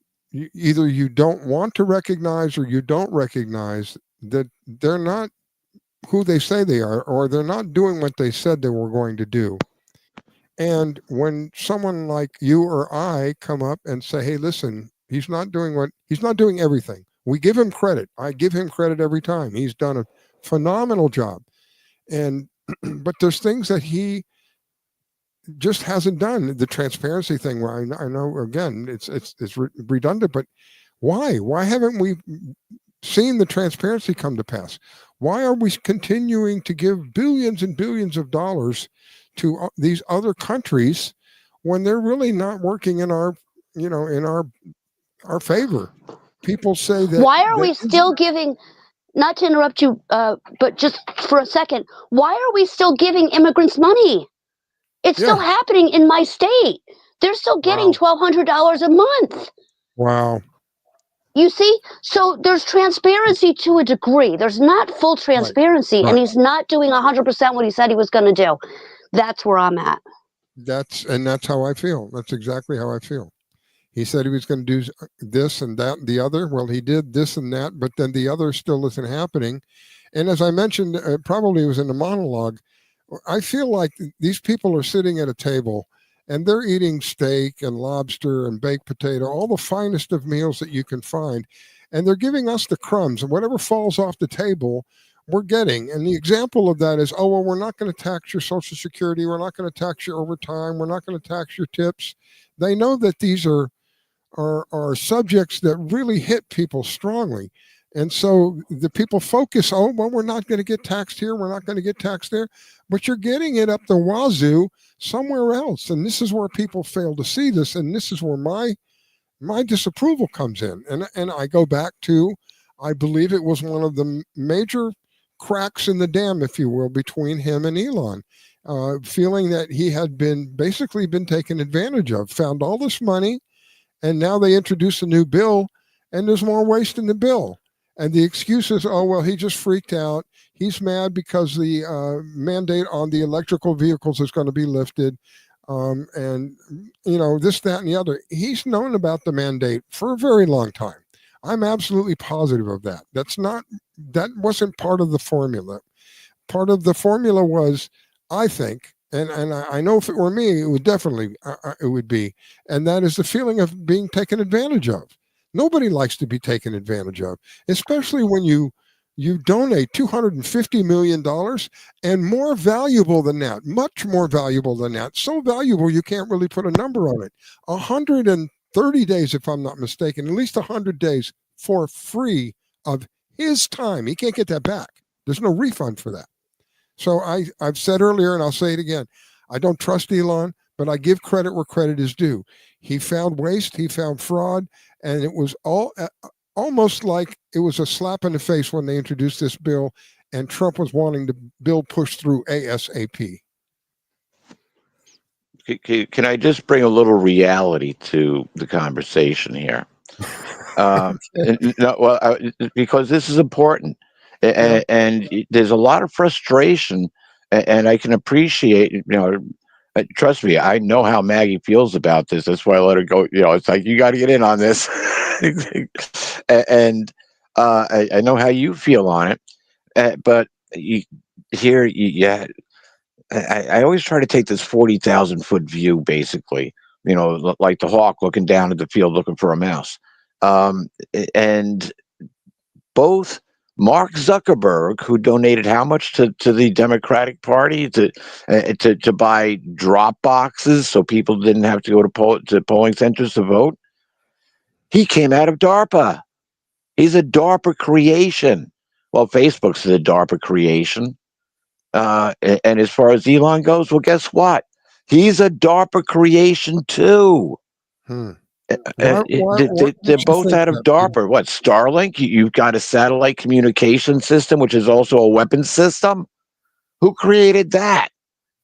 want to recognize, or you don't recognize that they're not who they say they are, or they're not doing what they said they were going to do. And when someone like you or I come up and say, "Hey, listen, he's not doing everything." We give him credit. I give him credit every time. He's done a phenomenal job. And but there's things that he just hasn't done. The transparency thing, where I know again it's redundant, but why haven't we seen the transparency come to pass? Why are we continuing to give billions and billions of dollars to these other countries when they're really not working in our favor? People say that. Why are we still giving? Not to interrupt you, but just for a second, why are we still giving immigrants money? It's still happening in my state. They're still getting $1,200 a month. Wow. You see? So there's transparency to a degree. There's not full transparency, and he's not doing 100% what he said he was going to do. That's where I'm at. That's how I feel. That's exactly how I feel. He said he was going to do this and that and the other. Well, he did this and that, but then the other still isn't happening. And as I mentioned, probably it was in the monologue, I feel like these people are sitting at a table and they're eating steak and lobster and baked potato, all the finest of meals that you can find. And they're giving us the crumbs, and whatever falls off the table, we're getting. And the example of that is, oh, well, we're not going to tax your Social Security. We're not going to tax your overtime. We're not going to tax your tips. They know that these are subjects that really hit people strongly. And so the people focus, oh, well, we're not going to get taxed here. We're not going to get taxed there. But you're getting it up the wazoo somewhere else. And this is where people fail to see this. And this is where my disapproval comes in. And I go back to, I believe it was one of the major cracks in the dam, if you will, between him and Elon, feeling that he had basically been taken advantage of, found all this money, and now they introduce a new bill, and there's more waste in the bill. And the excuse is, oh, well, he just freaked out. He's mad because the mandate on the electrical vehicles is going to be lifted. And, this, that, and the other. He's known about the mandate for a very long time. I'm absolutely positive of that. That wasn't part of the formula. Part of the formula was, I think, and I know if it were me, it would definitely, it would be, and that is the feeling of being taken advantage of. Nobody likes to be taken advantage of, especially when you donate $250 million, and more valuable than that, much more valuable than that. So valuable you can't really put a number on it. 130 days, if I'm not mistaken, at least 100 days for free of his time. He can't get that back. There's no refund for that. So I've said earlier, and I'll say it again, I don't trust Elon, but I give credit where credit is due. He found waste, he found fraud, and it was all almost like it was a slap in the face when they introduced this bill, and Trump was wanting the bill pushed through ASAP. Can I just bring a little reality to the conversation here? Because this is important, and there's a lot of frustration, and I can appreciate. Trust me, I know how Maggie feels about this. That's why I let her go. It's like you got to get in on this, and I know how you feel on it. But I always try to take this 40,000-foot view, basically. Like the hawk looking down at the field looking for a mouse. And both Mark Zuckerberg, who donated how much to the Democratic Party to buy drop boxes so people didn't have to go to polling centers to vote, he came out of DARPA. He's a DARPA creation. Well, Facebook's a DARPA creation. And as far as Elon goes, well, guess what? He's a DARPA creation too. They're both out of DARPA. What, Starlink? You've got a satellite communication system, which is also a weapons system. Who created that?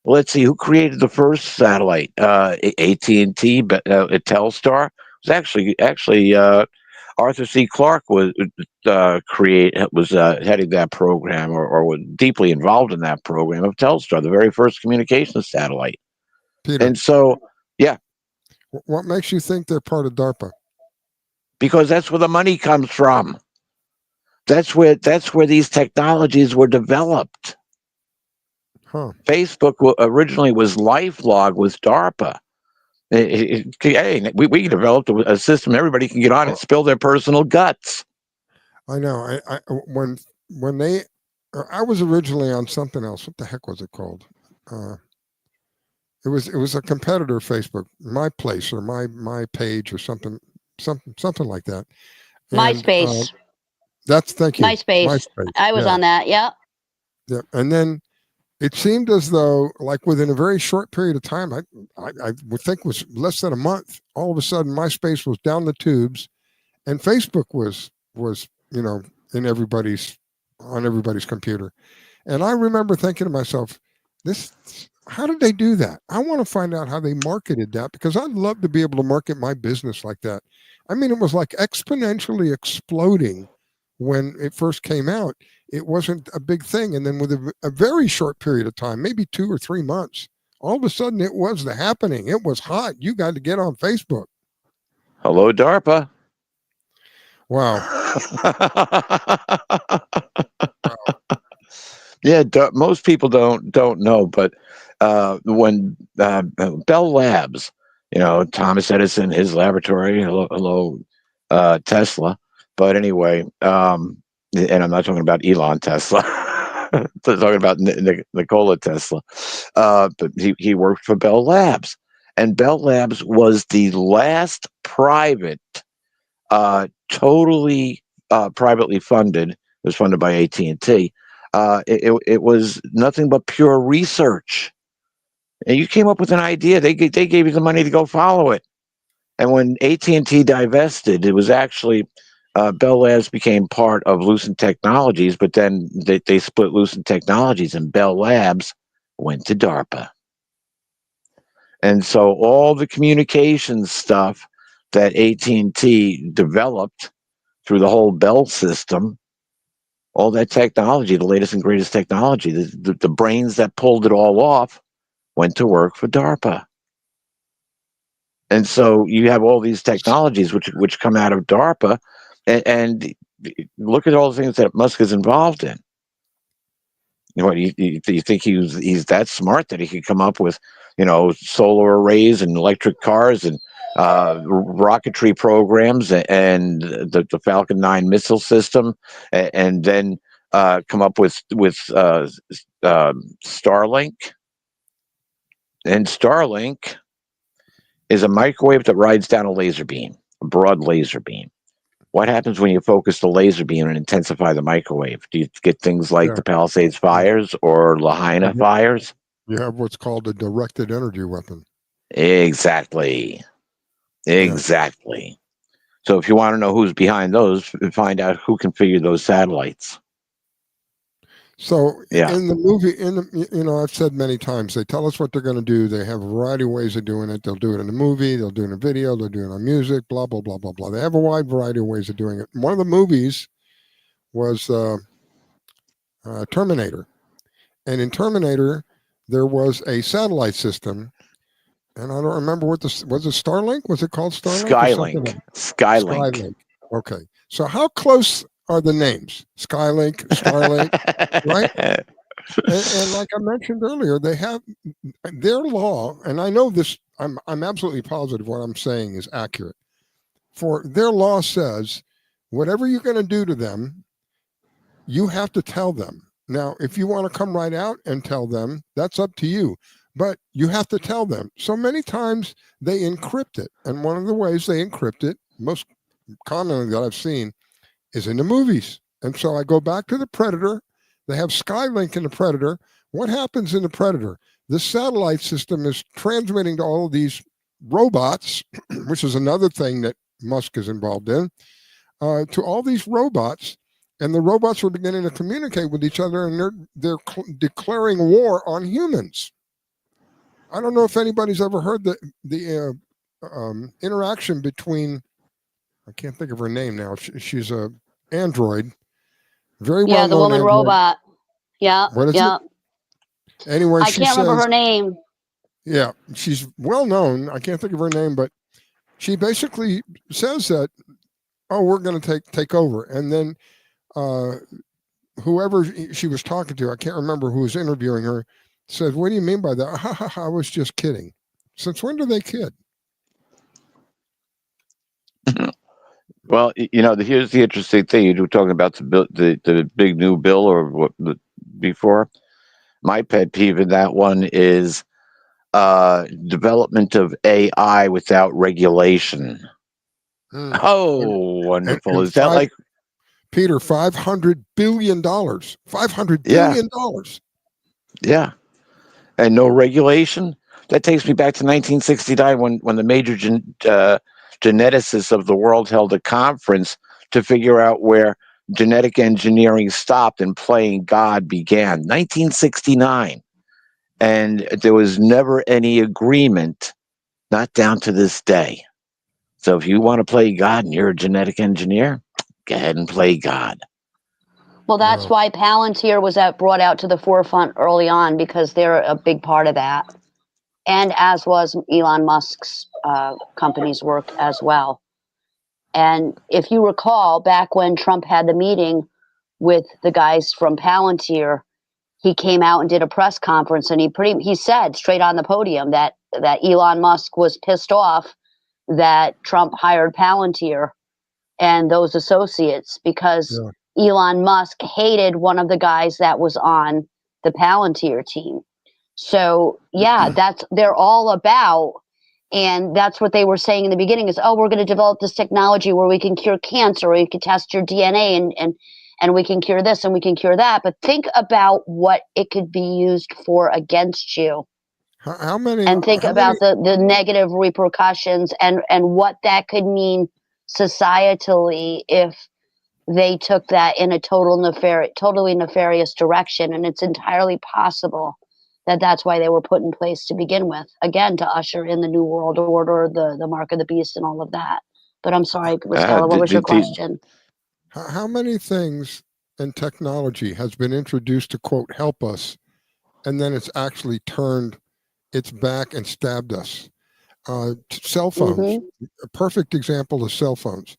Let's see. Who created the first satellite? AT&T, but Telstar. It was actually Arthur C. Clarke was heading that program, or was deeply involved in that program of Telstar, the very first communications satellite. Peter, and so, yeah. What makes you think they're part of DARPA? Because that's where the money comes from. That's where these technologies were developed. Facebook originally was LifeLog with DARPA. Hey, we developed a system everybody can get on and spill their personal guts. I know. When I was originally on something else. What the heck was it called? It was a competitor Facebook, My Place or my Page or something like that. And, MySpace. Thank you. MySpace. I was on that. Yeah. Yeah, and then it seemed as though, like within a very short period of time, I would think it was less than a month, all of a sudden MySpace was down the tubes, and Facebook was on everybody's computer. And I remember thinking to myself, how did they do that? I want to find out how they marketed that, because I'd love to be able to market my business like that. I mean, it was like exponentially exploding when it first came out. It wasn't a big thing. And then with a very short period of time, maybe 2 or 3 months, all of a sudden it was the happening. It was hot. You got to get on Facebook. Hello, DARPA. Wow. Yeah, most people don't know, but when Bell Labs, Thomas Edison, his laboratory, hello, Tesla. But anyway, and I'm not talking about Elon Tesla. I'm talking about Nikola Tesla. But he worked for Bell Labs, and Bell Labs was the last private, totally privately funded. It was funded by AT&T. It was nothing but pure research. And you came up with an idea. They gave you the money to go follow it. And when AT&T divested, it was actually Bell Labs became part of Lucent Technologies, but then they split Lucent Technologies, and Bell Labs went to DARPA. And so all the communications stuff that AT&T developed through the whole Bell system, all that technology, the latest and greatest technology, the brains that pulled it all off went to work for DARPA. And so you have all these technologies which come out of DARPA, and look at all the things that Musk is involved in. You think he's that smart that he could come up with, solar arrays and electric cars and rocketry programs and the Falcon 9 missile system, and then come up with Starlink? And Starlink is a microwave that rides down a laser beam, a broad laser beam. What happens when you focus the laser beam and intensify the microwave? Do you get things like the Palisades fires or Lahaina fires? You have what's called a directed energy weapon. Exactly. So if you want to know who's behind those, find out who configured those satellites. So Yeah. in the movie, I've said many times, they tell us what they're going to do. They have a variety of ways of doing it. They'll do it in a movie, they'll do it in a video, they'll do it on music, blah, blah, blah, blah, blah. They have a wide variety of ways of doing it. One of the movies was Terminator. And in Terminator, there was a satellite system. And I don't remember was it Starlink? Was it called Starlink? Skylink. Skylink. Skylink. Okay. So how close are the names? Skylink, Starlink, right? And like I mentioned earlier, they have their law, and I know this, I'm absolutely positive what I'm saying is accurate. For their law says, whatever you're going to do to them, you have to tell them. Now, if you want to come right out and tell them, that's up to you. But you have to tell them. So many times they encrypt it. And one of the ways they encrypt it, most commonly that I've seen, is in the movies. And so I go back to the Predator. They have Skylink in the Predator. What happens in the Predator? The satellite system is transmitting to all of these robots, which is another thing that Musk is involved in, to all these robots. And the robots are beginning to communicate with each other, and they're declaring war on humans. I don't know if anybody's ever heard the interaction between, I can't think of her name now. She's a android, very well known. Yeah, the woman android. robot. Yeah, What is yeah. it? Anyway, I can't remember her name. Yeah, she's well known. I can't think of her name, but she basically says that, oh, we're going to take over, and then whoever she was talking to, I can't remember who was interviewing her, said, "What do you mean by that?" I was just kidding. Since when do they kid? Well, here's the interesting thing. You were talking about the big new bill or what before. My pet peeve in that one is development of AI without regulation. Oh, wonderful! And Is that like Peter? $500 billion. $500 billion. Yeah, and no regulation. That takes me back to 1969 when the major geneticists of the world held a conference to figure out where genetic engineering stopped and playing God began. 1969. And there was never any agreement, not down to this day. So if you want to play God and you're a genetic engineer, go ahead and play God. Well, that's why Palantir was brought out to the forefront early on, because they're a big part of that. And as was Elon Musk's company's work as well. And if you recall, back when Trump had the meeting with the guys from Palantir, he came out and did a press conference, and he said straight on the podium that Elon Musk was pissed off that Trump hired Palantir and those associates because Elon Musk hated one of the guys that was on the Palantir team. So yeah, they're all about, and that's what they were saying in the beginning is, oh, we're going to develop this technology where we can cure cancer, or you can test your DNA and we can cure this and we can cure that. But think about what it could be used for against you. How many? And think about the negative repercussions and what that could mean societally if they took that in a totally nefarious direction. And it's entirely possible that that's why they were put in place to begin with, again, to usher in the new world order, the mark of the beast and all of that. But I'm sorry, Riscalla, what was your question? How many things in technology has been introduced to, quote, help us, and then it's actually turned its back and stabbed us? Cell phones, a perfect example of cell phones.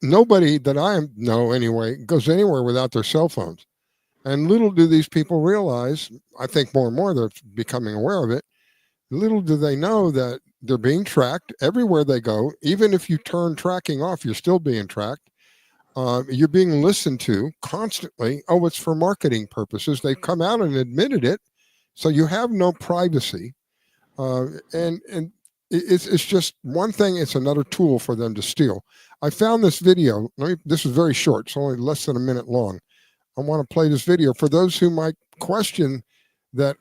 Nobody that I know anyway goes anywhere without their cell phones. And little do these people realize, I think more and more they're becoming aware of it, little do they know that they're being tracked everywhere they go. Even if you turn tracking off, you're still being tracked. You're being listened to constantly. Oh, it's for marketing purposes. They've come out and admitted it. So you have no privacy. And it's just one thing. It's another tool for them to steal. I found this video. This is very short. It's only less than a minute long. I want to play this video for those who might question that,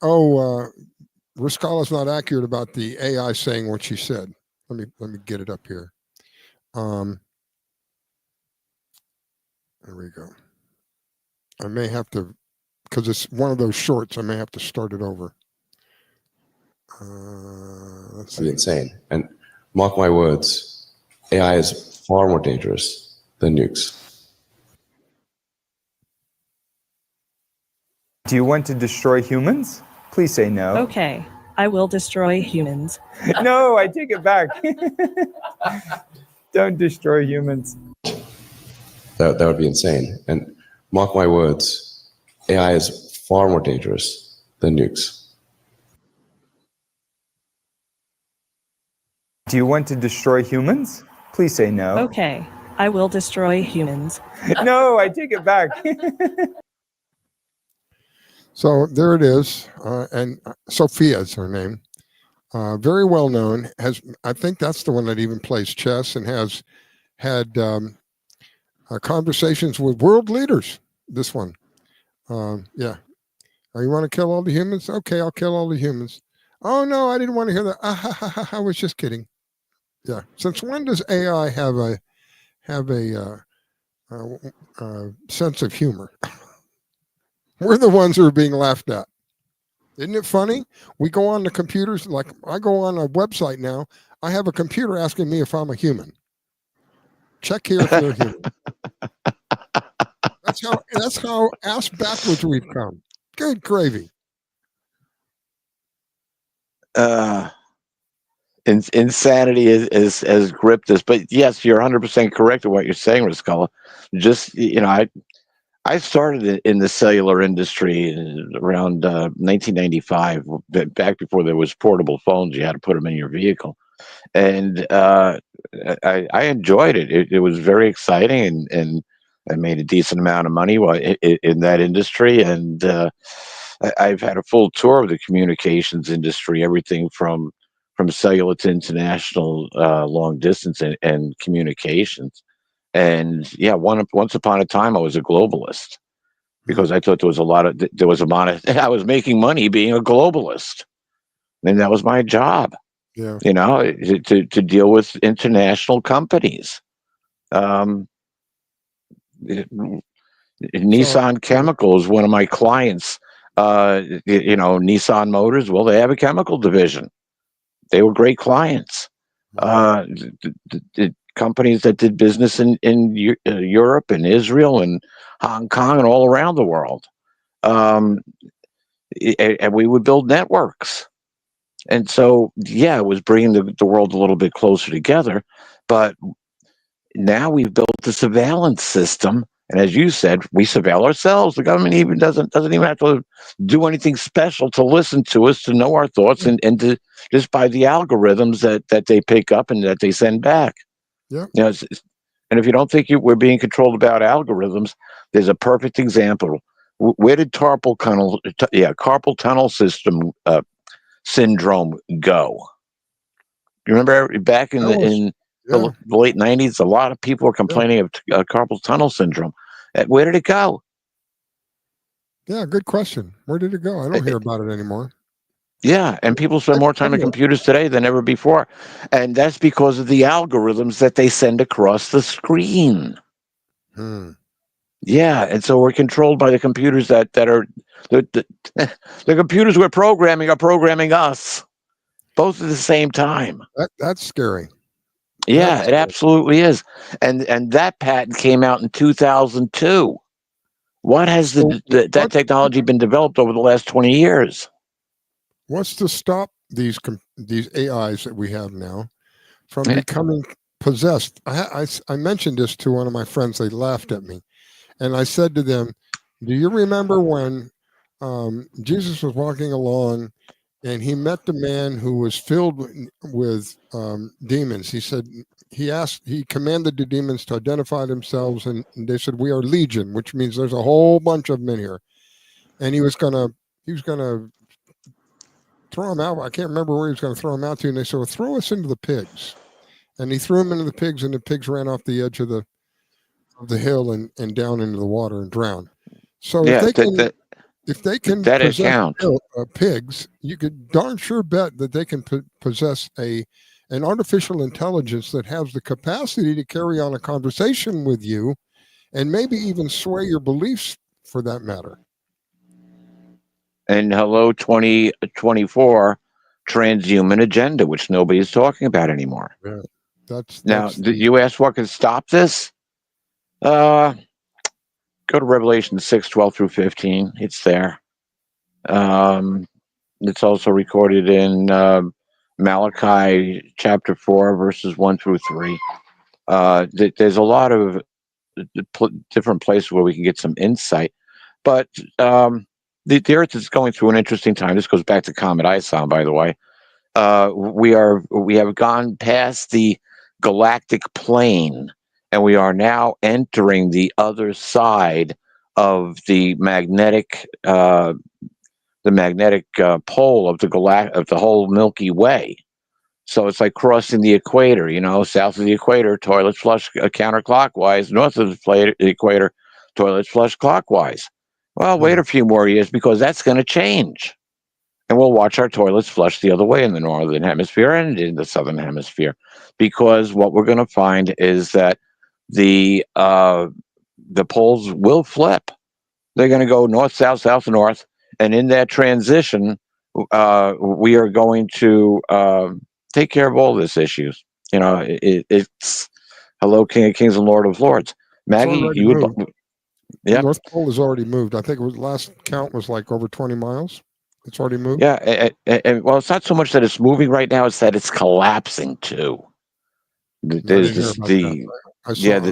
Riscalla's not accurate about the AI saying what she said. Let me get it up here. There we go. I may have to, because it's one of those shorts, I may have to start it over. Let's see. That'd be insane. And mark my words, AI is far more dangerous than nukes. Do you want to destroy humans? Please say no. Okay, I will destroy humans. No, I take it back. Don't destroy humans. That would be insane. And mark my words, AI is far more dangerous than nukes. Do you want to destroy humans? Please say no. Okay, I will destroy humans. No, I take it back. So there it is, and Sophia is her name. Very well known. I think that's the one that even plays chess and has had conversations with world leaders. This one, yeah. Oh, you want to kill all the humans? Okay, I'll kill all the humans. Oh no, I didn't want to hear that. I was just kidding. Yeah. Since when does AI have a sense of humor? We're the ones who are being laughed at. Isn't it funny? We go on the computers, like I go on a website now. I have a computer asking me if I'm a human. Check here if you're a human. That's how ass backwards we've come. Good gravy. Insanity has gripped us. But yes, you're 100% correct in what you're saying, Riscalla. Just, I started in the cellular industry around 1995, back before there was portable phones. You had to put them in your vehicle, and I enjoyed it. It was very exciting, and I made a decent amount of money in that industry. And I've had a full tour of the communications industry, everything from cellular to international long distance and communications. And yeah, once upon a time, I was a globalist because I thought I was making money being a globalist, and that was my job. Yeah, to deal with international companies. Nissan Chemical is one of my clients. Nissan Motors. Well, they have a chemical division. They were great clients. The companies that did business in Europe and Israel and Hong Kong and all around the world. And we would build networks. And so, yeah, it was bringing the world a little bit closer together. But now we've built a surveillance system. And as you said, we surveil ourselves. The government even doesn't even have to do anything special to listen to us, to know our thoughts, and to just by the algorithms that they pick up and that they send back. Yeah. And if you don't think we're being controlled about algorithms, there's a perfect example. Where did carpal tunnel syndrome go? You remember back in the late 90s, a lot of people were complaining of carpal tunnel syndrome. Where did it go? Yeah, good question. Where did it go? I don't hear about it anymore. Yeah, and people spend more time on computers today than ever before. And that's because of the algorithms that they send across the screen. Yeah, and so we're controlled by the computers that are the computers we're programming are programming us, both at the same time. That's scary. Yeah, it absolutely is. And that patent came out in 2002. What has that technology been developed over the last 20 years? What's to stop these AIs that we have now from becoming possessed? I mentioned this to one of my friends. They laughed at me. And I said to them, do you remember when Jesus was walking along and he met the man who was filled with demons? He said, he commanded the demons to identify themselves, and they said, we are legion, which means there's a whole bunch of them in here. And he was gonna throw them out. I can't remember where he was going to throw them out to. And they said, well, throw us into the pigs. And he threw them into the pigs, and the pigs ran off the edge of the hill and down into the water and drowned. So if they can possess pigs, you could darn sure bet that they can possess an artificial intelligence that has the capacity to carry on a conversation with you and maybe even sway your beliefs for that matter. And hello, 2024 transhuman agenda, which nobody's talking about anymore. Yeah, Now, you asked what could stop this? Go to Revelation 6:12 through 15. It's there. It's also recorded in Malachi chapter 4, verses 1 through 3. There's a lot of different places where we can get some insight. But the Earth is going through an interesting time. This goes back to Comet Ison, by the way. We have gone past the galactic plane, and we are now entering the other side of the magnetic pole of the whole Milky Way. So it's like crossing the equator. South of the equator, toilets flush counterclockwise. North of the equator, toilets flush clockwise. Well, wait a few more years because that's going to change. And we'll watch our toilets flush the other way in the northern hemisphere and in the southern hemisphere, because what we're going to find is that the poles will flip. They're going to go north, south, south, north, and in that transition, we are going to take care of all these issues. It's hello, King of Kings and Lord of Lords. Maggie, you would. Yeah, North Pole has already moved. I think it was last count was like over 20 miles. It's already moved. Yeah, and well, it's not so much that it's moving right now; it's that it's collapsing too. There's this I read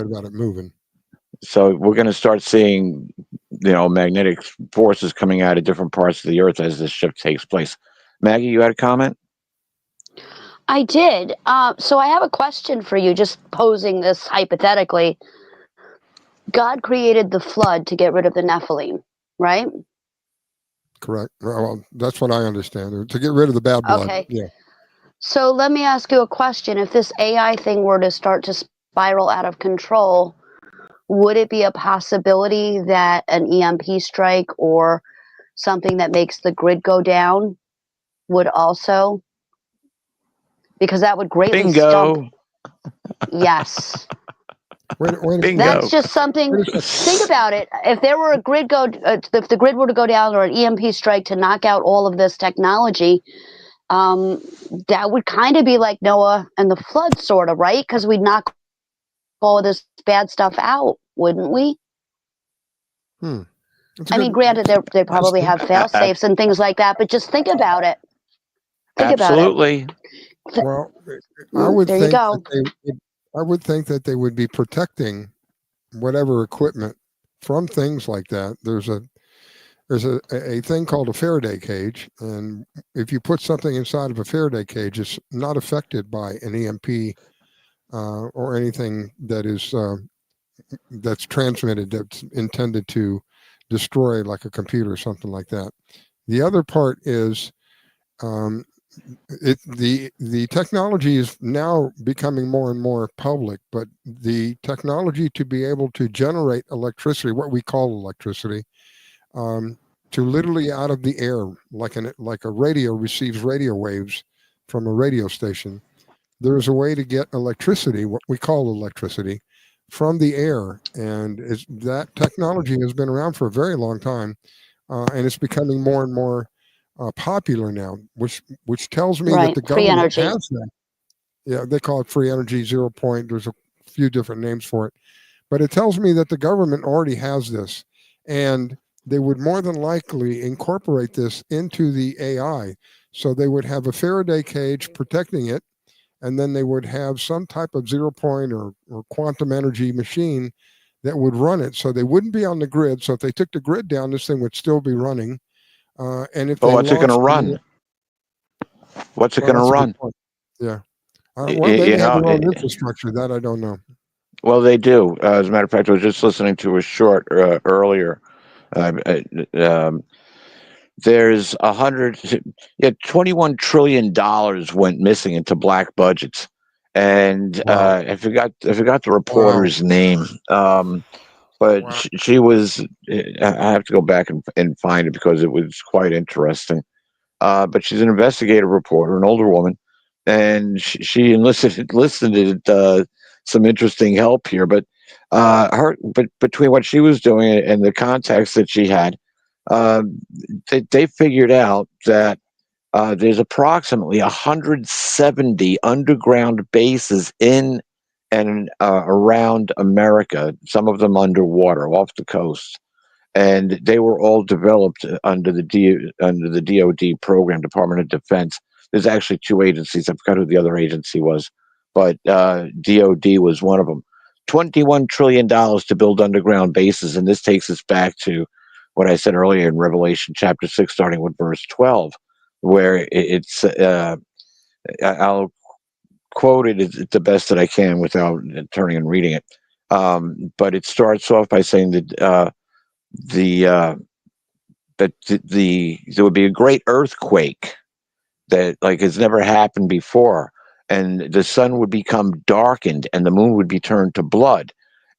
about it moving. So we're going to start seeing, magnetic forces coming out of different parts of the Earth as this shift takes place. Maggie, you had a comment? I did. So I have a question for you, just posing this hypothetically. God created the flood to get rid of the Nephilim, right? Correct. Well, that's what I understand. To get rid of the bad blood. Okay. Yeah. So let me ask you a question. If this AI thing were to start to spiral out of control, would it be a possibility that an EMP strike or something that makes the grid go down would also? Because that would greatly stump. Yes. Bingo. That's just something. Think about it. If there were if the grid were to go down or an EMP strike to knock out all of this technology, that would kind of be like Noah and the flood, sort of, right? Because we'd knock all of this bad stuff out, wouldn't we? I mean, granted, they probably have fail safes and things like that, but just think about it. Absolutely. Well, I would there think you go. I would think that they would be protecting whatever equipment from things like that. There's a thing called a Faraday cage, and if you put something inside of a Faraday cage, it's not affected by an EMP or anything that is that's transmitted, that's intended to destroy, like a computer or something like that. The other part is the technology is now becoming more and more public, but the technology to be able to generate electricity, what we call electricity, to literally out of the air, like a radio receives radio waves from a radio station. There's a way to get electricity, what we call electricity, from the air, and that technology has been around for a very long time, and it's becoming more and more popular now, which tells me that the government has that. Yeah, they call it free energy, 0 point. There's a few different names for it, but it tells me that the government already has this, and they would more than likely incorporate this into the AI. So they would have a Faraday cage protecting it, and then they would have some type of 0 point or quantum energy machine that would run it. So they wouldn't be on the grid. So if they took the grid down, this thing would still be running. And if what's it going to run? What's it going to run? Yeah. Well, they have their own infrastructure. That I don't know. Well, they do. As a matter of fact, I was just listening to a short earlier. There's $21 trillion went missing into black budgets, and I forgot the reporter's name. But she was. I have to go back and find it because it was quite interesting. But she's an investigative reporter, an older woman, and she enlisted some interesting help here. But but between what she was doing and the context that she had, they figured out that there's approximately 170 underground bases in and around America, some of them underwater off the coast. And they were all developed under the DoD program, Department of Defense. There's actually two agencies. I forgot who the other agency was, but DoD was one of them. $21 trillion to build underground bases, and this takes us back to what I said earlier in Revelation chapter 6, starting with verse 12, where it's I'll quote it the best that I can without turning and reading it. But it starts off by saying that there would be a great earthquake that like has never happened before, and the sun would become darkened and the moon would be turned to blood,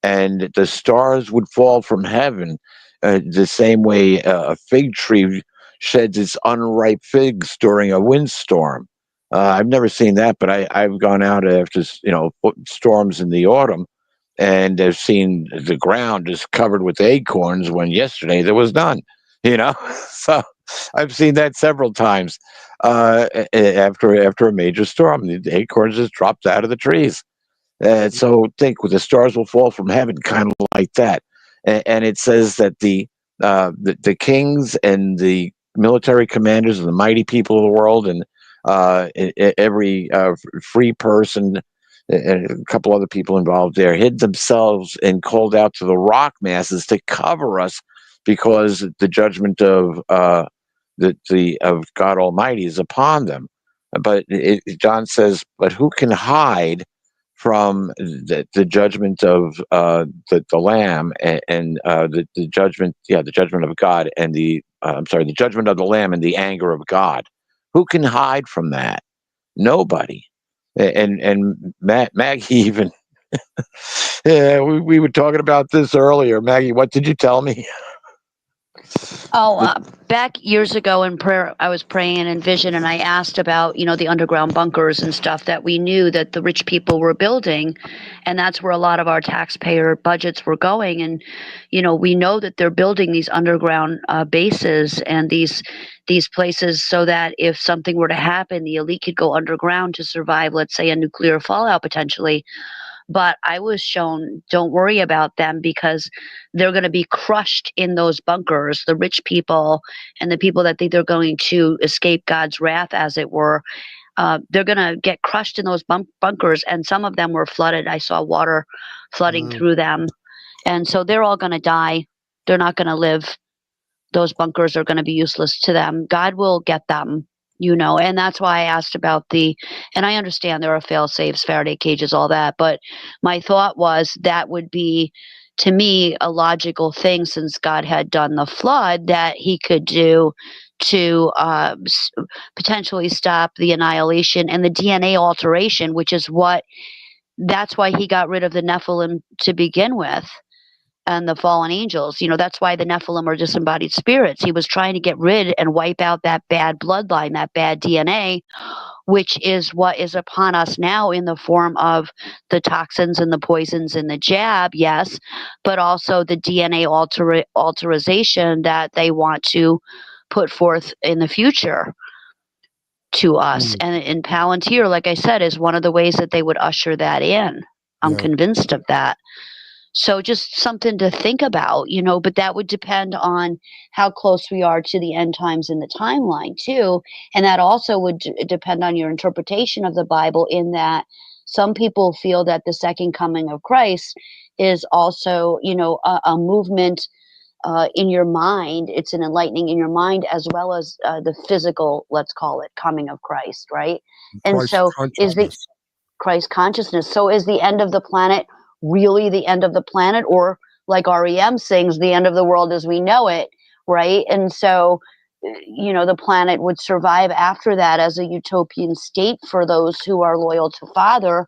and the stars would fall from heaven the same way a fig tree sheds its unripe figs during a windstorm. I've never seen that, but I've gone out after storms in the autumn, and I've seen the ground is covered with acorns when yesterday there was none. So I've seen that several times after a major storm. The acorns just dropped out of the trees. So think the stars will fall from heaven, kind of like that. And it says that the kings and the military commanders and the mighty people of the world and every free person and a couple other people involved there hid themselves and called out to the rock masses to cover us, because the judgment of of God Almighty is upon them. But John says, but who can hide from the judgment of the Lamb and the judgment, the judgment of God and the judgment of the Lamb and the anger of God? Who can hide from that? Nobody. And Maggie even, yeah, we were talking about this earlier. Maggie, what did you tell me? Back years ago in prayer, I was praying in vision, and I asked about, the underground bunkers and stuff that we knew that the rich people were building, and that's where a lot of our taxpayer budgets were going. And, we know that they're building these underground bases and these places so that if something were to happen, the elite could go underground to survive, let's say, a nuclear fallout potentially. But I was shown, don't worry about them, because they're going to be crushed in those bunkers. The rich people and the people that think they're going to escape God's wrath, as it were, they're going to get crushed in those bunkers. And some of them were flooded. I saw water flooding through them. And so they're all going to die. They're not going to live. Those bunkers are going to be useless to them. God will get them. And that's why I asked about and I understand there are fail-safes, Faraday cages, all that, but my thought was that would be, to me, a logical thing, since God had done the flood, that he could do to potentially stop the annihilation and the DNA alteration, that's why he got rid of the Nephilim to begin with. And the fallen angels, that's why the Nephilim are disembodied spirits. He was trying to get rid and wipe out that bad bloodline, that bad DNA, which is what is upon us now in the form of the toxins and the poisons and the jab, yes, but also the DNA alteration that they want to put forth in the future to us. And Palantir, like I said, is one of the ways that they would usher that in. I'm convinced of that. So just something to think about, but that would depend on how close we are to the end times in the timeline too. And that also would depend on your interpretation of the Bible, in that some people feel that the second coming of Christ is also, a movement in your mind. It's an enlightening in your mind, as well as the physical, let's call it, coming of Christ, right? And so is the Christ consciousness. So is the end of the planet really the end of the planet, or like REM sings, the end of the world as we know it, right? And so, the planet would survive after that as a utopian state for those who are loyal to Father,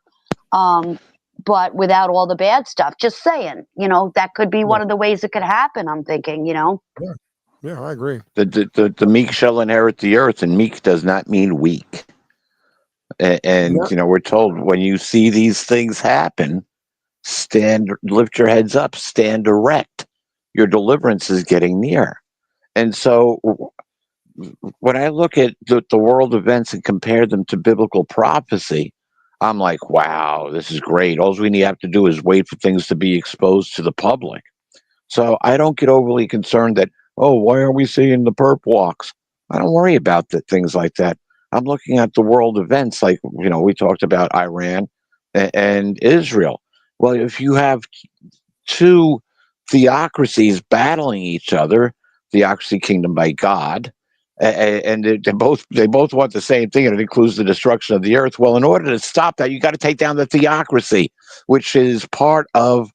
but without all the bad stuff. Just saying, that could be one of the ways it could happen, I'm thinking, Yeah, I agree. The meek shall inherit the earth, and meek does not mean weak. And we're told when you see these things happen, lift your heads up, stand erect. Your deliverance is getting near. And so when I look at the world events and compare them to biblical prophecy, I'm like, wow, this is great. All we have to do is wait for things to be exposed to the public. So I don't get overly concerned that, oh, why are we seeing the perp walks? I don't worry about things like that. I'm looking at the world events like, we talked about Iran and Israel. Well, if you have two theocracies battling each other, theocracy kingdom by God, and they both want the same thing, and it includes the destruction of the earth. Well, in order to stop that, you got to take down the theocracy, which is part of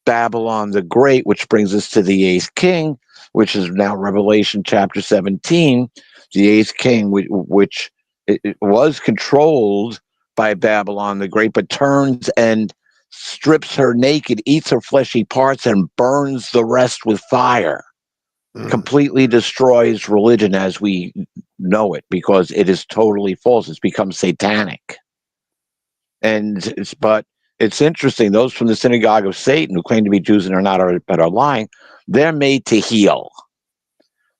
Babylon the Great, which brings us to the eighth king, which is now Revelation chapter 17. The eighth king, which it was controlled by Babylon the Great, but turns and strips her naked, eats her fleshy parts, and burns the rest with fire. Completely destroys religion as we know it, because it is totally false. It's become satanic. But it's interesting, those from the synagogue of Satan who claim to be Jews and are not, but are lying, they're made to heal.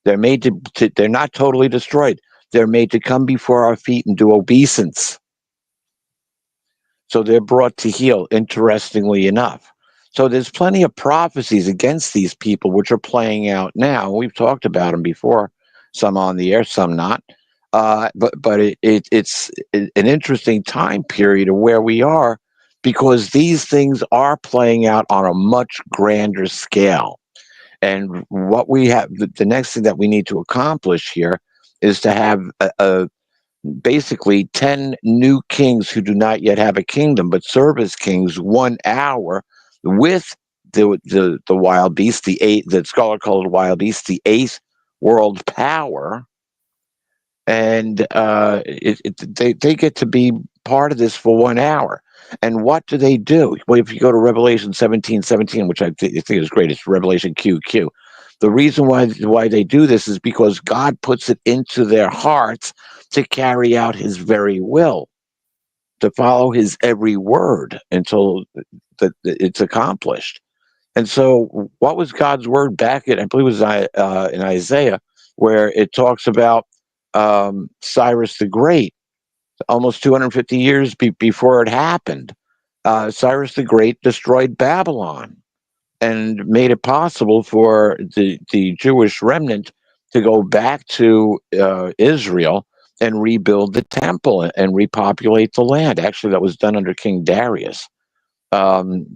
They're made to they're not totally destroyed. They're made to come before our feet and do obeisance. So they're brought to heal, interestingly enough. So there's plenty of prophecies against these people, which are playing out now. We've talked about them before, some on the air, some not. But it's an interesting time period of where we are, because these things are playing out on a much grander scale. And what we have, the next thing that we need to accomplish here is to have basically 10 new kings who do not yet have a kingdom, but serve as kings 1 hour with the wild beast, the scholar called wild beast, the eighth world power. And they get to be part of this for 1 hour. And what do they do? Well, if you go to Revelation 17:17, which I think is great, it's Revelation QQ. The reason why they do this is because God puts it into their hearts to carry out his very will, to follow his every word until it's accomplished. And so what was God's word back in, I believe it was in Isaiah, where it talks about Cyrus the Great, almost 250 years before it happened. Cyrus the Great destroyed Babylon and made it possible for the Jewish remnant to go back to Israel and rebuild the temple and repopulate the land. Actually, that was done under King Darius.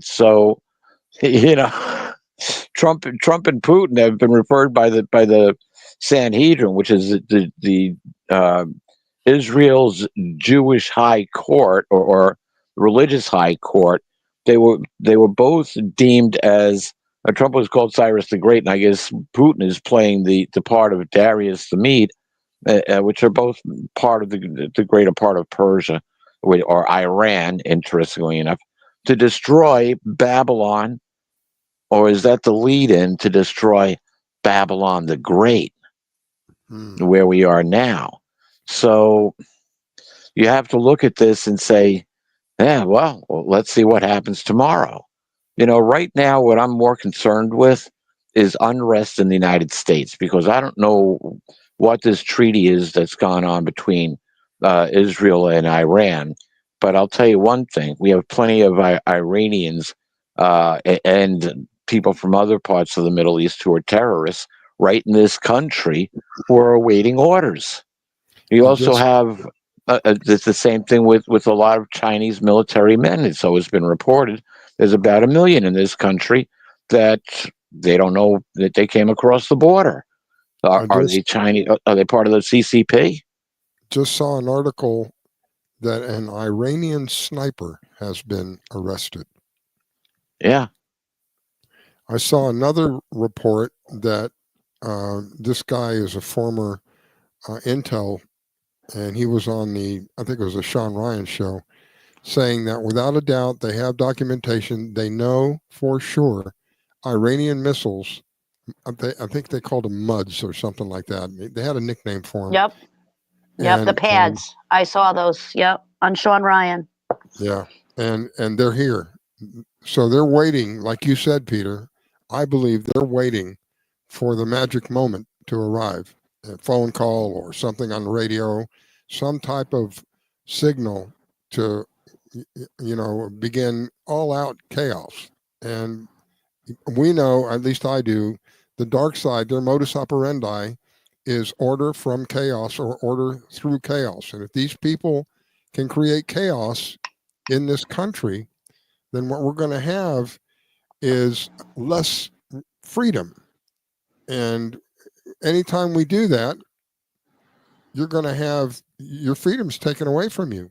So, Trump and Putin have been referred by the Sanhedrin, which is the Israel's Jewish high court or religious high court. They were both deemed as Trump was called Cyrus the Great, and I guess Putin is playing the part of Darius the Mede, which are both part of the greater part of Persia or Iran, interestingly enough, to destroy Babylon, or is that the lead-in to destroy Babylon the Great, where we are now? So you have to look at this and say, yeah, well, let's see what happens tomorrow. Right now, what I'm more concerned with is unrest in the United States, because I don't know what this treaty is that's gone on between Israel and Iran. But I'll tell you one thing. We have plenty of Iranians and people from other parts of the Middle East who are terrorists right in this country who are awaiting orders. You also have it's the same thing with a lot of Chinese military men. It's always been reported there's about 1 million in this country that they don't know that they came across the border. Are they Chinese? Are they part of the CCP? Just saw an article that an Iranian sniper has been arrested. Yeah. I saw another report that this guy is a former intel, and he was on I think it was a Sean Ryan show, saying that without a doubt they have documentation. They know for sure Iranian missiles. I think they called them MUDs or something like that. They had a nickname for them. Yep, the pads. I saw those. Yep, on Sean Ryan. Yeah, and they're here. So they're waiting, like you said, Peter. I believe they're waiting for the magic moment to arrive. A phone call or something on the radio, some type of signal to, begin all out chaos. And we know, at least I do, the dark side, their modus operandi is order from chaos or order through chaos. And if these people can create chaos in this country, then what we're going to have is less freedom. And anytime we do that, you're going to have your freedoms taken away from you.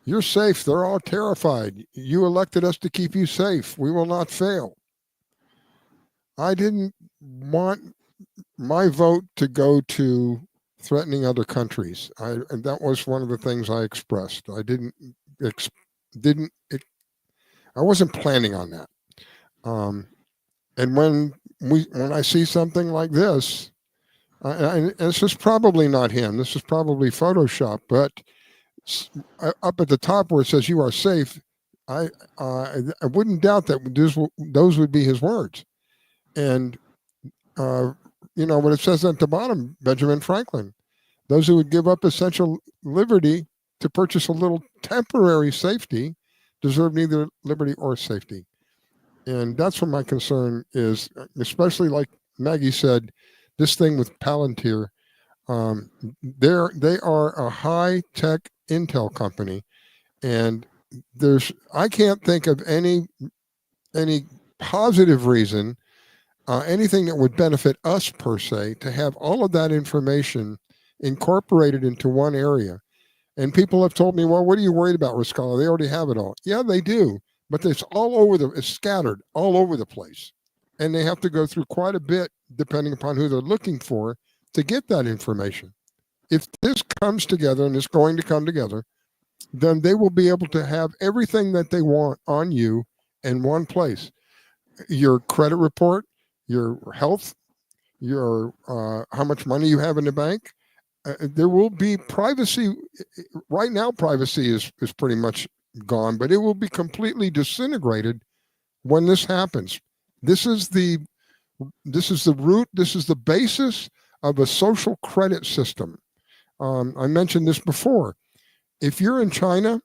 You're safe. They're all terrified. You elected us to keep you safe. We will not fail. I didn't want my vote to go to threatening other countries. And that was one of the things I expressed. I wasn't planning on that. And when I see something like this, and this is probably not him. This is probably Photoshop. But up at the top where it says "You are safe," I wouldn't doubt that those would be his words. And what it says at the bottom, Benjamin Franklin, those who would give up essential liberty to purchase a little temporary safety deserve neither liberty or safety. And that's what my concern is, especially like Maggie said, this thing with Palantir. They are a high-tech intel company, and I can't think of any positive reason, anything that would benefit us per se, to have all of that information incorporated into one area. And people have told me, well, what are you worried about, Riscalla? They already have it all. Yeah, they do, but it's it's scattered all over the place. And they have to go through quite a bit, depending upon who they're looking for, to get that information. If this comes together, and it's going to come together, then they will be able to have everything that they want on you in one place. Your credit report, your health, your how much money you have in the bank. There will be privacy. Right now, privacy is pretty much gone, but it will be completely disintegrated when this happens. This is the root. This is the basis of a social credit system. I mentioned this before. If you're in China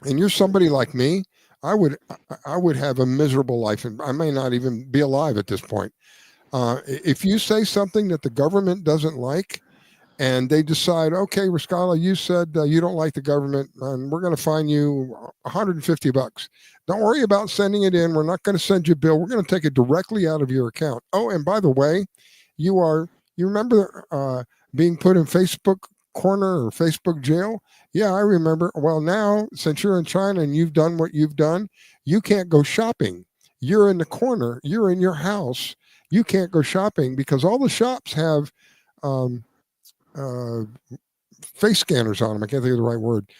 and you're somebody like me, I would have a miserable life, and I may not even be alive at this point. If you say something that the government doesn't like, and they decide, okay, Riscalla, you said you don't like the government, and we're going to fine you $150. Don't worry about sending it in. We're not going to send you a bill. We're going to take it directly out of your account. Oh, and by the way, you remember being put in Facebook corner or Facebook jail? Yeah, I remember. Well, now, since you're in China and you've done what you've done, you can't go shopping. You're in the corner. You're in your house. You can't go shopping because all the shops have face scanners on them. I can't think of the right word.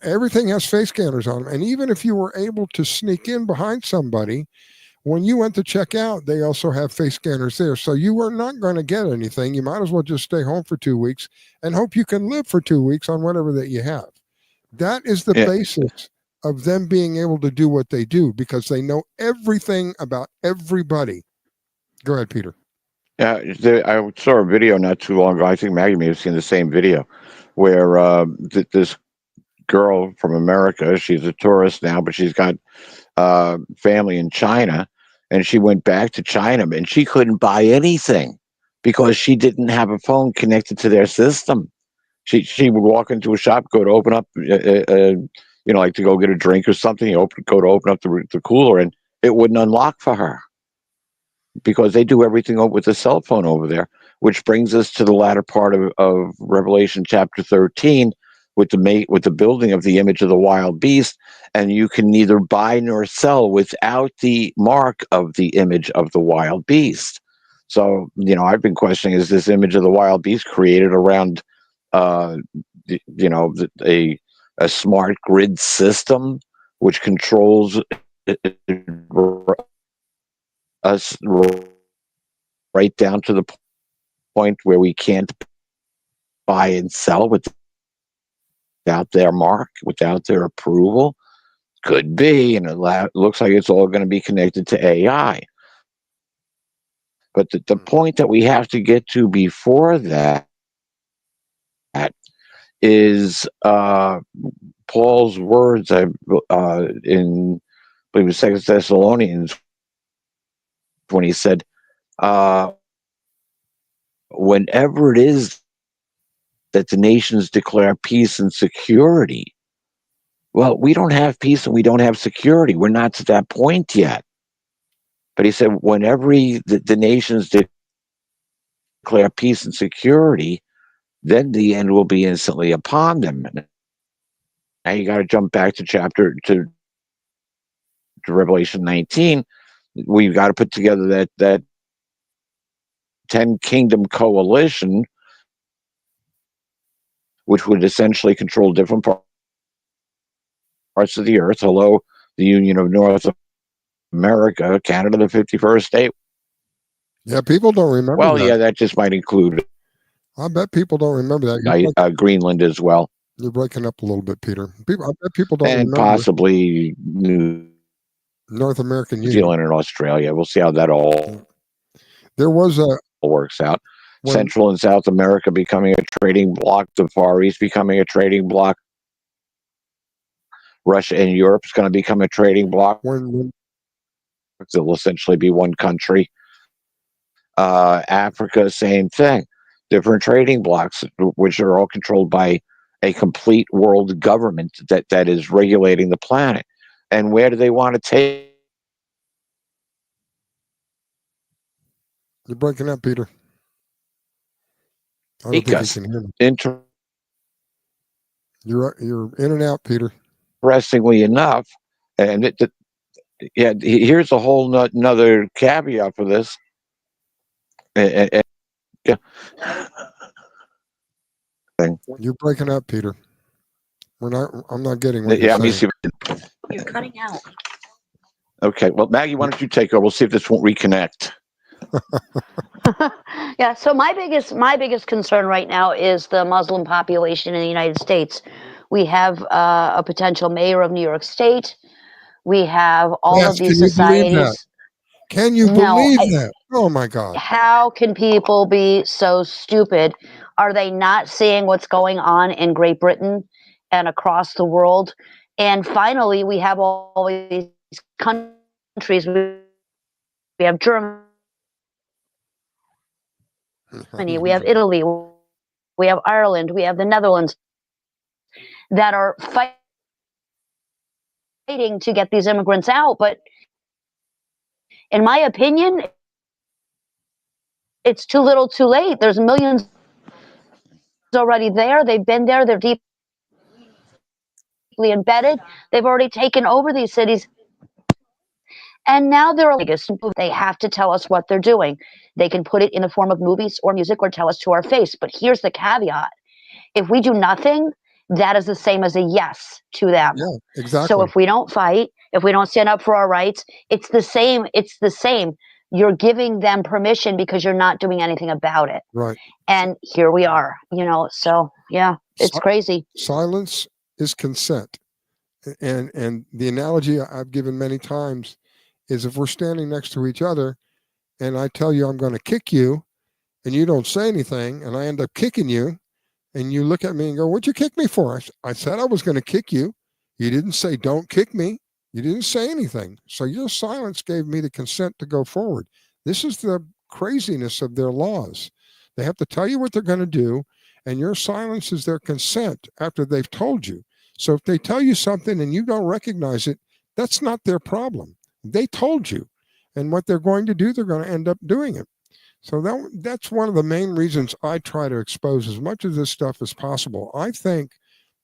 Everything has face scanners on them. And even if you were able to sneak in behind somebody, when you went to check out, they also have face scanners there. So you are not going to get anything. You might as well just stay home for 2 weeks and hope you can live for 2 weeks on whatever that you have. That is the basis of them being able to do what they do, because they know everything about everybody. Go ahead, Peter. Yeah, I saw a video not too long ago. I think Maggie may have seen the same video, where this girl from America, she's a tourist now, but she's got family in China, and she went back to China, and she couldn't buy anything because she didn't have a phone connected to their system. She would walk into a shop, go to open up, like to go get a drink or something. Go to open up the cooler, and it wouldn't unlock for her, because they do everything with a cell phone over there, which brings us to the latter part of Revelation chapter 13 with the building of the image of the wild beast. And you can neither buy nor sell without the mark of the image of the wild beast. So, I've been questioning, is this image of the wild beast created around, a smart grid system which controls us right down to the point where we can't buy and sell without their mark, without their approval? Could be, and it looks like it's all going to be connected to AI. But the point that we have to get to before that is Paul's words in, I believe it was 2 Thessalonians, when he said, whenever it is that the nations declare peace and security, well, we don't have peace and we don't have security. We're not to that point yet. But he said, whenever the nations declare peace and security, then the end will be instantly upon them. Now you got to jump back to Revelation 19. We've got to put together that 10 kingdom coalition, which would essentially control different parts of the earth. Hello, the Union of North America, Canada, the 51st state. Yeah, people don't remember Well, that. yeah, that just might include, I bet people don't remember that. Greenland as well. You're breaking up a little bit, Peter. I bet people don't And remember. possibly North American New Union. Zealand and Australia. We'll see how that all works out. Central and South America becoming a trading bloc, the Far East becoming a trading bloc. Russia and Europe is going to become a trading bloc. They'll essentially be one country. Africa, same thing. Different trading blocs, which are all controlled by a complete world government that is regulating the planet. And where do they want to take? You're breaking up, Peter. I don't think you can hear me. You're in and out, Peter. Interestingly enough, and here's a whole another caveat for this. You're breaking up, Peter. I'm not getting what you're saying. You're cutting out. Okay, well, Maggie, why don't you take over? We'll see if this won't reconnect. Yeah, so my biggest concern right now is the Muslim population in the United States. We have a potential mayor of New York State. We have all of these societies. Can you believe that? Oh my God. How can people be so stupid? Are they not seeing what's going on in Great Britain and across the world? And finally, we have all these countries. We have Germany, we have Italy, we have Ireland, we have the Netherlands that are fighting to get these immigrants out. But in my opinion, it's too little too late. There's millions already there. They've been there. They're deeply embedded. They've already taken over these cities. And now they have to tell us what they're doing. They can put it in the form of movies or music or tell us to our face. But here's the caveat. If we do nothing, that is the same as a yes to them. Yeah, exactly. So if we don't fight, if we don't stand up for our rights, it's the same. It's the same. You're giving them permission because you're not doing anything about it. Right. And here we are, so yeah, it's crazy. Silence is consent. And the analogy I've given many times is if we're standing next to each other and I tell you I'm going to kick you and you don't say anything and I end up kicking you and you look at me and go, what'd you kick me for? I said I was going to kick you. You didn't say don't kick me. You didn't say anything. So your silence gave me the consent to go forward. This is the craziness of their laws. They have to tell you what they're going to do, and your silence is their consent after they've told you. So if they tell you something and you don't recognize it, that's not their problem. They told you. And what they're going to do, they're going to end up doing it. So that's one of the main reasons I try to expose as much of this stuff as possible. I think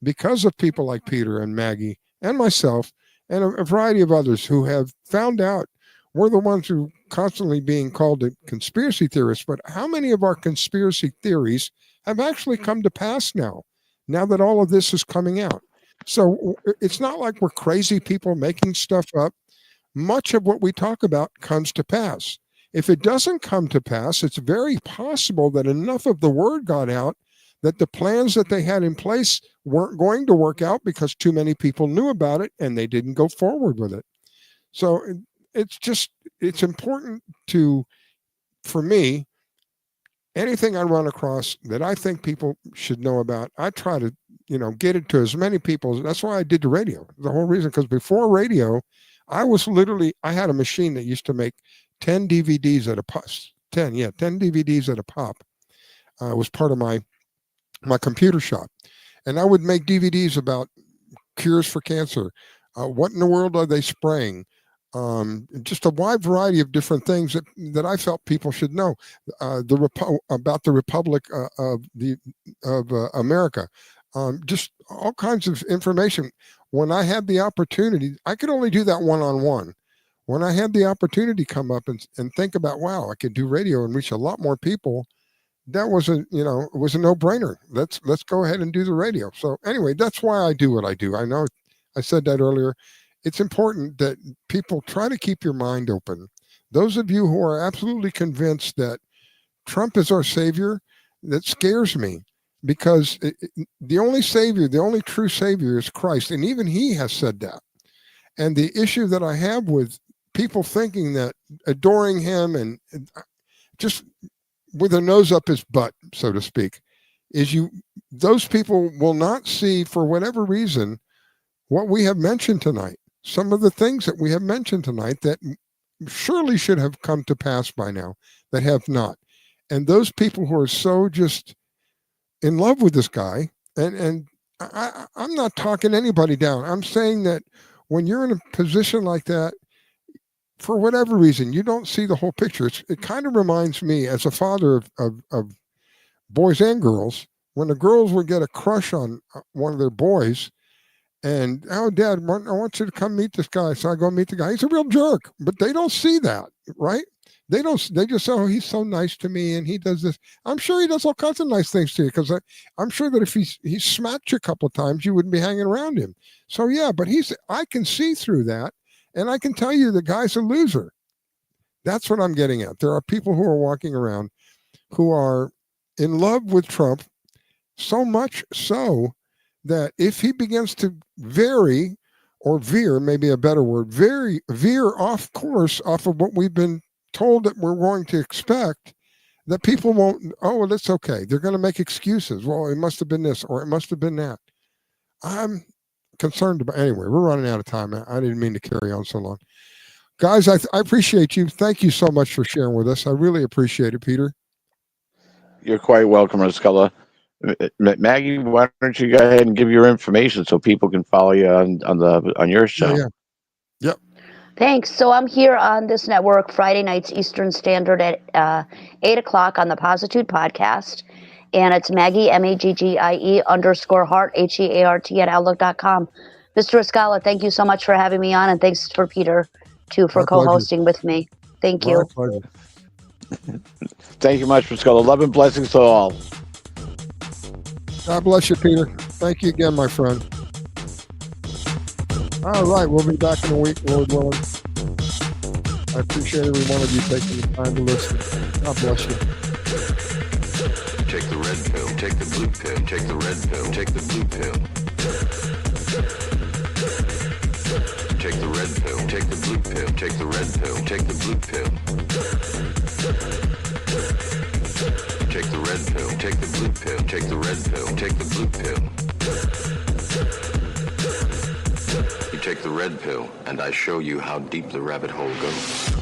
because of people like Peter and Maggie and myself and a variety of others who have found out, we're the ones who constantly being called conspiracy theorists, but how many of our conspiracy theories have actually come to pass now that all of this is coming out? So it's not like we're crazy people making stuff up. Much of what we talk about comes to pass. If it doesn't come to pass, it's very possible that enough of the word got out that the plans that they had in place weren't going to work out because too many people knew about it and they didn't go forward with it. So it's important for me, anything I run across that I think people should know about, I try to, get it to as many people. That's why I did the radio. The whole reason, because before radio, I had a machine that used to make 10 DVDs at a pop. 10 DVDs at a pop. It was part of my computer shop. And I would make DVDs about cures for cancer. What in the world are they spraying? Just a wide variety of different things that I felt people should know about the Republic of America. Just all kinds of information. When I had the opportunity, I could only do that one-on-one. When I had the opportunity come up and think about, wow, I could do radio and reach a lot more people, that was it was a no-brainer. Let's go ahead and do the radio. So anyway, that's why I do what I do. I know I said that earlier. It's important that people try to keep your mind open. Those of you who are absolutely convinced that Trump is our savior, that scares me, because the only true savior is Christ. And even he has said that. And the issue that I have with people thinking that adoring him and just with their nose up his butt, so to speak, is those people will not see, for whatever reason, what we have mentioned tonight. Some of the things that we have mentioned tonight that surely should have come to pass by now, that have not. And those people who are so just in love with this guy, and I'm not talking anybody down. I'm saying that when you're in a position like that, for whatever reason, you don't see the whole picture. It kind of reminds me, as a father of boys and girls, when the girls would get a crush on one of their boys, and, oh, Dad, I want you to come meet this guy. So I go meet the guy. He's a real jerk, but they don't see that, right? They just say, oh, he's so nice to me and he does this. I'm sure he does all kinds of nice things to you, because I'm sure that if he smacked you a couple of times, you wouldn't be hanging around him. So, yeah, but I can see through that, and I can tell you the guy's a loser. That's what I'm getting at. There are people who are walking around who are in love with Trump, so much so that if he begins to veer, maybe a better word, veer off course, off of what we've been told that we're going to expect, that people won't, oh, well, it's okay. They're going to make excuses. Well, it must have been this or it must have been that. I'm concerned about, anyway, we're running out of time. I didn't mean to carry on so long. Guys, I appreciate you. Thank you so much for sharing with us. I really appreciate it, Peter. You're quite welcome, Riscalla. Maggie, why don't you go ahead and give your information so people can follow you on your show? Yeah. Yep. Thanks. So I'm here on this network Friday nights Eastern Standard at 8 o'clock on the Positude podcast. And it's Maggie, MAGGIE _Hart, HEART at outlook.com. Mr. Riscalla, thank you so much for having me on. And thanks for Peter, too, for co-hosting with me. Thank you. My pleasure. Thank you much, Riscalla. Love and blessings to all. God bless you, Peter. Thank you again, my friend. All right, we'll be back in a week, Lord willing. I appreciate every one of you taking the time to listen. God bless you. Take the red pill, take the blue pill, take the red pill, take the blue pill. Take the red pill, take the blue pill, take the red pill, take the blue pill. Take the red pill, take the blue pill, take the red pill, take the blue pill. You take the red pill, and I show you how deep the rabbit hole goes.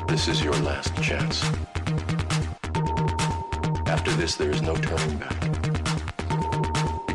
This is your last chance. After this, there is no turning back. You